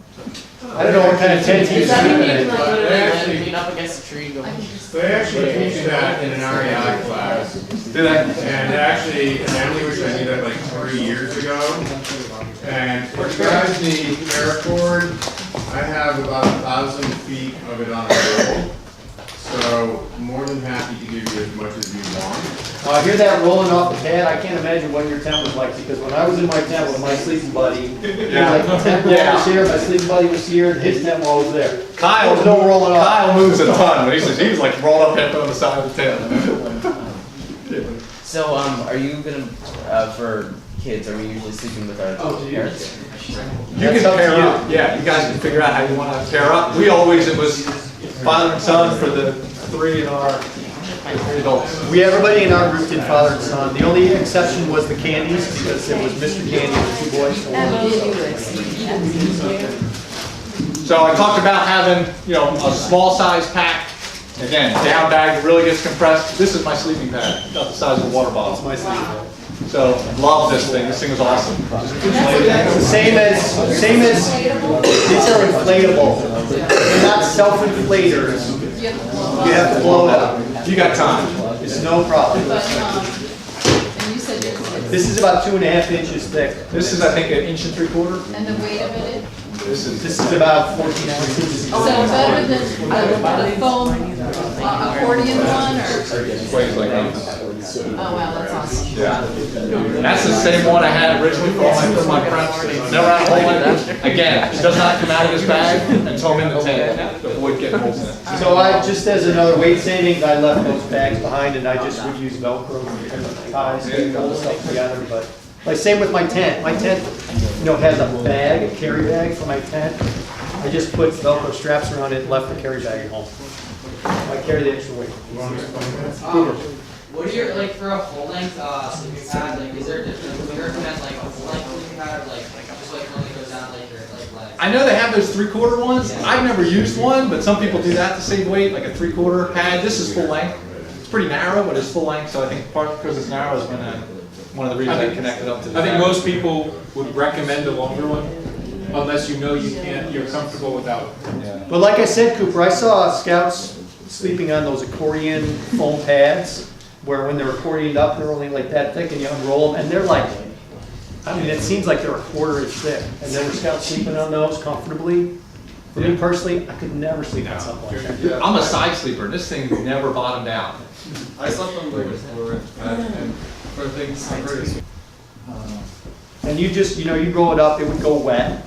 I don't know what kind of tent you Does that mean you can use. like literally They land actually- and lean up against a tree and go? They actually teach that in an REI class. Did I? And actually, Emily wish I knew that like 3 years ago. And if you guys need paracord, I have about 1,000 feet of it on a roll. So more than happy to give you as much as you want. I hear that rolling off the pad, I can't imagine what your tent was like, because when I was in my tent with my sleeping buddy, like the tent wall was here, my sleeping buddy was here, and his tent wall was there. Kyle, There was no rolling off. Kyle moves a ton, but he says he was like rolled up half on the side of the tent. So, are you gonna, for kids, are we usually sleeping with our parents? You That's can up to pair you. up. Yeah, you guys can figure out how you want to pair up. We always, it was father and son for the three in our three adults. Everybody in our group did father and son. The only exception was the Candies, because it was Mr. Candy and the two boys. So I talked about having, a small size pack. Again, down bag really gets compressed. This is my sleeping pad, about the size of a water bottle. My sleeping bag. So love this thing. This thing is awesome. Same as, these are inflatable. They're not self-inflators. You have to blow it up. You got time. It's no problem. And you said yours This is about 2.5 inches thick. This is, I think, 1 3/4 inches. and the weight of it This is. This is about 14 ounces. so better than the foam accordion one, or? Weighs like this. Oh, wow, that's awesome. Yeah. That's the same one I had originally for my preps. Never had a hole in it. Again, it does not come out of this bag until I'm in the tent. Avoid getting holes in it. So just as another weight savings, I left those bags behind and I just would use Velcro and ties to hold stuff together. But like same with my tent. My tent, has a bag, a carry bag for my tent. I just put Velcro straps around it, left the carry bag at home. I carry the extra weight. What are your, like, for a full length sleeping pad, like, is there a difference? Would you recommend like a full length sleeping pad, or like just like one that goes down like your legs? I know they have those 3/4 ones. I've never used one, but some people do that to save weight, like a 3/4 pad. This is full length. It's pretty narrow, but it's full length, so I think part because it's narrow is one of the reasons I connected up to the I think back. most people would recommend a longer one, unless you're comfortable without it. But like I said, Cooper, I saw scouts sleeping on those accordion foam pads, where when they're accordioned up, they're only like that thick, and you unroll them, and they're like, it seems like they're a 1/4 inch thick. And there were scouts sleeping on those comfortably. For me personally, I could never sleep on something like that. I'm a side sleeper, and this thing never bottomed out. I slept on the and for things And you just, you'd roll it up, it would go wet,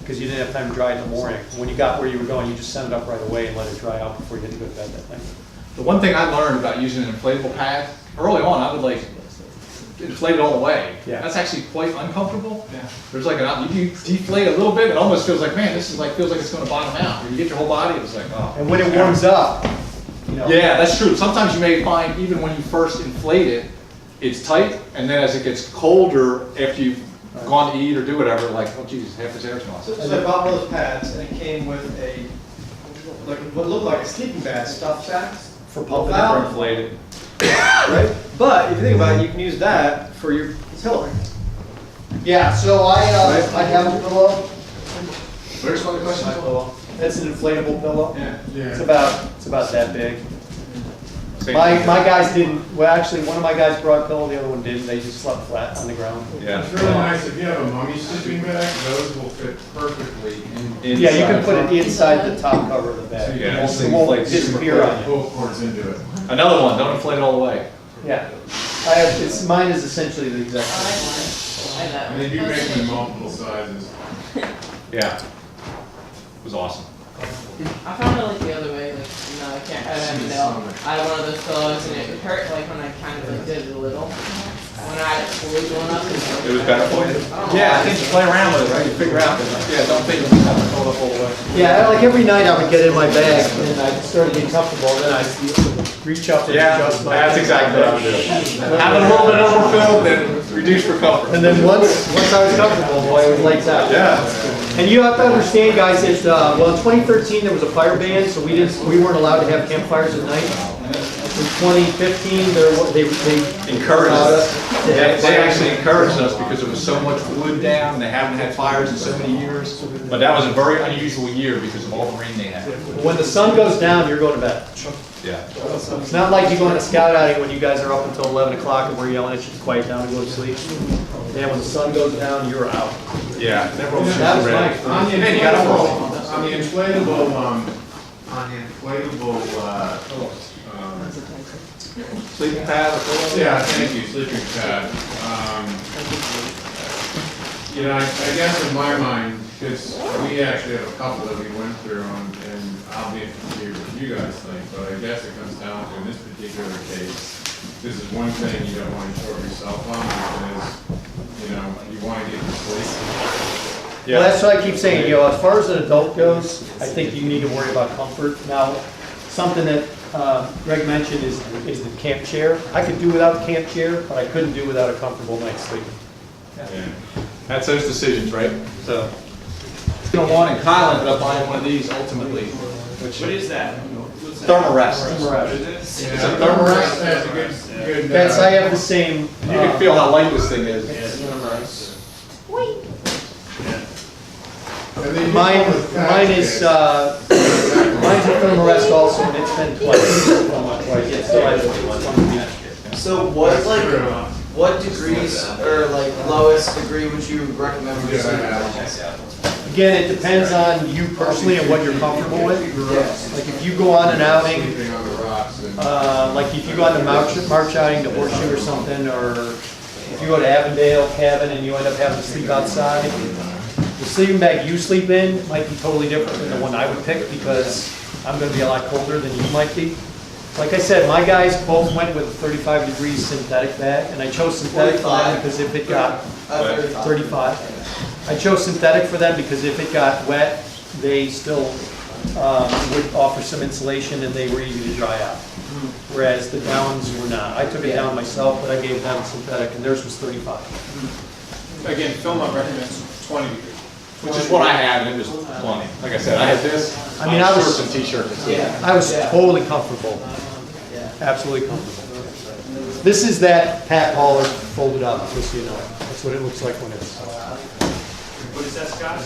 because you didn't have time to dry it in the morning. When you got where you were going, you just sent it up right away and let it dry out before you had to go to bed that night. The one thing I learned about using an inflatable pad, early on, I would inflate it all the way. Yeah. That's actually quite uncomfortable. Yeah. There's like you deflate a little bit, it almost feels like, man, this is feels like it's going to bottom out. When you get your whole body, it's like, oh. And when it warms up, Yeah, that's true. Sometimes you may find even when you first inflate it, it's tight, and then as it gets colder, after you've gone to eat or do whatever, like, oh geez, half this air's gone. So I bought one of those pads, and it came with what looked like a sleeping bag stuffed back. for pumping it. Valve. Inflated. Right? But if you think about it, you can use that for your pillow. Yeah, so I have a pillow. Where's one of the questions? That's an inflatable pillow. Yeah. It's about that big. My guys didn't, well, actually, one of my guys brought a pillow, the other one didn't, they just slept flat on the ground. Yeah. It's really nice, if you have a mummy sleeping bag, those will fit perfectly in. Yeah, you can put it inside the top cover of the bag. Yeah. It won't disappear on you. Pull cords into it. Another one, don't inflate it all the way. Yeah. Mine is essentially the exact I same. like that And they do make them in multiple sizes. Yeah. It was awesome. I found it like the other way, like, no, I can't, I haven't know. I had one of those pillows and it hurt like when I kind of like did it a little. When I had it fully going up. It was better for you? Yeah, I think you play around with it, right? You figure out that, Yeah, don't think you have to hold up all the way. Yeah, like every night I would get in my bag and I started getting comfortable, then I'd reach up and Yeah, adjust my. that's exactly what I would do. Have it a little bit overfilled, then reduce for comfort. And then once I was comfortable, boy, it was lights out. Yeah. And you have to understand, guys, that, well, in 2013, there was a fire ban, so we weren't allowed to have campfires at night. In 2015, they Encouraged us. to have They fires. actually encouraged us because there was so much wood down, they haven't had fires in so many years. But that was a very unusual year because of all the rain they had. When the sun goes down, you're going to bed. Yeah. It's not like you go on a scout outing when you guys are up until 11 o'clock and we're yelling at you to quiet down and go to sleep. And when the sun goes down, you're out. Yeah. That was nice. On the Hey, you got a inflatable, Sleeping pad or pillow? yeah, thank you, sleeping pad. You know, I guess in my mind, because we actually have a couple that we went through on, and I'll be interested to hear what you guys think, but I guess it comes down to, in this particular case, this is one thing you don't want to short yourself on, because, you know, you want to get to sleep. Well, that's what I keep saying, you know, as far as an adult goes, I think you need to worry about comfort. Now, something that Greg mentioned is the camp chair. I could do without the camp chair, but I couldn't do without a comfortable night's sleep. Yeah. That's those decisions, right? So, you know, one, and Kyle ended up buying one of these ultimately. What is that? Thermarest. It's a Thermarest. That's a good. That's, I have the same. You can feel how light this thing is. Mine is, mine's a Thermarest also, and it's been twice. It still has So what degrees or like lowest degree would you recommend for sleeping? Again, it depends on you personally and what you're comfortable with. Like if you go on an outing, like if you go on the march outing to Horseshoe or something, or if you go to Avondale cabin and you end up having to sleep outside, the sleeping bag you sleep in might be totally different than the one I would pick because I'm going to be a lot colder than you might be. Like I said, my guys both went with a 35 degrees synthetic bag, and I chose synthetic for them because if it got 35. I chose synthetic for them because if it got wet, they still would offer some insulation and they were easy to dry out. Whereas the downs were not. I took it down myself, but I gave them synthetic, and theirs was 35. Again, Philmont recommends 20 degrees. Which is what I had, and it was plenty. Like I said, I had this, I mean, I was- shorts and t-shirts. I was totally comfortable. Absolutely comfortable. This is that pack hauler folded up, just so you know. That's what it looks like when it's. What is that, Scott?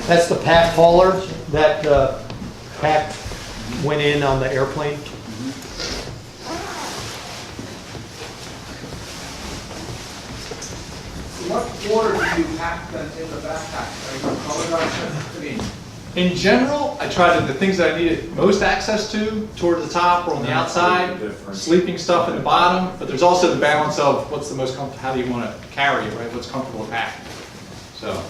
That's the pack hauler that pack went in on the airplane. What order do you pack them in the backpack? Are you colored? I mean, In general, I try to, the things that I needed most access to, toward the top or on the outside, sleeping stuff in the bottom, but there's also the balance of what's the most comfortable, how do you want to carry it, right? What's comfortable to pack. So,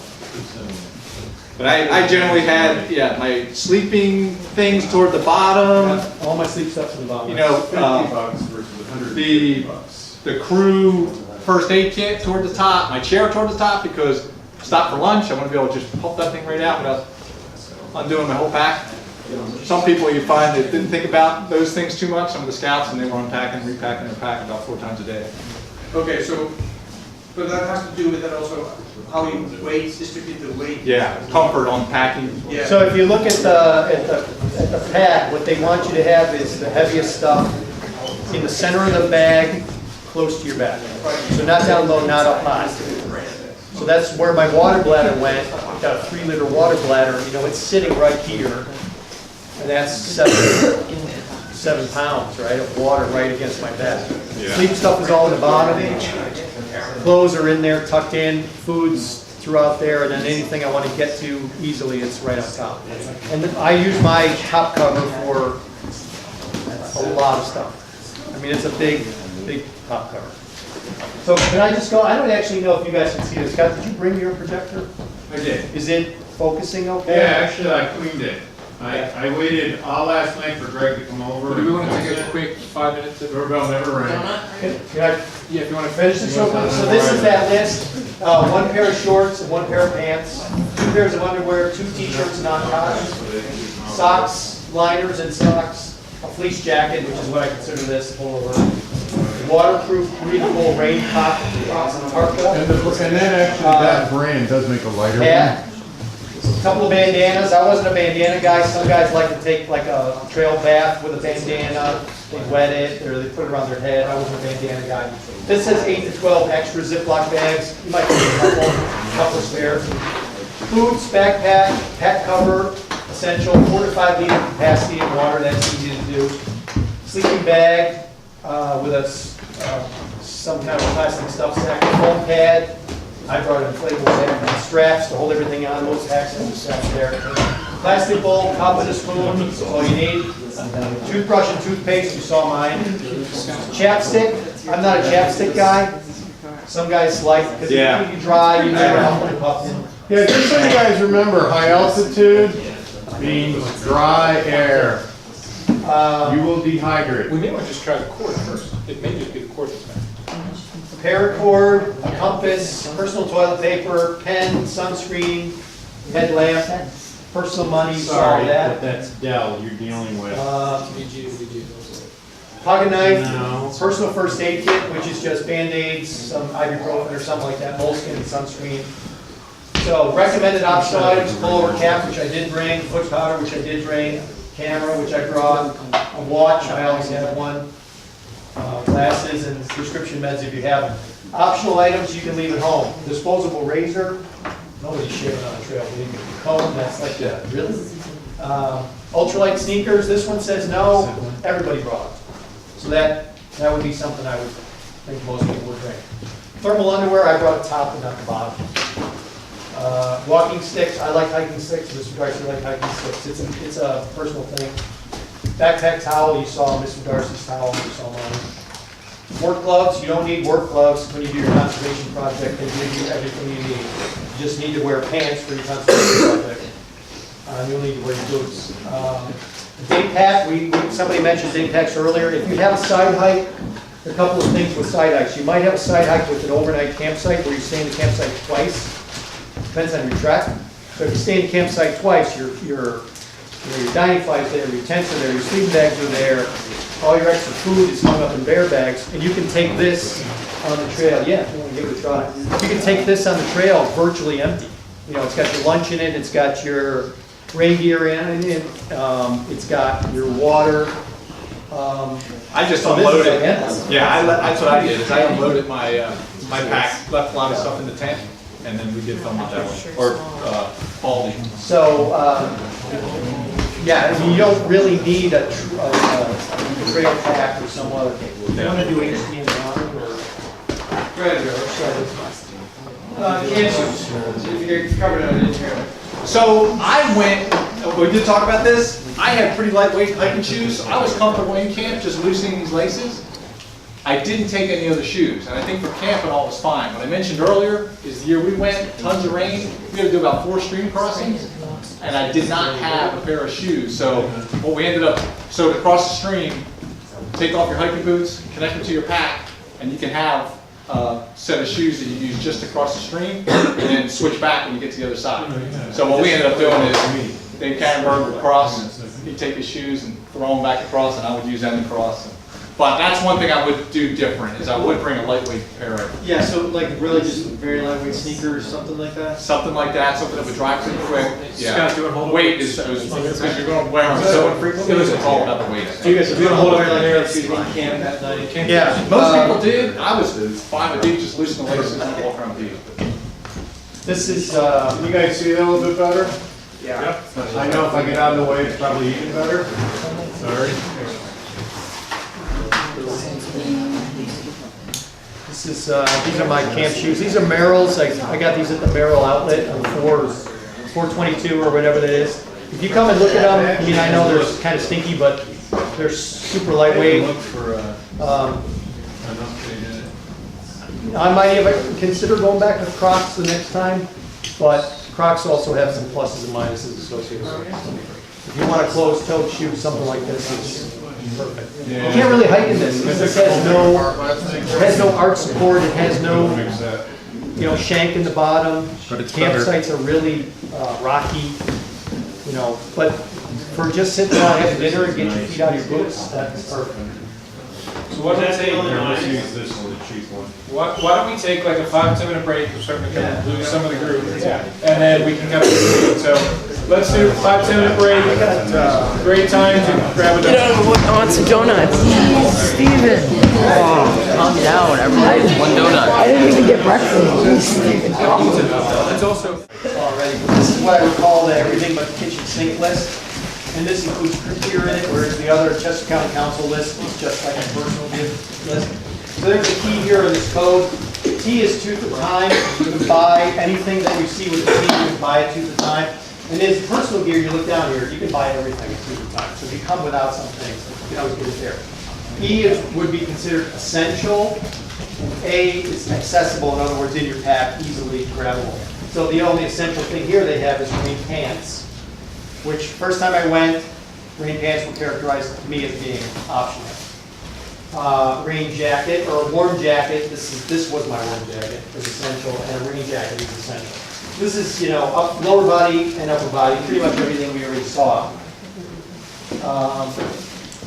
but I generally had, yeah, my sleeping things toward the bottom, All my sleep stuff's in the bottom. you know, $50 versus $150. the crew first aid kit toward the top, my chair toward the top, because stop for lunch, I want to be able to just pop that thing right out without undoing my whole pack. Some people you find that didn't think about those things too much, some of the scouts, and they were unpacking, repacking their pack about 4 times a day. okay, so, but that has to do with that also, how you weight, distribute the weight. Yeah, comfort on packing. Yeah. So if you look at the pack, what they want you to have is the heaviest stuff in the center of the bag, close to your back. So not down low, not up high. So that's where my water bladder went. I've got a 3-liter water bladder. You know, it's sitting right here, and that's 7 7 pounds, right, of water right against my back. Yeah. Sleep stuff is all in the bottom. Clothes are in there, tucked in, food's throughout there, and then anything I want to get to easily, it's right on top. And I use my top cover for a lot of stuff. I mean, it's a big, big top cover. So can I just go, I don't actually know if you guys can see this. Scott, did you bring your projector? I did. Is it focusing okay? Yeah, actually, I cleaned it. I waited all last night for Greg to come over. Do we want to take a quick 5 minutes? Doorbell never rang. Yeah, if you want to finish this real quick. So this is that list. 1 pair of shorts and 1 pair of pants, 2 pairs of underwear, 2 t-shirts, non-cotton, socks, liners and socks, a fleece jacket, which is what I consider this, pullover, waterproof, breathable rain parka. And then actually, that brand does make a lighter Hat, a couple of bandanas. I wasn't a bandana guy. Some guys like to take like a trail bath with a bandana. They wet it or they put it around their head. I wasn't a bandana guy. This says 8 to 12 extra Ziploc bags. You might need a couple spare. Boots, backpack, hat cover, essential, 4 to 5 liter capacity of water. That's easy to do. Sleeping bag with some kind of plastic stuff sack, foam pad. I brought an inflatable bag and straps to hold everything on. Those hacks and straps there. Plastic bowl, cup and a spoon. That's all you need. Toothbrush and toothpaste. You saw mine. Chapstick. I'm not a chapstick guy. Some guys like because you keep you dry. You never have to puff in. Yeah, just so you guys remember, high altitude means dry air. You will dehydrate. We may want to just try the cord first. It may just be the cord that's bad. Paracord, a compass, personal toilet paper, pen, sunscreen, headlamp, personal money, you saw Sorry, but that. that's Dell you're dealing with. Pocket knife, No. personal first aid kit, which is just Band-Aids, some ibuprofen or something like that, moleskin, sunscreen. So recommended optional items, pullover cap, which I did bring, foot powder, which I did bring, camera, which I brought, a watch, I always have one, glasses and prescription meds if you have them. Optional items you can leave at home. Disposable razor, nobody's shaving on the trail, believe me. Comb, that's like that, really? Ultralight sneakers, this one says no, everybody brought it. So that would be something I would think most people would bring. Thermal underwear, I brought a top and not the bottom. Walking sticks, I like hiking sticks, Mr. Darcy like hiking sticks, it's a personal thing. Backpack towel, you saw Mr. Darcy's towel, you saw mine. Work gloves, you don't need work gloves when you do your conservation project, they give you everything you need. You just need to wear pants for your conservation project. You'll need to wear your boots. Day pack, somebody mentioned day packs earlier. If you have a side hike, a couple of things with side hikes. You might have a side hike with an overnight campsite where you stay in the campsite twice. Depends on your trek. So if you stay in the campsite twice, your dining flight is there, your tents are there, your sleeping bags are there, all your extra food is hung up in bear bags, and you can take this on the trail. Yeah, if you want to give it a try. You can take this on the trail virtually empty. You know, it's got your lunch in it, it's got your rain gear in it, it's got your water. I just so this is unloaded. like That's what I did. Is I unloaded my my pack, left a lot of stuff in the tent, and then we did Philmont that way, or Baldy. So, yeah, I mean, you don't really need a trail pack or some other thing. You want to do HD and Ronnie or? Go ahead, Joe. Can't you? If you covered it, I didn't hear it. So I went, we did talk about this, I had pretty lightweight hiking shoes, so I was comfortable in camp just loosening these laces. I didn't take any other shoes, and I think for camping all was fine. What I mentioned earlier is the year we went, tons of rain, we had to do about 4 stream crossings, and I did not have a pair of shoes. So what we ended up, so to cross the stream, take off your hiking boots, connect them to your pack, and you can have a set of shoes that you use just to cross the stream, and then switch back when you get to the other side. So what we ended up doing is, Dave Cannonberg would cross, he'd take his shoes and throw them back across, and I would use them to cross. But that's one thing I would do different, is I would bring a lightweight pair of. Yeah, so like really just very lightweight sneakers, something like that? Something like that, something that would dry pretty quick. Yeah. Scott, do you want to hold Weight is, because you're going to wear them so infrequently, it's all about the weight. So you guys, if you want to hold it like there, so you can camp at night. Yeah. Most people did. I was fine with these, just loosen the laces and walk around with these. This is, You guys see that a little bit better? yeah. I know if I get out of the way, it's probably even better. Sorry. these are my camp shoes. These are Merrell's. I got these at the Merrell outlet on 422 or whatever that is. If you come and look at them, I mean, I know they're kind of stinky, but they're super lightweight. I might even consider going back to Crocs the next time, but Crocs also have some pluses and minuses associated with it. If you want a closed-toed shoe, something like this is perfect. You can't really hike in this because this has no arch support. It has no, shank in the bottom. Campsites are really rocky, But for just sitting out having dinner and getting your feet out of your boots, that's perfect. So what do we take? Why don't we take like a 5-10 minute break? We're starting to kind of lose some of the group, and then we can come to the So let's do a 5-10 minute break. Great time to grab a donut. I want some donuts. Steven! Calm down, everybody. One donut. I didn't even get breakfast. It's also Already, this is what I would call the everything but kitchen sink list. And this includes crew gear in it, whereas the other Chester County Council list is just like a personal gift list. So there's a key here in this code. T is tooth of time. You can buy anything that you see with the T, you can buy a tooth of time. And then personal gear, you look down here, you can buy everything at tooth of time. So if you come without some things, you can always get it there. E would be considered essential. A is accessible, in other words, in your pack, easily grabbable. So the only essential thing here they have is rain pants, which first time I went, rain pants were characterized to me as being optional. Rain jacket or a warm jacket. This was my warm jacket is essential, and a rain jacket is essential. This is lower body and upper body, pretty much everything we already saw.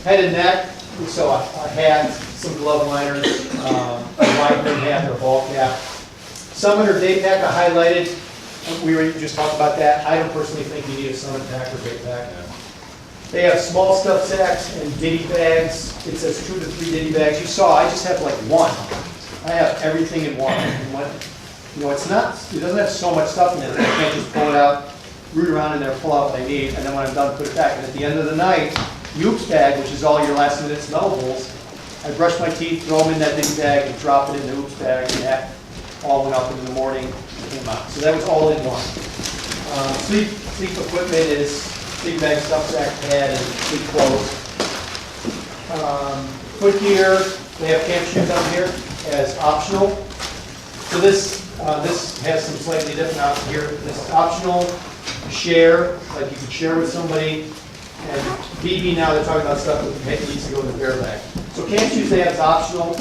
Head and neck. So a hat, some glove liners, a wide brim hat or a ball cap. Summit or day pack I highlighted. We just talked about that. I don't personally think you need a summit pack or day pack. They have small stuff sacks and ditty bags. It says 2 to 3 ditty bags. You saw, I just have like one. I have everything in one. It doesn't have so much stuff in it that I can't just pull it out, root around in there, pull out what I need, and then when I'm done, put it back. And at the end of the night, Oops bag, which is all your last minute smellables, I brush my teeth, throw them in that ditty bag, and drop it in the Oops bag, and that all went up in the morning and came out. So that was all in one. Sleep equipment is sleep bag, stuff sack, pad, and sleep clothes. Foot gear, they have camp shoes on here as optional. So this has some slightly different out here. This is optional, share, like you could share with somebody. And BB now they're talking about stuff that needs to go in the bear bag. So camp shoes they have is optional.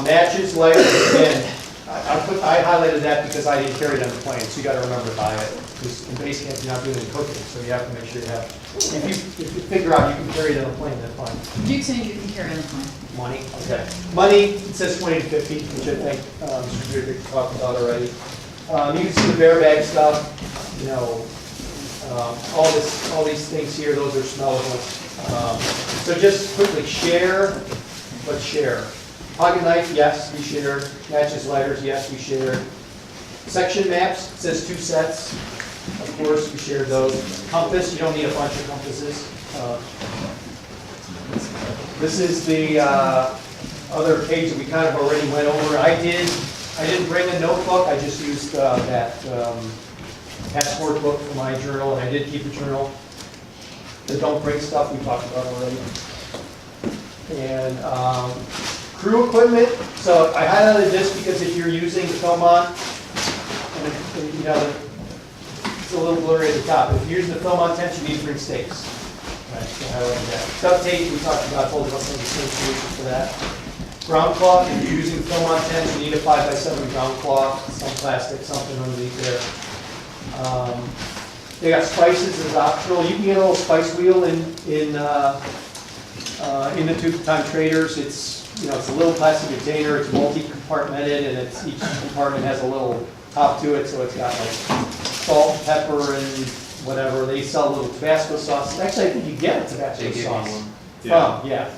Matches, layers, again, I highlighted that because I didn't carry it on the plane, so you got to remember to buy it. Because in base camp you're not doing any cooking, so you have to make sure you have. If you figure out you can carry it on the plane, that's fine. Duke saying you can carry on the plane. Money, okay. Money, it says 20 to 50, which I think Mr. Zrebiec talked about already. You can see the bear bag stuff, all these things here, those are smellables. So just quickly, share, let's share. Pocket knife, yes, we share. Matches, lighters, yes, we share. Section maps, it says 2 sets. Of course, we shared those. Compass, you don't need a bunch of compasses. This is the other page that we kind of already went over. I didn't bring a notebook, I just used that passport book for my journal, and I did keep a journal. The don't bring stuff we talked about already. And crew equipment, so I highlighted this because if you're using the Philmont, and it's a little blurry at the top. If you're using the Philmont tents, you need to bring stakes. Right, so I highlighted that. Duct tape, we talked about, told you about some of the same solutions for that. Ground cloth, if you're using Philmont tents, you need a 5x7 ground cloth, some plastic, something underneath there. They got spices as optional. You can get a little spice wheel in the Tooth of Time Traders. It's a little plastic container. It's multi-compartmented, and each compartment has a little top to it, so it's got like salt, pepper, and whatever. They sell a little Tabasco sauce. Actually, I think you get a Tabasco sauce. Yeah.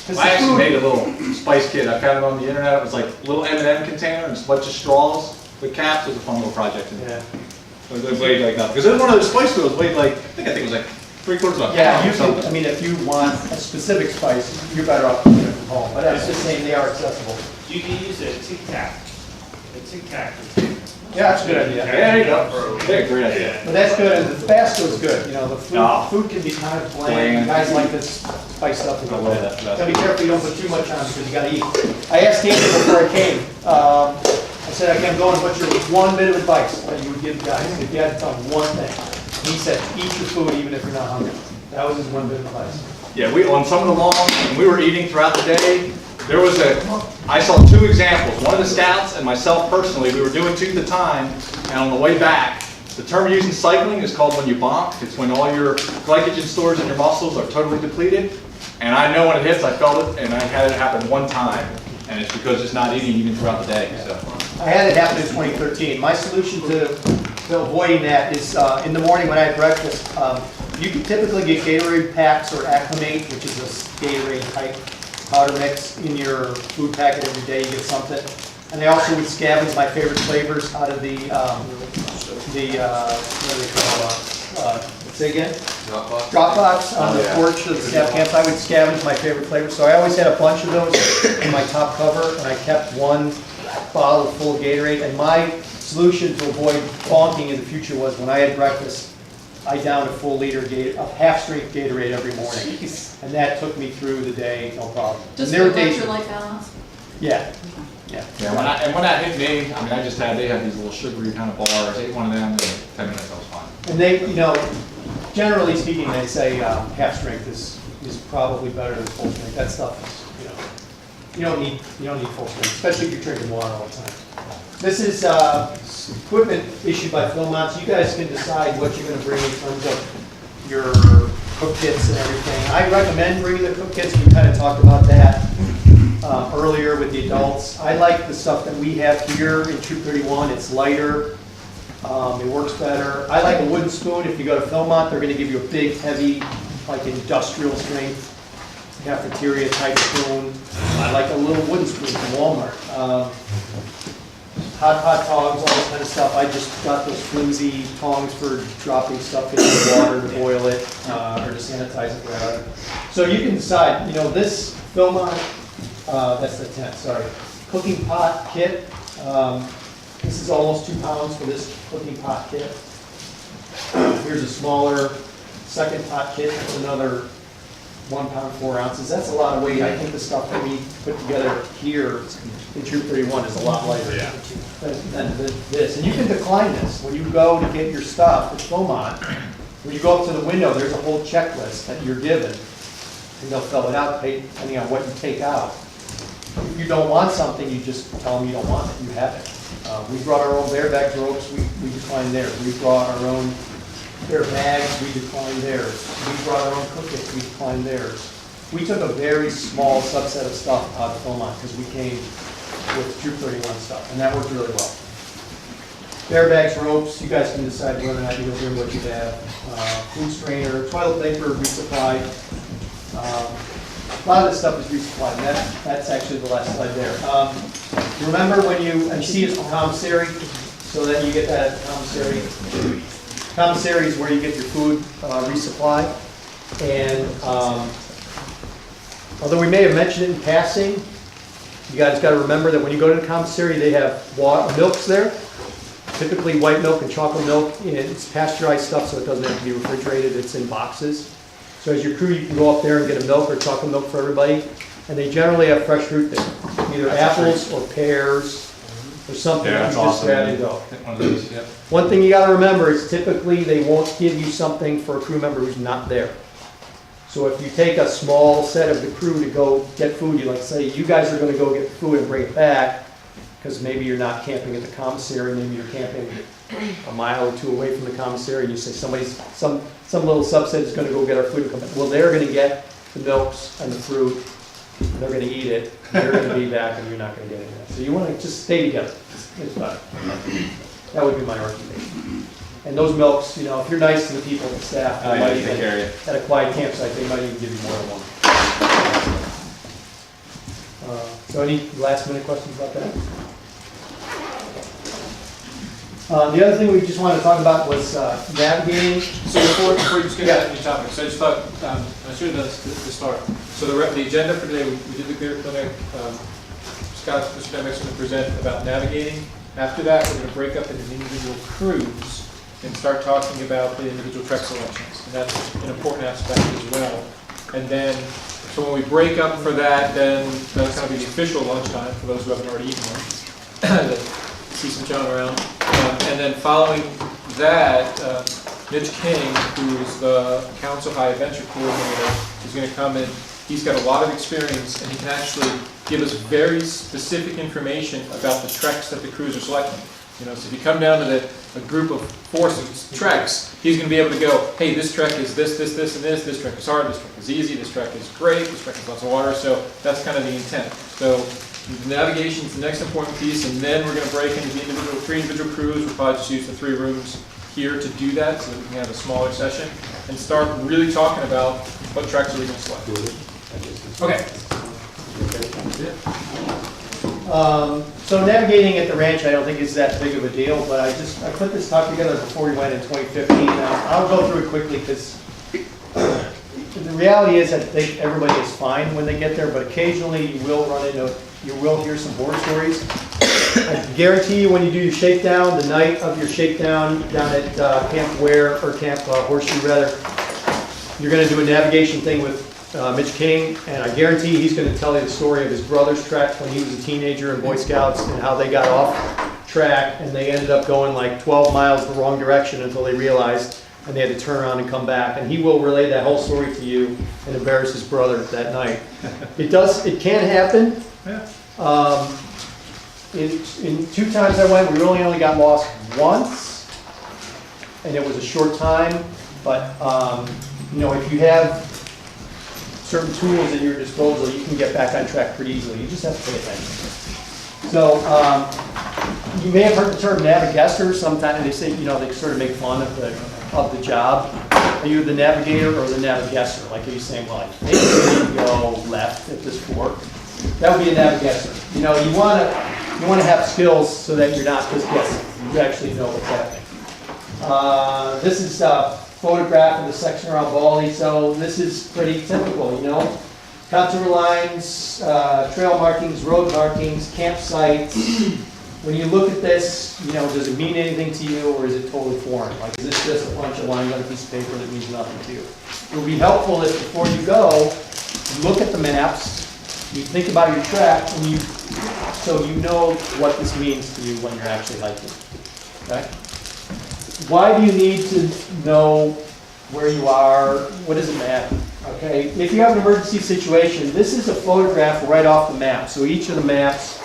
I actually made a little spice kit. I found it on the internet. It was like a little M&M container and a bunch of straws with caps. It was a fun little project. Yeah. It weighed like nothing. Because there's one of those spice wheels weighed like, I think it was like 3/4 of a pound or something. I mean, if you want a specific spice, you're better off home, but it's just saying they are accessible. You can use a tic tac. A tic tac. Yeah, that's a good idea. There you go. Yeah, great idea. But that's good, and the Tabasco is good, you know, the No. food can be kind of bland, Bland. guys like this spiced up a I little love bit. that Tabasco. Gotta be careful you don't put too much on because you gotta eat. I asked Andy before I came, I said, I can't go and what's your one bit of advice that you would give guys, if you had to tell them one thing? He said, eat your food even if you're not hungry. That was his one bit of advice. Yeah, on some of the lawns, when we were eating throughout the day, I saw two examples. One of the scouts and myself personally, we were doing 2 at a time, and on the way back, the term used in cycling is called when you bonk. It's when all your glycogen stores in your muscles are totally depleted. And I know when it hits, I felt it, and I had it happen one time. And it's because just not eating even throughout the day, so. I had it happen in 2013. My solution to avoiding that is in the morning when I have breakfast, you can typically get Gatorade packs or Acclimate, which is a Gatorade type powder mix in your food packet every day. You get something. And I also would scavenge my favorite flavors out of the what do they call say again? Dropbox on the porch of the staff camps. I would scavenge my favorite flavors. So I always had a bunch of those in my top cover, and I kept one bottle full of Gatorade. And my solution to avoid bonking in the future was when I had breakfast, I downed a full liter of half-strength Gatorade every morning. And that took me through the day, no problem. Just And there for were days- electrolyte balance? Yeah, yeah. Yeah, when that hit me, I mean, they had these little sugary kind of bars, ate one of them, and in 10 minutes I was fine. And they, you know, generally speaking, they say half-strength is probably better than full strength. That stuff is, you don't need full strength, especially if you're drinking water all the time. This is equipment issued by Philmont, so you guys can decide what you're going to bring in terms of your cook kits and everything. I recommend bringing the cook kits. We kind of talked about that earlier with the adults. I like the stuff that we have here in Troop 31. It's lighter. It works better. I like a wooden spoon. If you go to Philmont, they're going to give you a big, heavy, like industrial strength, cafeteria type spoon. I like a little wooden spoon from Walmart. Hot tongs, all this kind of stuff. I just got those flimsy tongs for dropping stuff into the water to boil it or to sanitize it, whatever. So you can decide, this Philmont, that's the tent, sorry, cooking pot kit. This is almost 2 pounds for this cooking pot kit. Here's a smaller second pot kit, that's another 1 pound, 4 ounces. That's a lot of weight. I think the stuff that we put together here in Troop 31 is a lot lighter than this. And you can decline this. When you go to get your stuff at Philmont, when you go up to the window, there's a whole checklist that you're given. And they'll fill it out depending on what you take out. If you don't want something, you just tell them you don't want it. You have it. We brought our own bear bag ropes. We declined theirs. We brought our own their bags, we declined theirs. We brought our own cook kits, we declined theirs. We took a very small subset of stuff out of Philmont because we came with Troop 31 stuff, and that worked really well. Bear bags, ropes, you guys can decide whether or not you're going to bring what you have. Food strainer, toilet paper, resupplied. A lot of this stuff is resupplied, and that's actually the last slide there. Remember when you see it's commissary, so then you get that at commissary. Commissary is where you get your food resupply. And although we may have mentioned it in passing, you guys got to remember that when you go to the commissary, they have milks there. Typically white milk and chocolate milk. It's pasteurized stuff, so it doesn't have to be refrigerated. It's in boxes. So as your crew, you can go up there and get a milk or chocolate milk for everybody. And they generally have fresh fruit there. Either apples or pears or something that you just grab and go. One thing you got to remember is typically they won't give you something for a crew member who's not there. So if you take a small set of the crew to go get food, you say you guys are going to go get food and bring it back because maybe you're not camping at the commissary, maybe you're camping a mile or 2 away from the commissary, and you say some little subset is going to go get our food and come back. Well, they're going to get the milks and the fruit. They're going to eat it, they're going to be back, and you're not going to get any of that. So you want to just stay together. It's better. That would be my recommendation. And those milks, if you're nice to the people, the staff, they might even, at a quiet campsite, they might even give you more than one. So any last minute questions about that? The other thing we just wanted to talk about was navigating. So before you just get into your topic, so I just thought, I should have done this to start. So the agenda for today, we did the clear clinic, Mr. Dembek's going to present about navigating. After that, we're going to break up into individual crews and start talking about the individual trek selections. And that's an important aspect as well. And then, so when we break up for that, then that's going to be the official lunchtime for those who haven't already eaten lunch. See some John around. And then following that, Mitch King, who is the Council High Adventure Coordinator, is going to come in. He's got a lot of experience, and he can actually give us very specific information about the treks that the crews are selecting. You know, so if you come down to a group of 4 treks, he's going to be able to go, hey, this trek is this, and this trek is hard, this trek is easy, this trek is great, this trek has lots of water. So that's kind of the intent. So navigation is the next important piece, and then we're going to break into the 3 individual crews. We'll probably just use the 3 rooms here to do that, so that we can have a smaller session and start really talking about what treks are we going to select. Okay. So navigating at the ranch, I don't think is that big of a deal, but I put this talk together before we went in 2015. Now, I'll go through it quickly because the reality is that everybody is fine when they get there, but occasionally you will hear some horror stories. I guarantee you when you do your shakedown, the night of your shakedown down at Camp Ware, or Camp Horseshoe rather, you're going to do a navigation thing with Mitch King, and I guarantee he's going to tell you the story of his brother's trek when he was a teenager in Boy Scouts and how they got off track and they ended up going like 12 miles the wrong direction until they realized, and they had to turn around and come back. And he will relay that whole story to you and embarrass his brother that night. It can happen. Yeah. In 2 times I went, we only got lost once, and it was a short time. But you know, if you have certain tools at your disposal, you can get back on track pretty easily. You just have to pay attention. So you may have heard the term navigator. Sometimes they say, you know, they sort of make fun of the job. Are you the navigator or the navigator? Like, are you saying, well, I think we need to go left at this fork? That would be a navigator. You know, you want to have skills so that you're not just guessing. You actually know what's happening. This is photograph of the section around Baldy, so this is pretty typical, you know. Contour lines, trail markings, road markings, campsites. When you look at this, you know, does it mean anything to you, or is it totally foreign? Like, is this just a bunch of lines on a piece of paper that means nothing to you? It would be helpful if before you go, you look at the maps, you think about your track, and so you know what this means to you when you're actually hiking. Okay? Why do you need to know where you are? What does it matter? Okay, if you have an emergency situation, this is a photograph right off the map. So each of the maps,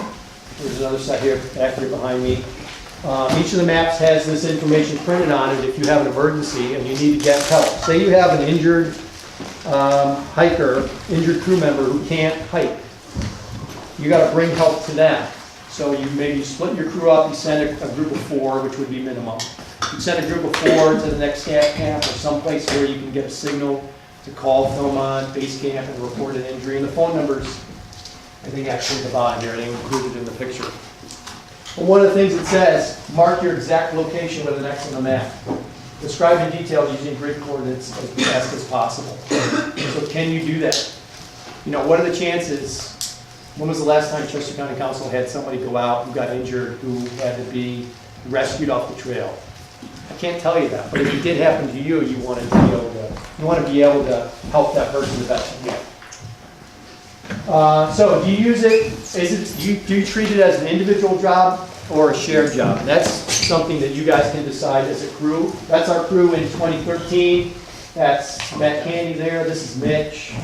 there's another set here, back here behind me. Each of the maps has this information printed on it if you have an emergency and you need to get help. Say you have an injured hiker, injured crew member who can't hike. You got to bring help to them. So you maybe split your crew up, you send a group of 4, which would be minimum. You send a group of 4 to the next camp or someplace where you can get a signal to call Philmont, base camp, and report an injury. And the phone numbers, I think, actually at the bottom here, they're included in the picture. But one of the things it says, mark your exact location with an X on the map. Describe in detail using grid coordinates as best as possible. So can you do that? You know, what are the chances? When was the last time Chester County Council had somebody go out who got injured, who had to be rescued off the trail? I can't tell you that, but if it did happen to you, you want to be able to help that person the best you can. So do you use it? Do you treat it as an individual job or a shared job? And that's something that you guys can decide as a crew. That's our crew in 2013. That's Matt Candy there. This is Mitch,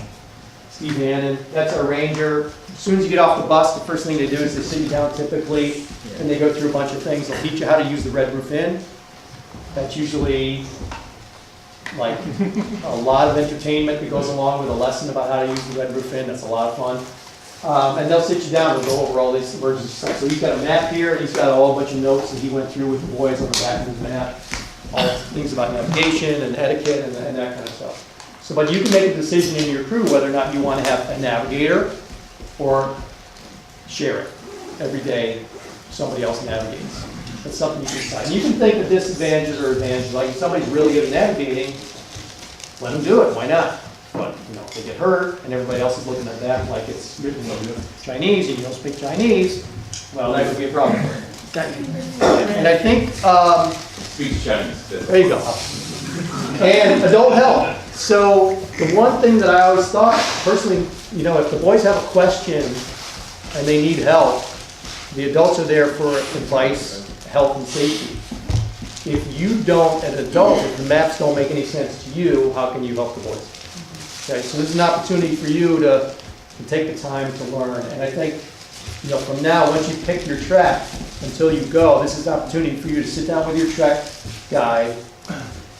Steve Hannon. That's our ranger. As soon as you get off the bus, the first thing they do is they sit you down typically, and they go through a bunch of things. They'll teach you how to use the Red Roof Inn. That's usually like a lot of entertainment that goes along with a lesson about how to use the Red Roof Inn. That's a lot of fun. And they'll sit you down and go over all this emergency stuff. So he's got a map here, and he's got a whole bunch of notes that he went through with the boys on the back of his map. All things about navigation and etiquette and that kind of stuff. So, but you can make a decision in your crew whether or not you want to have a navigator or share it. Every day somebody else navigates. That's something you can decide. And you can think of disadvantages or advantages, like if somebody's really good at navigating, let them do it, why not? But, if they get hurt and everybody else is looking at that like it's written in Chinese and you don't speak Chinese, well, that would be a problem. And I think, Speak Chinese. there you go. And adult help. So the one thing that I always thought, personally, if the boys have a question and they need help, the adults are there for advice, health, and safety. If you don't, as an adult, if the maps don't make any sense to you, how can you help the boys? Okay, so this is an opportunity for you to take the time to learn. And I think, from now, once you pick your track until you go, this is an opportunity for you to sit down with your track guide,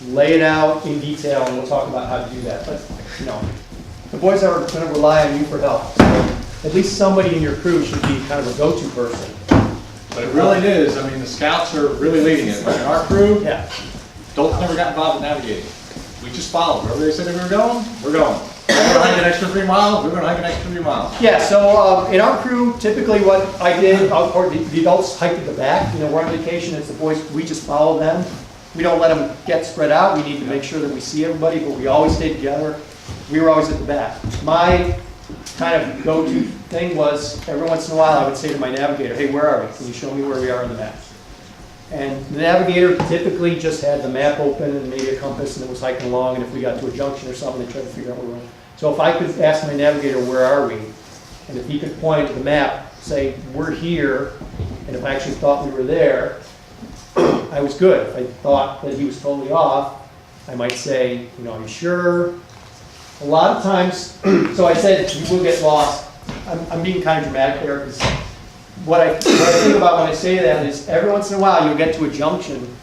lay it out in detail, and we'll talk about how to do that. But, the boys are going to rely on you for help. So at least somebody in your crew should be kind of a go-to person. But it really is, the scouts are really leading it. Like in our crew, Yeah. adults never got involved in navigating. We just followed. Wherever they said we were going, we're going. We're going to hike an extra 3 miles, we're going to hike an extra 3 miles. Yeah, so in our crew, typically what I did, or the adults hiked at the back. We're on vacation, it's the boys, we just follow them. We don't let them get spread out. We need to make sure that we see everybody, but we always stay together. We were always at the back. My kind of go-to thing was, every once in a while, I would say to my navigator, hey, where are we? Can you show me where we are on the map? And the navigator typically just had the map open and maybe a compass and it was hiking along, and if we got to a junction or something, they tried to figure out where we were. So if I could ask my navigator, where are we? And if he could point to the map, say, we're here, and if I actually thought we were there, I was good. If I thought that he was totally off, I might say, are you sure? A lot of times, so I said, you will get lost. I'm being kind of dramatic there, because what I think about when I say that is every once in a while you'll get to a junction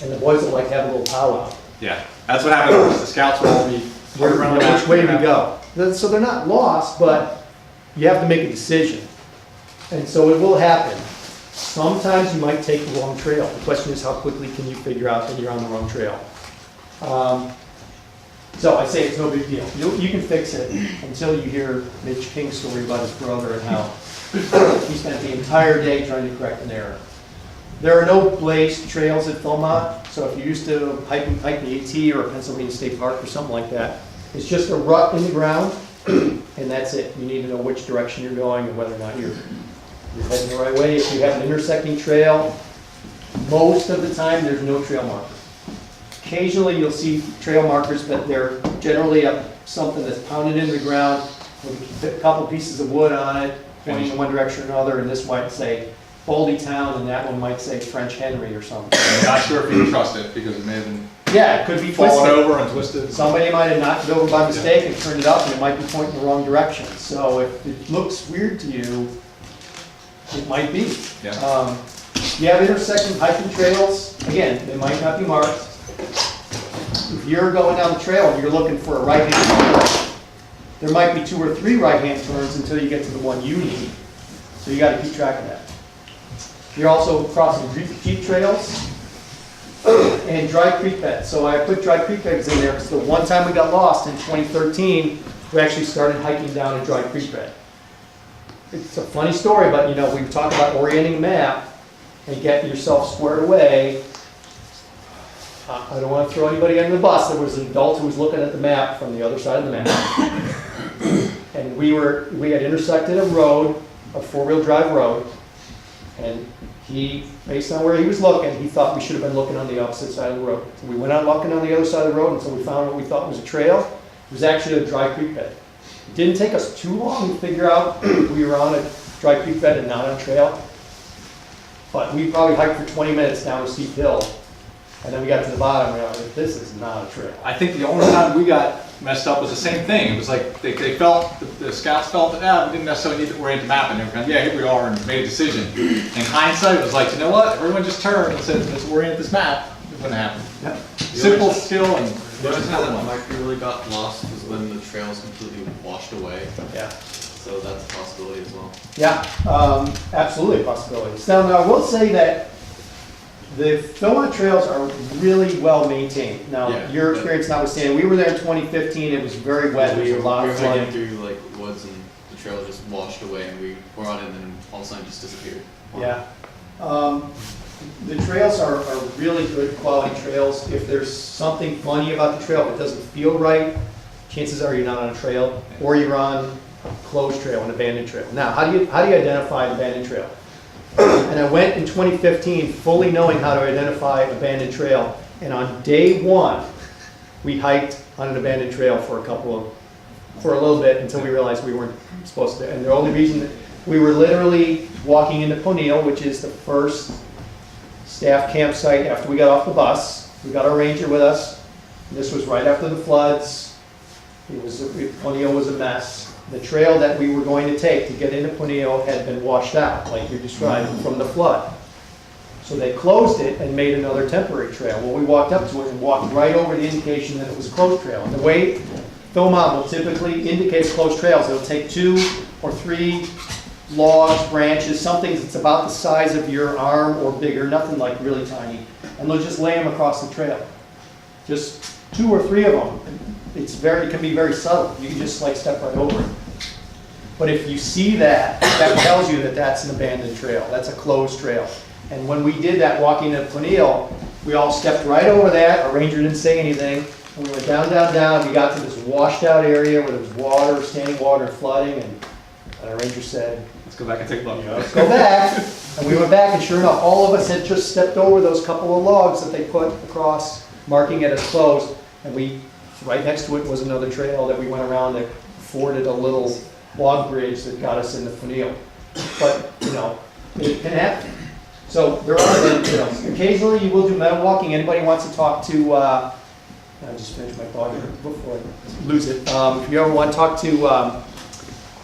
and the boys will have a little powwow. Yeah, that's what happened. The scouts will all be around the Which way do we go? So they're not lost, but you have to make a decision. And so it will happen. Sometimes you might take the wrong trail. The question is, how quickly can you figure out that you're on the wrong trail? So I say it's no big deal. You can fix it until you hear Mitch King's story about his brother and how he spent the entire day trying to correct an error. There are no blazed trails at Philmont, so if you're used to hiking the AT or Pennsylvania State Park or something like that, it's just a rut in the ground, and that's it. You need to know which direction you're going and whether or not you're heading the right way. If you have an intersecting trail, most of the time there's no trail marker. Occasionally you'll see trail markers, but they're generally something that's pounded into the ground with a couple pieces of wood on it, pointing in one direction or another, and this might say Baldy Town, and that one might say French Henry or something. I'm not sure if you can trust it, because it may have been Yeah, it could be fallen twisted. over and twisted. Somebody might have knocked it over by mistake and turned it up, and it might be pointing the wrong direction. So if it looks weird to you, it might be. Yeah. You have intersecting hiking trails. Again, they might not be marked. If you're going down the trail and you're looking for a right-hand turn, there might be 2 or 3 right-hand turns until you get to the one you need. So you got to keep track of that. You're also crossing jeep trails and dry creek beds. So I put dry creek beds in there because the one time we got lost in 2013, we actually started hiking down a dry creek bed. It's a funny story, but we talk about orienting a map and getting yourself squared away. I don't want to throw anybody under the bus. There was an adult who was looking at the map from the other side of the map. And we had intersected a road, a 4-wheel drive road, and he, based on where he was looking, he thought we should have been looking on the opposite side of the road. So we went on looking on the other side of the road until we found what we thought was a trail. It was actually a dry creek bed. It didn't take us too long to figure out we were on a dry creek bed and not on a trail. But we probably hiked for 20 minutes down a steep hill. And then we got to the bottom, and we were like, this is not a trail. I think the only time we got messed up was the same thing. It was like they felt, the scouts felt that we didn't necessarily need to orient the map, and they were kind of, yeah, here we are, and made a decision. In hindsight, it was like, you know what? Everyone just turned and said, let's orient this map. It wouldn't happen. Yep. Simple skill and. The only time that my crew really got lost was when the trails completely washed away. Yeah. So that's a possibility as well. Yeah, absolutely a possibility. Now, I will say that the Philmont trails are really well maintained. Now, Yeah, your experience notwithstanding, we were there in 2015. It was very wet. There was a lot of We were flooding. hiking through like woods, and the trail just washed away, and we were on it, and then all of a sudden just disappeared. Yeah. The trails are really good quality trails. If there's something funny about the trail, if it doesn't feel right, chances are you're not on a trail, or you're on a closed trail, an abandoned trail. Now, how do you identify an abandoned trail? And I went in 2015 fully knowing how to identify an abandoned trail, and on day one, we hiked on an abandoned trail for a little bit until we realized we weren't supposed to. And the only reason that we were literally walking into Ponil, which is the first staff campsite after we got off the bus. We got our ranger with us. This was right after the floods. Ponil was a mess. The trail that we were going to take to get into Ponil had been washed out, like you described, from the flood. So they closed it and made another temporary trail. Well, we walked up to it and walked right over the indication that it was a closed trail. And the way Philmont will typically indicate closed trails, it'll take 2 or 3 logs, branches, something that's about the size of your arm or bigger, nothing like really tiny, and they'll just lay them across the trail. Just 2 or 3 of them. It can be very subtle. You can just like step right over it. But if you see that, that tells you that that's an abandoned trail. That's a closed trail. And when we did that walking to Ponil, we all stepped right over that. Our ranger didn't say anything. And we went down, down, down. We got to this washed out area where there was water, standing water, and flooding. And our ranger said, Let's go back and take a look. let's go back. And we went back, and sure enough, all of us had just stepped over those couple of logs that they put across, marking it as closed. And right next to it was another trail that we went around that forded a little log bridge that got us into Ponil. But, it can happen. So there are, occasionally you will do meadow walking. Anybody wants to talk to, I just finished my thought here before I lose it. If you ever want to talk to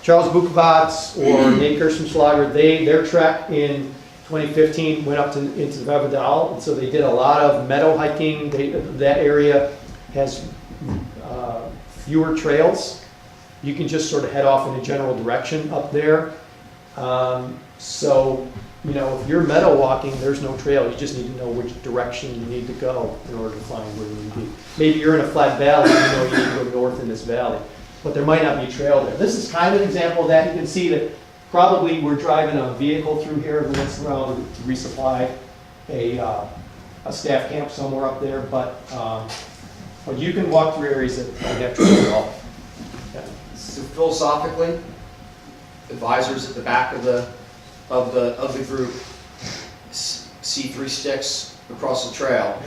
Charles Bukovac or Nate Kirschenschlager, their trek in 2015 went up into the Vavadal, and so they did a lot of meadow hiking. That area has fewer trails. You can just sort of head off in a general direction up there. If you're meadow walking, there's no trail. You just need to know which direction you need to go in order to find where you need to be. Maybe you're in a flat valley, you need to go north in this valley, but there might not be a trail there. This is kind of an example of that. You can see that probably we're driving a vehicle through here every once in a while to resupply a staff camp somewhere up there, but you can walk through areas that don't have trails at all. Yeah. So philosophically, advisors at the back of the group see 3 sticks across the trail.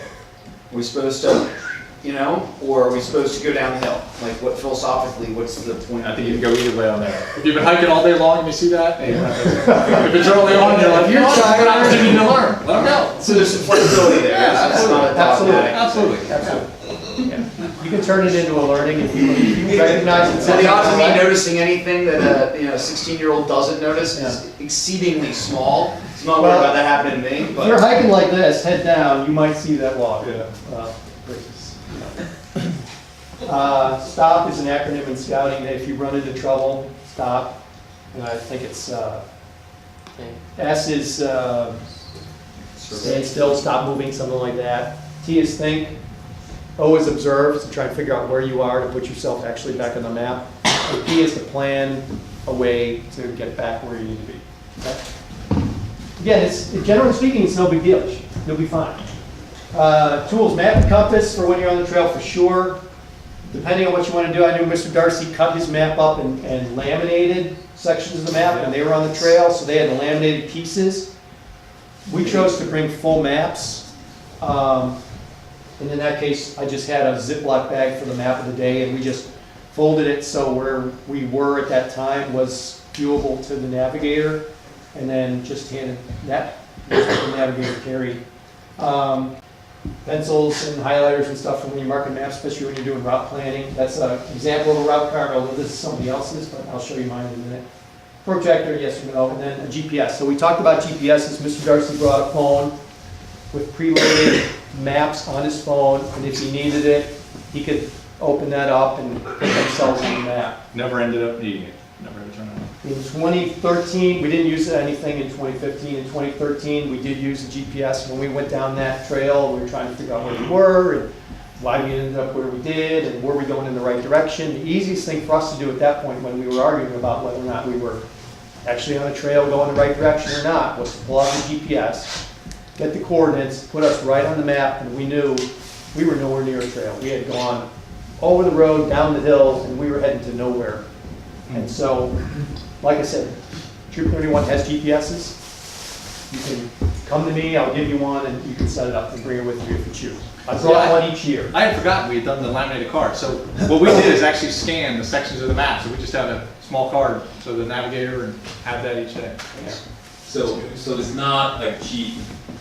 Are we supposed to, or are we supposed to go down the hill? Like, philosophically, what's the point? I think you can go either way on that. If you've been hiking all day long and you see that, if it's early on, you're like, you're trying an opportunity to learn. Let them know. So there's some flexibility there. Yeah, It's not a dogmatic. Absolutely. Yeah. You can turn it into a learning if you recognize it. So the odds of me noticing anything that a 16-year-old doesn't notice is exceedingly small. I'm not worried about that happening to me. If you're hiking like this, head down, you might see that log. Yeah. Stop is an acronym in scouting. If you run into trouble, stop. And I think it's S is stand still, stop moving, something like that. T is think. O is observe, so try and figure out where you are to put yourself actually back on the map. And P is to plan a way to get back where you need to be. Okay? Again, generally speaking, it's no big deal. You'll be fine. Tools, map and compass for when you're on the trail for sure. Depending on what you want to do, I knew Mr. Darcy cut his map up and laminated sections of the map, and they were on the trail, so they had the laminated pieces. We chose to bring full maps. And in that case, I just had a Ziploc bag for the map of the day, and we just folded it so where we were at that time was viewable to the navigator, and then just handed that to the navigator carried. Pencils and highlighters and stuff for when you're marking maps, especially when you're doing route planning. That's an example of a route card, although this is somebody else's, but I'll show you mine in a minute. Projector, yes or no, and then a GPS. So we talked about GPSs. Mr. Darcy brought a phone with preloaded maps on his phone, and if he needed it, he could open that up and put themselves on the map. Never ended up needing it. Never had to turn it on. In 2013, we didn't use anything in 2015. In 2013, we did use the GPS. When we went down that trail, we were trying to figure out where we were and why we ended up where we did and were we going in the right direction. The easiest thing for us to do at that point when we were arguing about whether or not we were actually on a trail going the right direction or not was to pull out the GPS get the coordinates, put us right on the map, and we knew we were nowhere near a trail. We had gone over the road, down the hill, and we were heading to nowhere. And so, like I said, Troop 31 has GPSs. You can come to me, I'll give you one, and you can set it up and bring it with you if you choose. I brought one each year. I had forgotten we had done the laminated card. So what we did is actually scan the sections of the map. So we just have a small card, so the navigator, and have that each day. So it's not like cheap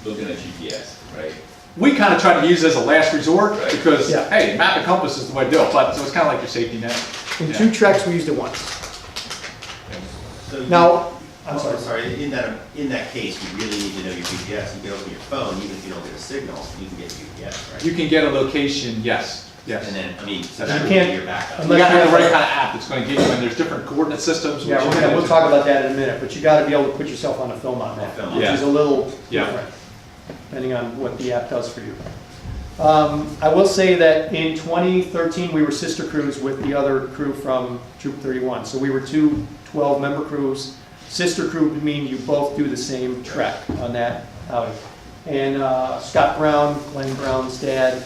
looking at GPS, right? We kind of try to use it as a last resort because, Yeah. hey, map and compass is the way to do it. But so it's kind of like your safety net. In 2 treks, we used it once. So you- Now, I'm Oh, sorry. in that case, you really need to know your GPS. You can open your phone, even if you don't get a signal, you can get GPS, right? You can get a location, yes. Yes. And then, I mean, so You that would can't- be your backup. You gotta have the right kind of app that's gonna give you, and there's different coordinate systems. Yeah, we'll talk about that in a minute, but you gotta be able to put yourself on a Philmont map, Philmont. which Yeah. is a little Yeah. different, depending on what the app does for you. I will say that in 2013, we were sister crews with the other crew from Troop 31. So we were 2 12-member crews. Sister crew would mean you both do the same trek on that outing. And Scott Brown, Glenn Brown's dad,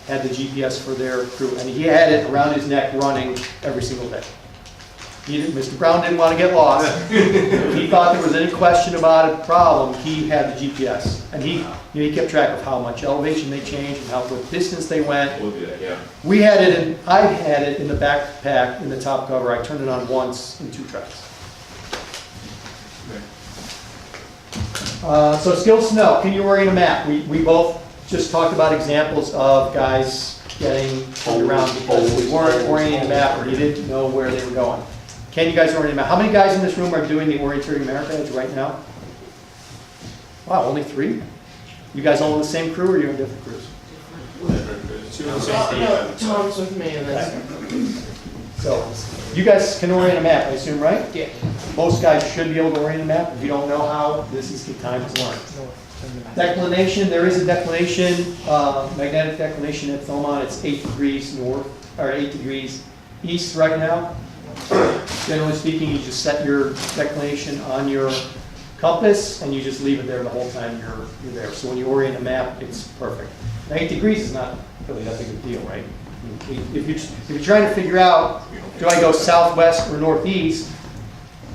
had the GPS for their crew, and he had it around his neck running every single day. Mr. Brown didn't want to get lost. If he thought there was any question about a problem, he had the GPS. And he kept track of how much elevation they changed and what distance they went. We'll do that, yeah. I had it in the backpack, in the top cover. I turned it on once in 2 treks. So skills to know, can you orient a map? We both just talked about examples of guys getting turned around because they weren't orienting a map or you didn't know where they were going. Can you guys orient a map? How many guys in this room are doing the Orienteering Merit Badge right now? Wow, only 3? You guys all in the same crew or you in different crews? No, Tom's with me and that's. So, you guys can orient a map, I assume, right? Yeah. Most guys should be able to orient a map. If you don't know how, this is the time to learn. Declination, there is a declination, magnetic declination at Philmont. It's 8 degrees north, or 8 degrees east right now. Generally speaking, you just set your declination on your compass and you just leave it there the whole time you're there. So when you orient a map, it's perfect. Now, 8 degrees is not really that big of a deal, right? If you're trying to figure out, do I go southwest or northeast,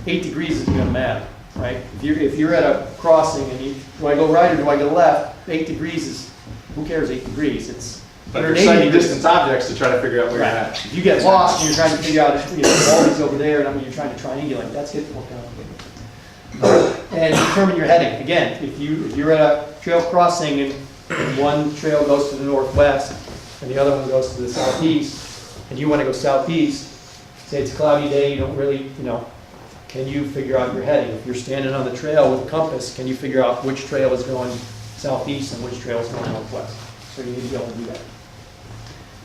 8 degrees isn't going to matter, right? If you're at a crossing and do I go right or do I go left, 8 degrees is, who cares 8 degrees? It's But you're citing distance objects to try to figure out where you're right. at. If you get lost and you're trying to figure out, all these over there, and you're trying to triangulate, that's getting more complicated. And determine your heading. Again, if you're at a trail crossing and one trail goes to the northwest and the other one goes to the southeast, and you want to go southeast, say it's a cloudy day, you don't really, can you figure out your heading? If you're standing on the trail with a compass, can you figure out which trail is going southeast and which trail is going northwest? So you need to be able to do that.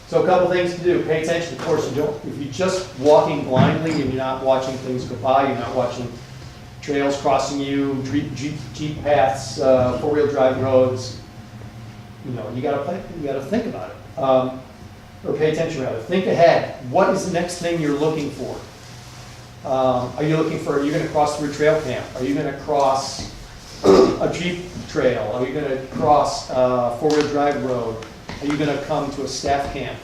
So a couple things to do. Pay attention. Of course, if you're just walking blindly and you're not watching things go by, you're not watching trails crossing you, Jeep paths, 4-wheel drive roads, you gotta think about it. Or pay attention rather. Think ahead. What is the next thing you're looking for? Are you going to cross through a trail camp? Are you going to cross a Jeep trail? Are you going to cross a 4-wheel drive road? Are you going to come to a staff camp?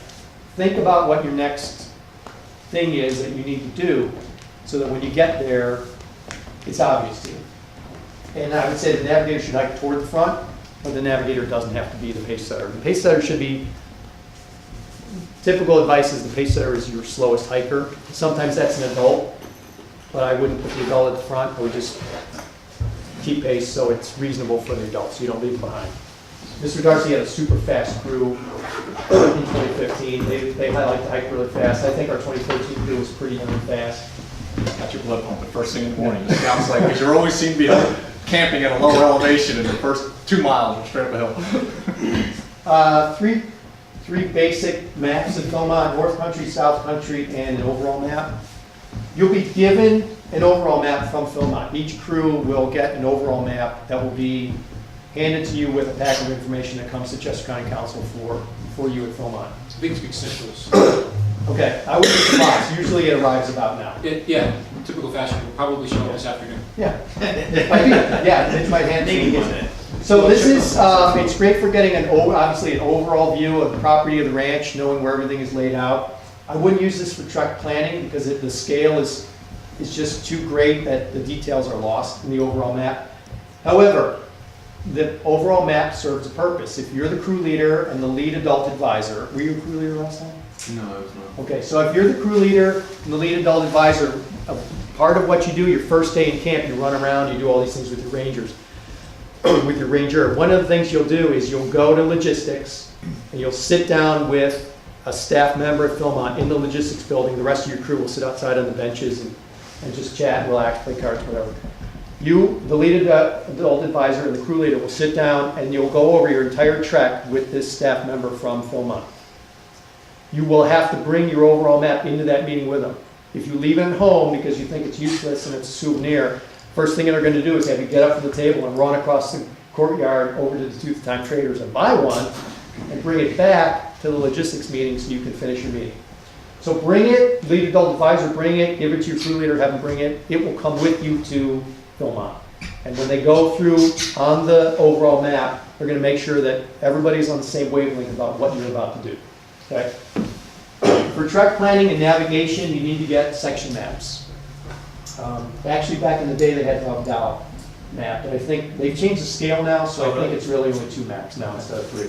Think about what your next thing is that you need to do so that when you get there, it's obvious to you. And I would say the navigator should hike toward the front, but the navigator doesn't have to be the pace setter. The pace setter should be, typical advice is the pace setter is your slowest hiker. Sometimes that's an adult, but I wouldn't put the adult at the front. I would just keep pace so it's reasonable for the adults, so you don't leave them behind. Mr. Darcy had a super fast crew in 2015. They like to hike really fast. I think our 2013 crew was pretty damn fast. Got your blood pumping first thing in the morning. It sounds like, because you're always seen to be camping at a lower elevation in the first 2 miles straight up a hill. Three basic maps of Philmont: North Country, South Country, and an overall map. You'll be given an overall map from Philmont. Each crew will get an overall map that will be handed to you with a pack of information that comes to Chester County Council for you at Philmont. Big essentials. Okay, I would be surprised. Usually it arrives about now. Yeah, typical fashion. Will probably show up this afternoon. Yeah. Yeah, Mitch might hand me. So this is, it's great for getting obviously an overall view of the property of the ranch, knowing where everything is laid out. I wouldn't use this for truck planning because the scale is just too great that the details are lost in the overall map. However, the overall map serves a purpose. If you're the crew leader and the lead adult advisor, were you a crew leader last time? No, I was not. Okay, so if you're the crew leader and the lead adult advisor, part of what you do your first day in camp, you run around, you do all these things with your rangers, with your ranger. One of the things you'll do is you'll go to logistics and you'll sit down with a staff member at Philmont in the logistics building. The rest of your crew will sit outside on the benches and just chat, relax, play cards, whatever. You, the lead adult advisor and the crew leader will sit down and you'll go over your entire trek with this staff member from Philmont. You will have to bring your overall map into that meeting with them. If you leave it at home because you think it's useless and it's a souvenir, first thing they're going to do is have you get up from the table and run across the courtyard over to the Tooth Time Traders and buy one and bring it back to the logistics meeting so you can finish your meeting. So bring it, lead adult advisor, bring it, give it to your crew leader, have them bring it. It will come with you to Philmont. And when they go through on the overall map, they're going to make sure that everybody's on the same wavelength about what you're about to do. Okay? For trek planning and navigation, you need to get section maps. Actually, back in the day, they had to have Dow map, but I think they've changed the scale now, so I think it's really only 2 maps now instead of 3.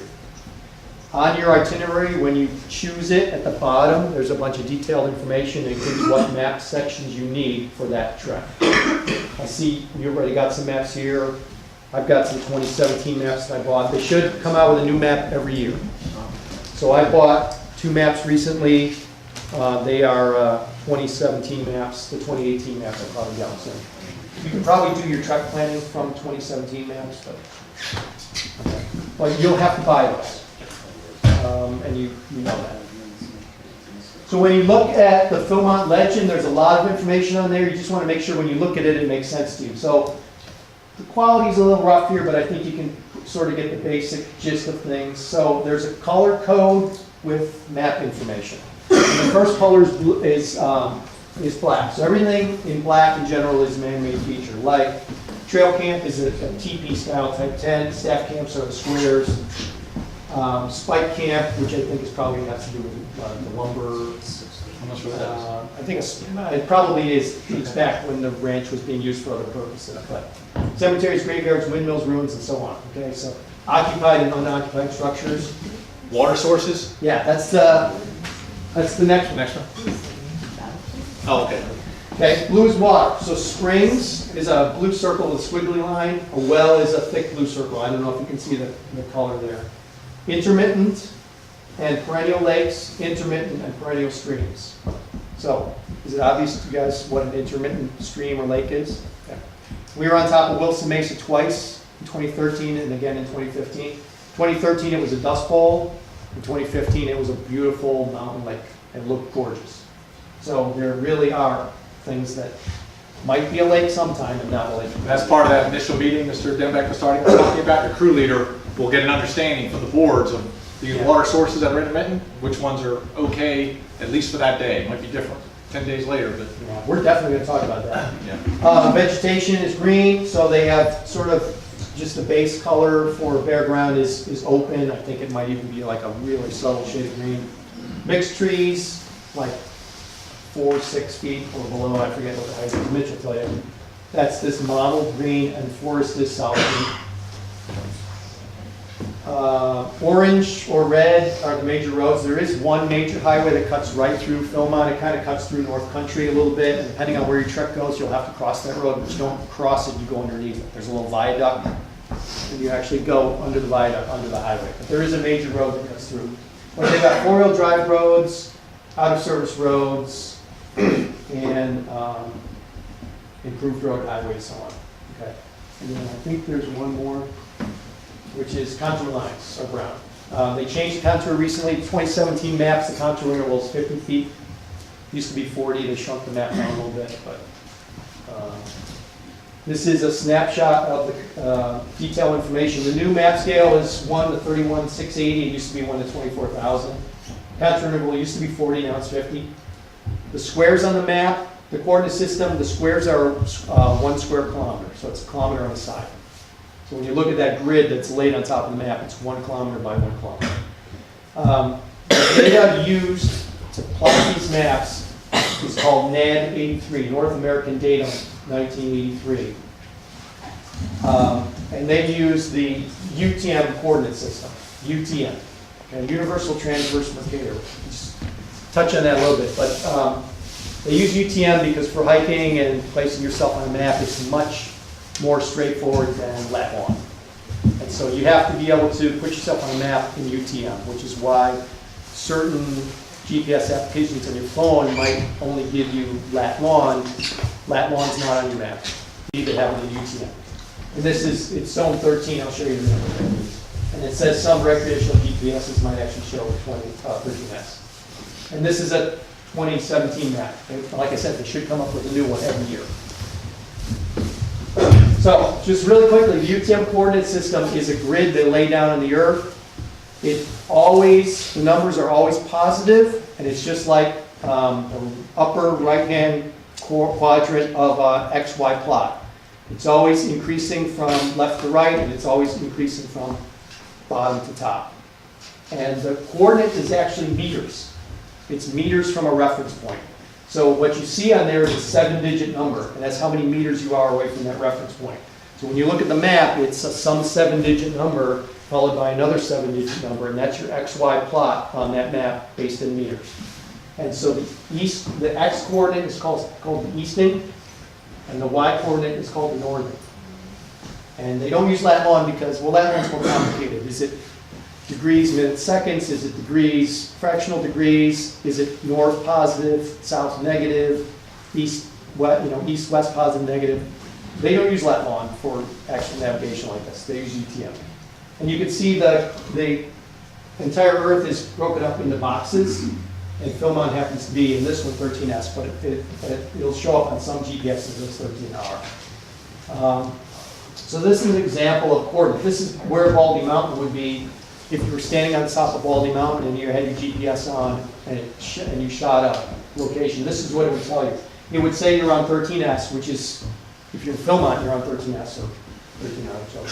On your itinerary, when you choose it, at the bottom, there's a bunch of detailed information that includes what map sections you need for that trek. I see you already got some maps here. I've got some 2017 maps that I bought. They should come out with a new map every year. So I bought 2 maps recently. They are 2017 maps. The 2018 maps I probably got soon. You can probably do your trek planning from 2017 maps, but you'll have to buy those. And you know that. So when you look at the Philmont legend, there's a lot of information on there. You just want to make sure when you look at it, it makes sense to you. So the quality's a little rough here, but I think you can sort of get the basic gist of things. So there's a color code with map information. And the first color is black. So everything in black in general is man-made feature. Like trail camp is a teepee style type tent. Staff camps are the squares. Spike camp, which I think is probably has to do with the lumber. I'm not sure what that is. I think it probably dates back when the ranch was being used for other purposes. But cemeteries, graveyards, windmills, ruins, and so on. Okay, so occupied and unoccupied structures. Water sources? Yeah, that's the next one. Next one. Oh, okay. Okay, blue is water. So springs is a blue circle with a squiggly line. A well is a thick blue circle. I don't know if you can see the color there. Intermittent and perennial lakes, intermittent and perennial streams. So, is it obvious to you guys what an intermittent stream or lake is? Okay. We were on top of Wilson Mesa twice, in 2013 and again in 2015. 2013 it was a dust bowl. In 2015 it was a beautiful mountain lake and looked gorgeous. So there really are things that might be a lake sometime and not a lake. That's part of that initial meeting Mr. Dembek was talking about. Your crew leader will get an understanding from the boards of the water sources that are intermittent, which ones are okay, at least for that day. It might be different 10 days later, but yeah, we're definitely going to talk about that. Yeah. Vegetation is green, so they have sort of just the base color for bare ground is open. I think it might even be like a really subtle shade of green. Mixed trees, like 4-6 feet or below. I forget what the height is. Mitch will tell you. That's this mottled green, and forest is solid green. Orange or red are the major roads. There is one major highway that cuts right through Philmont. It kind of cuts through North Country a little bit. And depending on where your trek goes, you'll have to cross that road. But you don't cross it, you go underneath it. There's a little viaduct, and you actually go under the viaduct, under the highway. But there is a major road that cuts through. But they've got 4-wheel drive roads, out-of-service roads, and improved road highways, so on. Okay. And then I think there's one more, which is contour lines are brown. They changed the contour recently. 2017 maps, the contour interval is 50 feet. Used to be 40. They shrunk the map down a little bit. But this is a snapshot of the detailed information. The new map scale is 1 to 31,680. It used to be 1 to 24,000. Contour interval used to be 40. Now it's 50. The squares on the map, the coordinate system, the squares are 1 square kilometer. So it's a kilometer on the side. So when you look at that grid that's laid on top of the map, it's 1 kilometer by 1 kilometer. The data used to plot these maps is called NAD 83, North American Data 1983. And they use the UTM coordinate system, UTM, okay, Universal Transverse Mercator. Just touch on that a little bit, but they use UTM because for hiking and placing yourself on a map, it's much more straightforward than lat long. And so you have to be able to put yourself on a map in UTM, which is why certain GPS applications on your phone might only give you lat long. Lat long is not on your map. You need to have it in UTM. And this is, it's zone 13, I'll show you in a minute what that means. And it says some recreational GPSs might actually show 13S. And this is a 2017 map. And like I said, they should come up with a new one every year. So, just really quickly, the UTM coordinate system is a grid they lay down on the Earth. It always, the numbers are always positive, and it's just like the upper right-hand quadrant of an XY plot. It's always increasing from left to right, and it's always increasing from bottom to top. And the coordinate is actually meters. It's meters from a reference point. So what you see on there is a 7-digit number, and that's how many meters you are away from that reference point. So when you look at the map, it's some 7-digit number followed by another 7-digit number, and that's your XY plot on that map based in meters. And so the X coordinate is called the easting, and the Y coordinate is called the northern. And they don't use lat long because, well, lat long's more complicated. Is it degrees, minutes, seconds? Is it degrees, fractional degrees? Is it north positive, south negative, east, east, west positive, negative? They don't use lat long for actual navigation like this. They use UTM. And you can see the entire Earth is broken up into boxes, and Philmont happens to be in this one 13S, but it'll show up on some GPSs as 13R. So this is an example of coordinate. This is where Baldy Mountain would be if you were standing on top of Baldy Mountain and you had your GPS on and you shot a location. This is what it would tell you. It would say you're on 13S, which is, if you're in Philmont, you're on 13S, so 13R. So.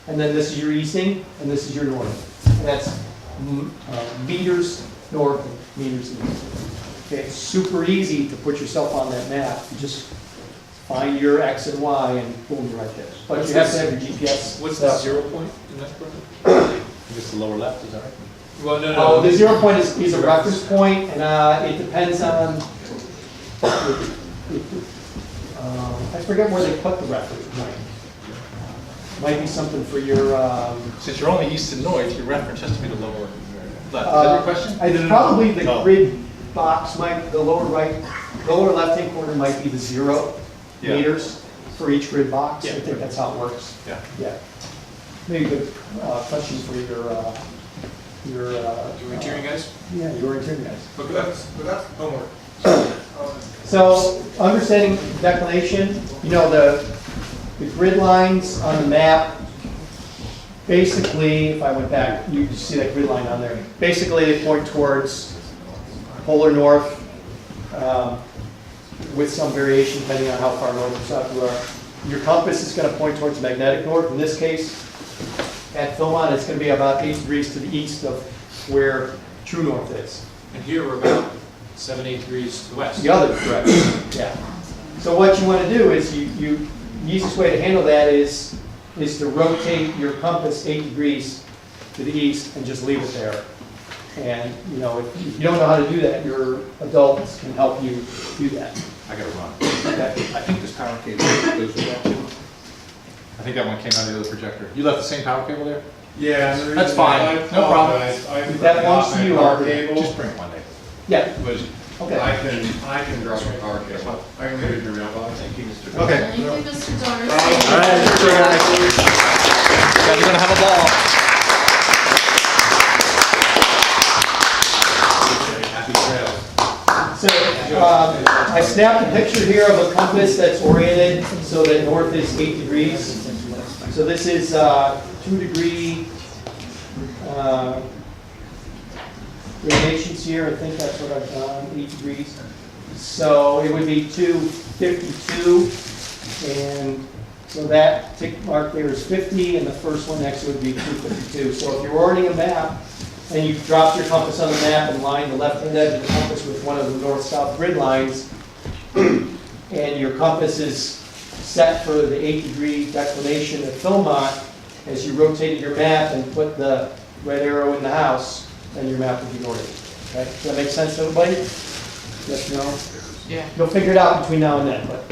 And then this is your easting, and this is your north. And that's meters north and meters east. Okay, it's super easy to put yourself on that map. You just find your X and Y, and boom, you're right there. But you have to have your GPS. What's the 0 point in that program? Just the lower left, is that right? Well, no. Oh, the 0 point is a reference point, and it depends on. I forget where they put the reference point. Might be something for your. Since you're only east and north, your reference has to be the lower left. Is that your question? It's probably the grid box the lower left-hand corner might be the 0 meters for each grid box. I think that's how it works. Yeah. Maybe a good question for your orienteering guys? Yeah, your orienteering guys. But that's homework. So, understanding declination, the grid lines on the map, basically, if I went back, you can see that grid line on there. Basically, they point towards polar north, with some variation depending on how far north or south you are. Your compass is going to point towards magnetic north. In this case, at Philmont, it's going to be about 8 degrees to the east of where true north is. And here we're about 7-8 degrees to the west. The other direction, yeah. So what you want to do is the easiest way to handle that is to rotate your compass 8 degrees to the east and just leave it there. And if you don't know how to do that, your adults can help you do that. I got to run. Okay. I think this power cable goes with that too. I think that one came out of the other projector. You left the same power cable there? Yeah. That's fine. No problem. If that belongs to you, just bring it one day. Yeah. Okay. I can drop my power cable. I can leave it in your mailbox. Thank you, Mr. Okay. Thank you, Mr. Darcy. All right, you guys are gonna have a ball. Happy trails. So I snapped a picture here of a compass that's oriented so that north is 8 degrees. So this is 2 degree gradations here. I think that's what I've done, 8 degrees. So it would be 252 and So that tick mark there is 50, and the first one next to it would be 252. So if you're ordering a map, and you drop your compass on the map and line the left-hand edge of the compass with one of the north-south grid lines, and your compass is set for the 8-degree declination at Philmont, as you rotated your map and put the red arrow in the house, then your map would be northern. Okay? Does that make sense to everybody? Yes, no? Yeah. You'll figure it out between now and then, but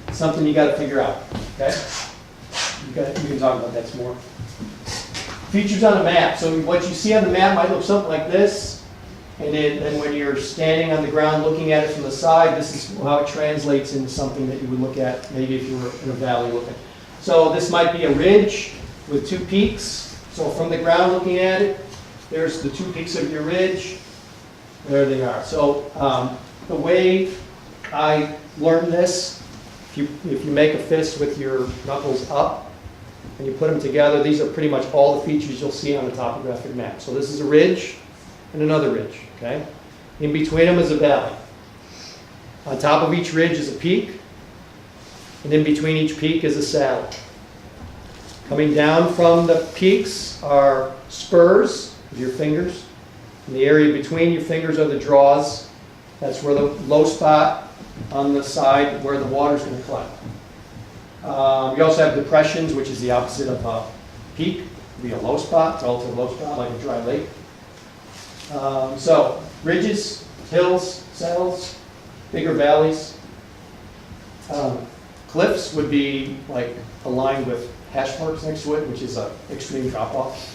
it's something you got to figure out. Okay? You can talk about that some more. Features on a map. So what you see on the map might look something like this, and then when you're standing on the ground looking at it from the side, this is how it translates into something that you would look at maybe if you were in a valley looking. So this might be a ridge with 2 peaks. So from the ground looking at it, there's the 2 peaks of your ridge. There they are. So the way I learned this, if you make a fist with your knuckles up and you put them together, these are pretty much all the features you'll see on the topographic map. So this is a ridge and another ridge, okay? In between them is a valley. On top of each ridge is a peak, and in between each peak is a saddle. Coming down from the peaks are spurs with your fingers. In the area between your fingers are the draws. That's where the low spot on the side where the water's going to collect. You also have depressions, which is the opposite of a peak. It would be a low spot, relative low spot, like a dry lake. So ridges, hills, saddles, bigger valleys. Cliffs would be like aligned with hash marks next to it, which is an extreme drop-off.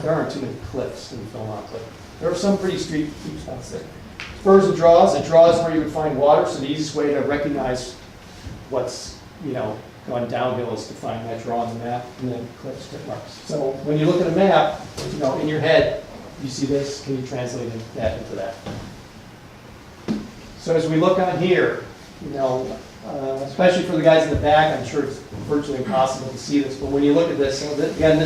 There aren't too many cliffs in Philmont, but there are some pretty steep spots there. Spurs and draws. A draw is where you would find water, so the easiest way to recognize what's going downhill is to find that draw on the map, and then cliffs, tip marks. So when you look at a map, in your head, you see this, can you translate that into that? So as we look on here, especially for the guys in the back, I'm sure it's virtually impossible to see this, but when you look at this, so again,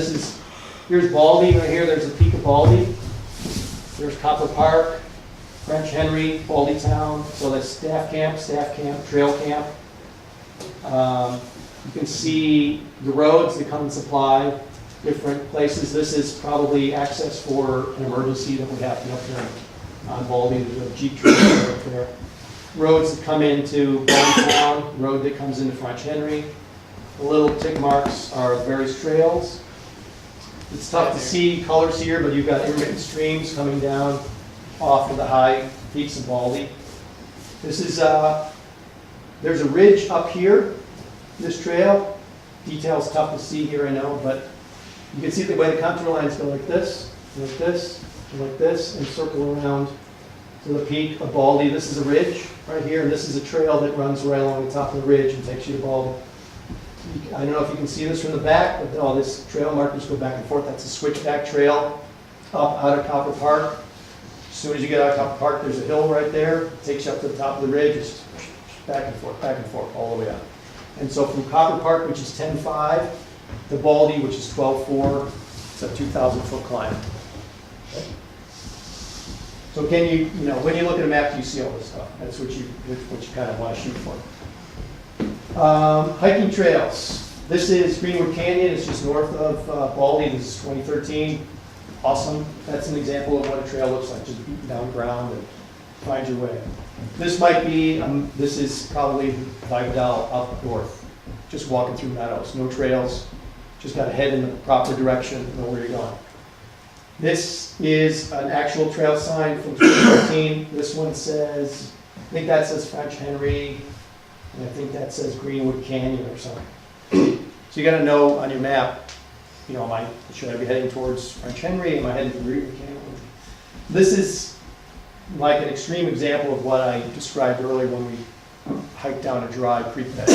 here's Baldy right here, there's the peak of Baldy. There's Copper Park, French Henry, Baldy Town, so that's staff camp, trail camp. You can see the roads that come and supply different places. This is probably access for an emergency that would happen up here on Baldy. There's a Jeep trail up there. Roads that come into Baldy Town, road that comes into French Henry. The little tick marks are various trails. It's tough to see colors here, but you've got intermittent streams coming down off of the high peaks of Baldy. This is, there's a ridge up here, this trail. Detail's tough to see here, I know, but you can see the way the contour lines go like this, and like this, and circle around to the peak of Baldy. This is a ridge right here, and this is a trail that runs right along the top of the ridge and takes you to Baldy. I don't know if you can see this from the back, but all this trail markers go back and forth. That's a switchback trail up out of Copper Park. As soon as you get out of Copper Park, there's a hill right there. It takes you up to the top of the ridge. It's back and forth, all the way up. And so from Copper Park, which is 10.5, to Baldy, which is 12.4, it's a 2,000-foot climb. Okay. So can you, when you look at a map, do you see all this stuff? That's what you kind of want to shoot for. Hiking trails. This is Greenwood Canyon. It's just north of Baldy. This is 2013. Awesome. That's an example of what a trail looks like. Just beating down ground and find your way. This might be, this is probably Vidal up north. Just walking through meadows. No trails. Just got to head in the proper direction, know where you're going. This is an actual trail sign from 2013. This one says, I think that says French Henry. And I think that says Greenwood Canyon or something. So you got to know on your map, should I be heading towards French Henry? Am I heading to Greenwood Canyon? This is like an extreme example of what I described earlier when we hiked down a dry creek bed.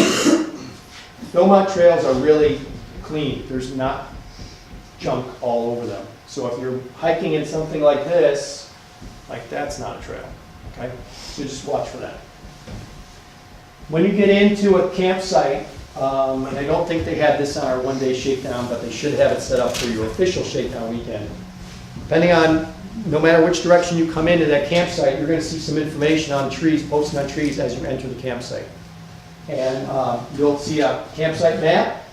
Philmont trails are really clean. There's not junk all over them. So if you're hiking in something like this, that's not a trail. Okay? So just watch for that. When you get into a campsite, and I don't think they had this on our one-day shakedown, but they should have it set up for your official shakedown weekend. Depending on, no matter which direction you come into that campsite, you're going to see some information on trees, posted on trees as you enter the campsite. And you'll see a campsite map.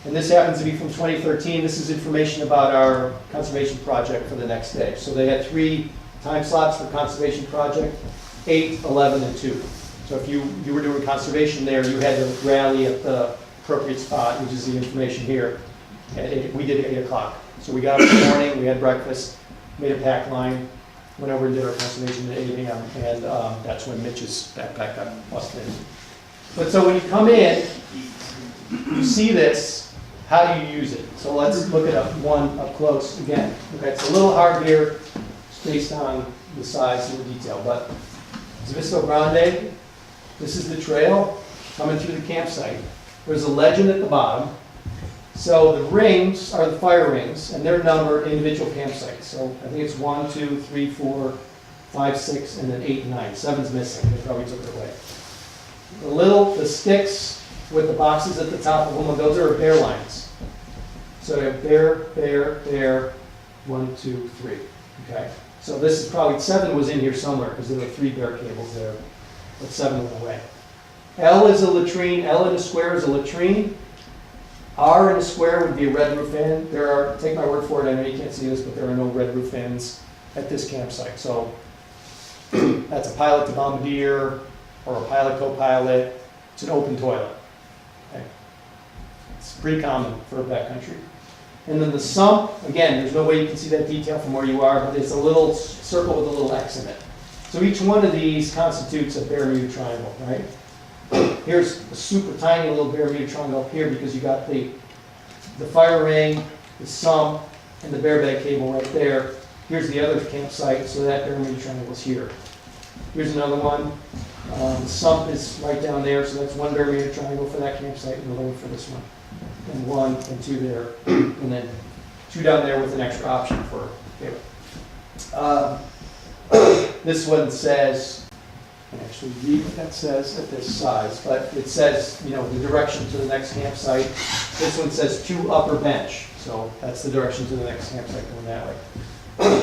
And this happens to be from 2013. This is information about our conservation project for the next day. So they had 3 time slots for conservation project, 8, 11, and 2. So if you were doing conservation there, you had to rally at the appropriate spot, which is the information here. We did 8 o'clock. So we got up in the morning, we had breakfast, made a pack line, went over and did our conservation at 8 a.m. And that's when Mitch's backpack got busted in. But so when you come in, you see this. How do you use it? So let's look at one up close again. Okay, it's a little hard here, based on the size and the detail, but Zrebiec Grande, this is the trail coming through the campsite. There's a legend at the bottom. So the rings are the fire rings, and they're numbered individual campsites. So I think it's 1, 2, 3, 4, 5, 6, and then 8 and 9. 7's missing. They probably took it away. The sticks with the boxes at the top of them, those are bear lines. So you have bear, bear, bear, 1, 2, 3. Okay. So this is probably 7 was in here somewhere because there were 3 bear cables there, but 7 went away. L is a latrine. L in a square is a latrine. R in a square would be a red roof inn. There are, take my word for it, I know you can't see this, but there are no red roof inns at this campsite. So that's a pilot to bombardier or a pilot co-pilot. It's an open toilet. Okay. It's pretty common for backcountry. And then the sump, again, there's no way you can see that detail from where you are, but it's a little circle with a little X in it. So each one of these constitutes a barometer triangle, right? Here's a super tiny little barometer triangle up here because you got the fire ring, the sump, and the bear bag cable right there. Here's the other campsite, so that barometer triangle is here. Here's another one. The sump is right down there, so that's one barometer triangle for that campsite, and another one for this one. And 1 and 2 there, and then 2 down there with an extra option for cable. This one says, I can actually read what that says at this size, but it says, you know, the direction to the next campsite. This one says to upper bench, so that's the direction to the next campsite going that way.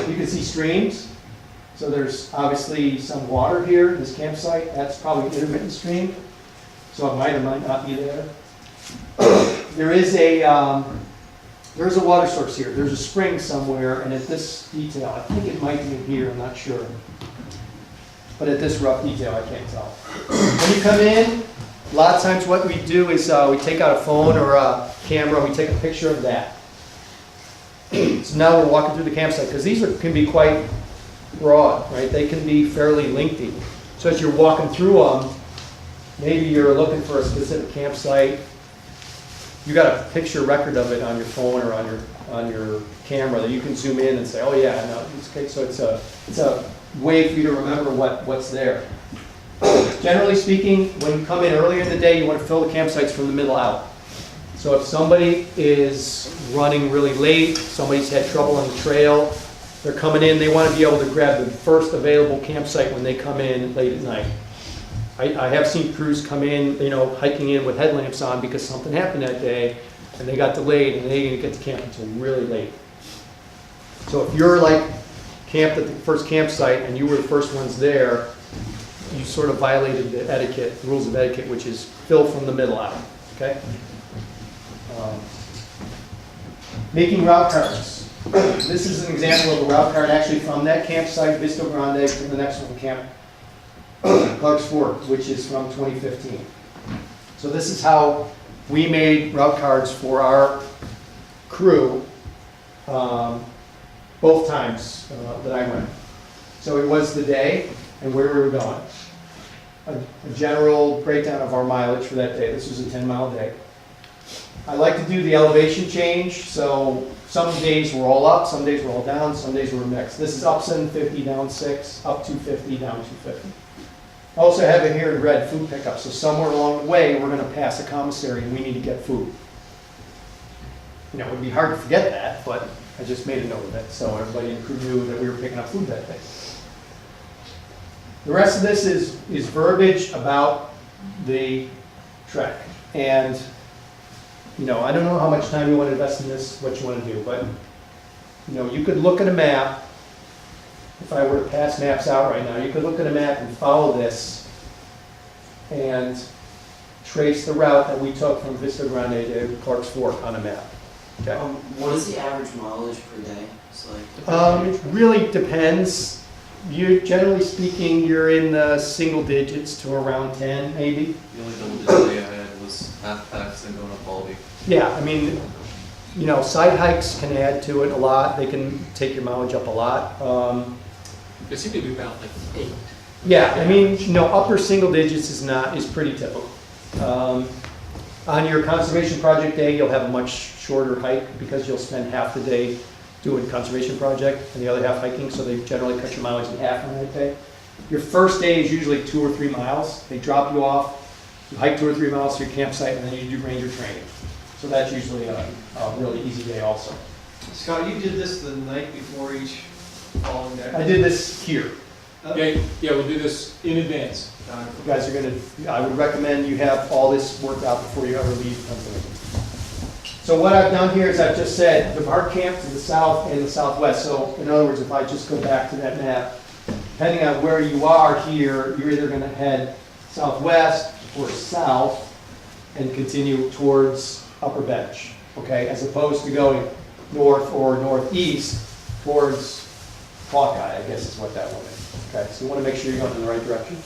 You can see streams. So there's obviously some water here in this campsite. That's probably intermittent stream, so it might or might not be there. There is a water source here. There's a spring somewhere, and at this detail, I think it might be here. I'm not sure. But at this rough detail, I can't tell. When you come in, a lot of times what we do is we take out a phone or a camera, we take a picture of that. So now we're walking through the campsite, because these can be quite broad, right? They can be fairly lengthy. So as you're walking through them, maybe you're looking for a specific campsite. You got a picture record of it on your phone or on your camera that you can zoom in and say, oh yeah, no, it's okay. So it's a way for you to remember what's there. Generally speaking, when you come in earlier in the day, you want to fill the campsites from the middle out. So if somebody is running really late, somebody's had trouble on the trail, they're coming in, they want to be able to grab the first available campsite when they come in late at night. I have seen crews come in, you know, hiking in with headlamps on because something happened that day and they got delayed and they didn't get to camp until really late. So if you're like camped at the first campsite and you were the first ones there, you sort of violated the etiquette, the rules of etiquette, which is fill from the middle out, okay? Making route cards. This is an example of a route card actually from that campsite, Zrebiec Grande, to the next one, Camp Clark's Fork, which is from 2015. So this is how we made route cards for our crew both times that I went. So it was the day and where we were going. A general breakdown of our mileage for that day. This was a 10-mile day. I like to do the elevation change, so some days we're all up, some days we're all down, some days we're mixed. This is up 750, down 6, up 250, down 250. I also have it here in red, food pickup. So somewhere along the way, we're going to pass a commissary and we need to get food. You know, it would be hard to forget that, but I just made a note of it so everybody in the crew knew that we were picking up food that day. The rest of this is verbiage about the trek. And, you know, I don't know how much time you want to invest in this, what you want to do, but, you know, you could look at a map. If I were to pass maps out right now, you could look at a map and follow this and trace the route that we took from Vista Grande to Clark's Fork on a map. Okay. What is the average mileage per day? It's like. It really depends. You, generally speaking, you're in the single digits to around 10, maybe. The only double digit day I had was half packs and going up Baldy. Yeah, I mean, you know, side hikes can add to it a lot. They can take your mileage up a lot. It seemed to be about like 8. Yeah, I mean, you know, upper single digits is pretty typical. On your conservation project day, you'll have a much shorter hike because you'll spend half the day doing conservation project and the other half hiking, so they generally cut your mileage in half on that day. Your first day is usually 2 or 3 miles. They drop you off, you hike 2 or 3 miles to your campsite, and then you do ranger training. So that's usually a really easy day also. Scott, you did this the night before each following day? I did this here. Yeah, we'll do this in advance. You guys are gonna, I would recommend you have all this worked out before you ever leave Pennsylvania. So what I've done here is I've just said the marked camp to the south and the southwest. So in other words, if I just go back to that map, depending on where you are here, you're either gonna head southwest or south and continue towards Upper Bench, okay? As opposed to going north or northeast towards Hawkeye, I guess is what that one is. Okay, so you want to make sure you're going in the right direction.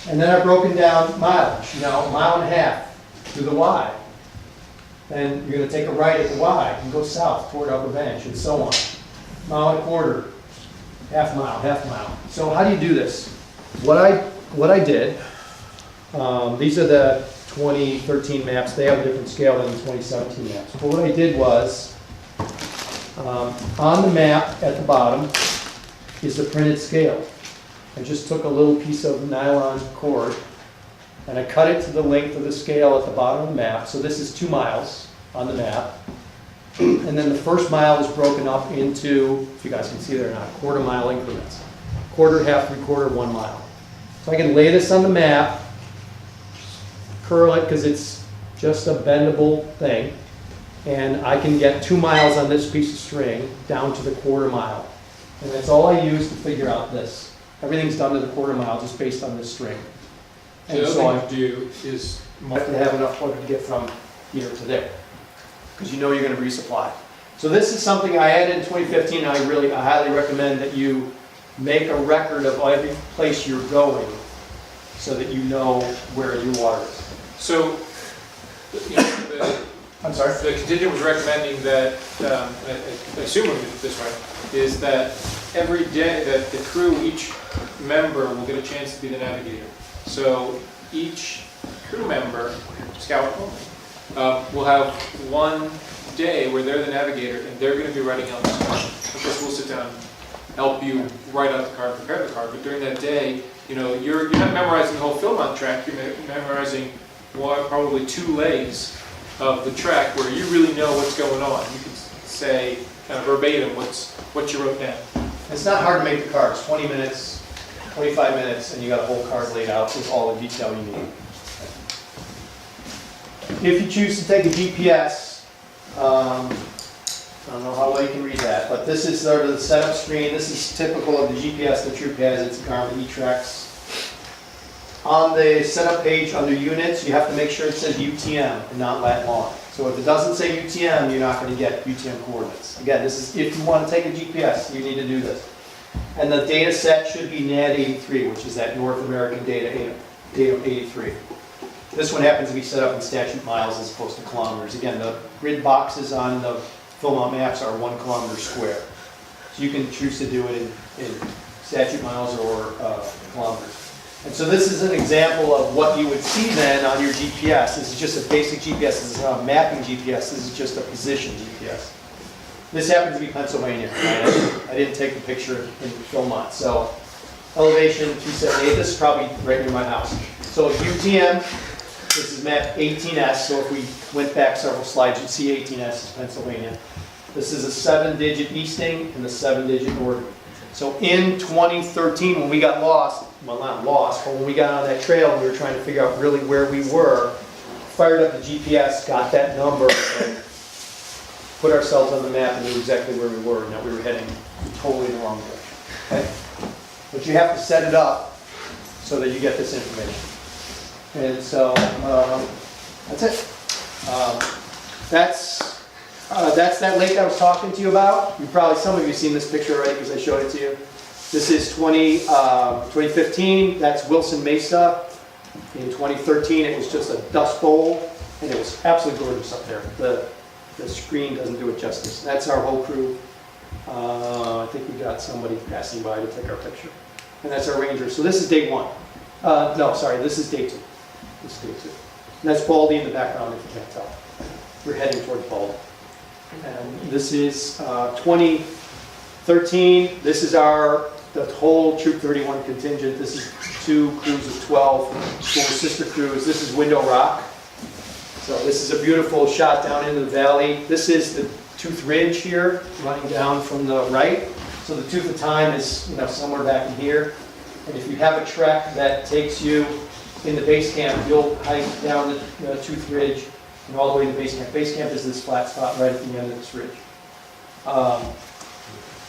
And then I've broken down mileage, you know, 1.5 miles to the Y. Then you're going to take a right at the Y and go south toward Upper Bench and so on. 1.25 miles, half mile. So how do you do this? What I did, these are the 2013 maps. They have a different scale than the 2017 maps. But what I did was, on the map at the bottom is the printed scale. I just took a little piece of nylon cord and I cut it to the length of the scale at the bottom of the map. So this is 2 miles on the map. And then the first mile is broken up into, if you guys can see there or not, 1/4 mile increments. 1/4, half, 3/4, 1 mile. So I can lay this on the map, curl it because it's just a bendable thing, and I can get 2 miles on this piece of string down to the 1/4 mile. And that's all I use to figure out this. Everything's done to the 1/4 mile just based on this string. The And other so I thing to do is have to have enough water to get from here to there, because you know you're going to resupply. So this is something I added in 2015, and I highly recommend that you make a record of every place you're going so that you know where your water is. So, you know, I'm sorry? the contingent was recommending that, I assume we did it this way, is that every day that the crew, each member will get a chance to be the navigator. So each crew member, scout only, will have one day where they're the navigator and they're going to be writing out the card. Of course, we'll sit down and help you write out the card, prepare the card, but during that day, you know, you're not memorizing the whole Philmont track, you're memorizing probably 2 legs of the track where you really know what's going on. You can say kind of verbatim what you wrote down. It's not hard to make the cards, 20 minutes, 25 minutes, and you got a whole card laid out with all the detail you need. If you choose to take a GPS, I don't know how well you can read that, but this is sort of the setup screen. This is typical of the GPS the troop has. It's a Garmin E-Trex. On the setup page under units, you have to make sure it says UTM and not lat long. So if it doesn't say UTM, you're not going to get UTM coordinates. Again, this is if you want to take a GPS, you need to do this. And the data set should be NAD83, which is that North American data 83. This one happens to be set up in statute miles as opposed to kilometers. Again, the grid boxes on the Philmont maps are 1 kilometer square. So you can choose to do it in statute miles or kilometers. And so this is an example of what you would see then on your GPS. This is just a basic GPS. This is not a mapping GPS. This is just a position GPS. This happens to be Pennsylvania. Right? I didn't take the picture in Philmont. So elevation 278. This is probably right near my house. So UTM, this is map 18S. So if we went back several slides, you'd see 18S is Pennsylvania. This is a 7-digit easting and the 7-digit northern. So in 2013, when we got lost, well, not lost, but when we got on that trail and we were trying to figure out really where we were, fired up the GPS, got that number, and put ourselves on the map and knew exactly where we were, and that we were heading totally the wrong direction. Okay? But you have to set it up so that you get this information. And so, that's it. That's that lake I was talking to you about. Some of you have seen this picture already because I showed it to you. This is 2015, that's Wilson Mesa. In 2013, it was just a dust bowl, and it was absolutely gorgeous up there. The screen doesn't do it justice. That's our whole crew. I think we got somebody passing by to take our picture. And that's our ranger. So this is day 1. No, sorry, this is day 2. This is day 2. And that's Baldy in the background, if you can't tell. We're heading towards Baldy. And this is 2013. This is the whole Troop 31 contingent. This is 2 crews of 12, 4 sister crews. This is Window Rock. So this is a beautiful shot down into the valley. This is the Tooth Ridge here, running down from the right. So the Tooth of Time is somewhere back in here. And if you have a trek that takes you in the base camp, you'll hike down the Tooth Ridge and all the way to base camp. Base camp is this flat spot right at the end of this ridge.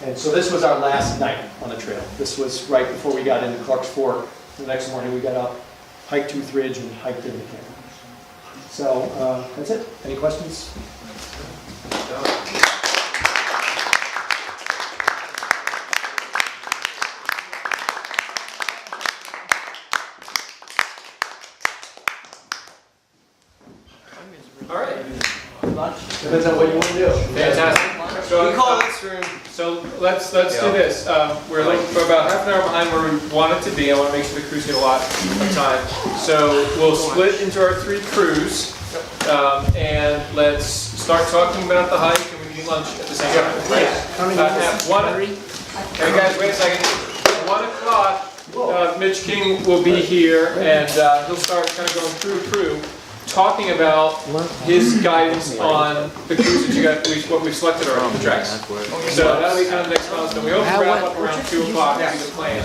And so this was our last night on the trail. This was right before we got into Clark's Fork. The next morning we got up, hiked Tooth Ridge, and hiked into camp. So that's it. Any questions? All right. Depends on what you want to do. Fantastic. So, We call this room. So let's do this. We're looking for about half an hour behind where we want it to be. I want to make sure the crews get a lot of time. So we'll split into our 3 crews, and let's start talking about the hike, and we can eat lunch at the same time. Right? At 1. Hey guys, wait a second. At 1 o'clock, Mitch King will be here, and he'll start kind of going through the crew, talking about his guidance on the crews that you got, what we've selected are on the tracks. So that'll be kind of the next milestone. We hope to wrap up around 2 o'clock, is the plan.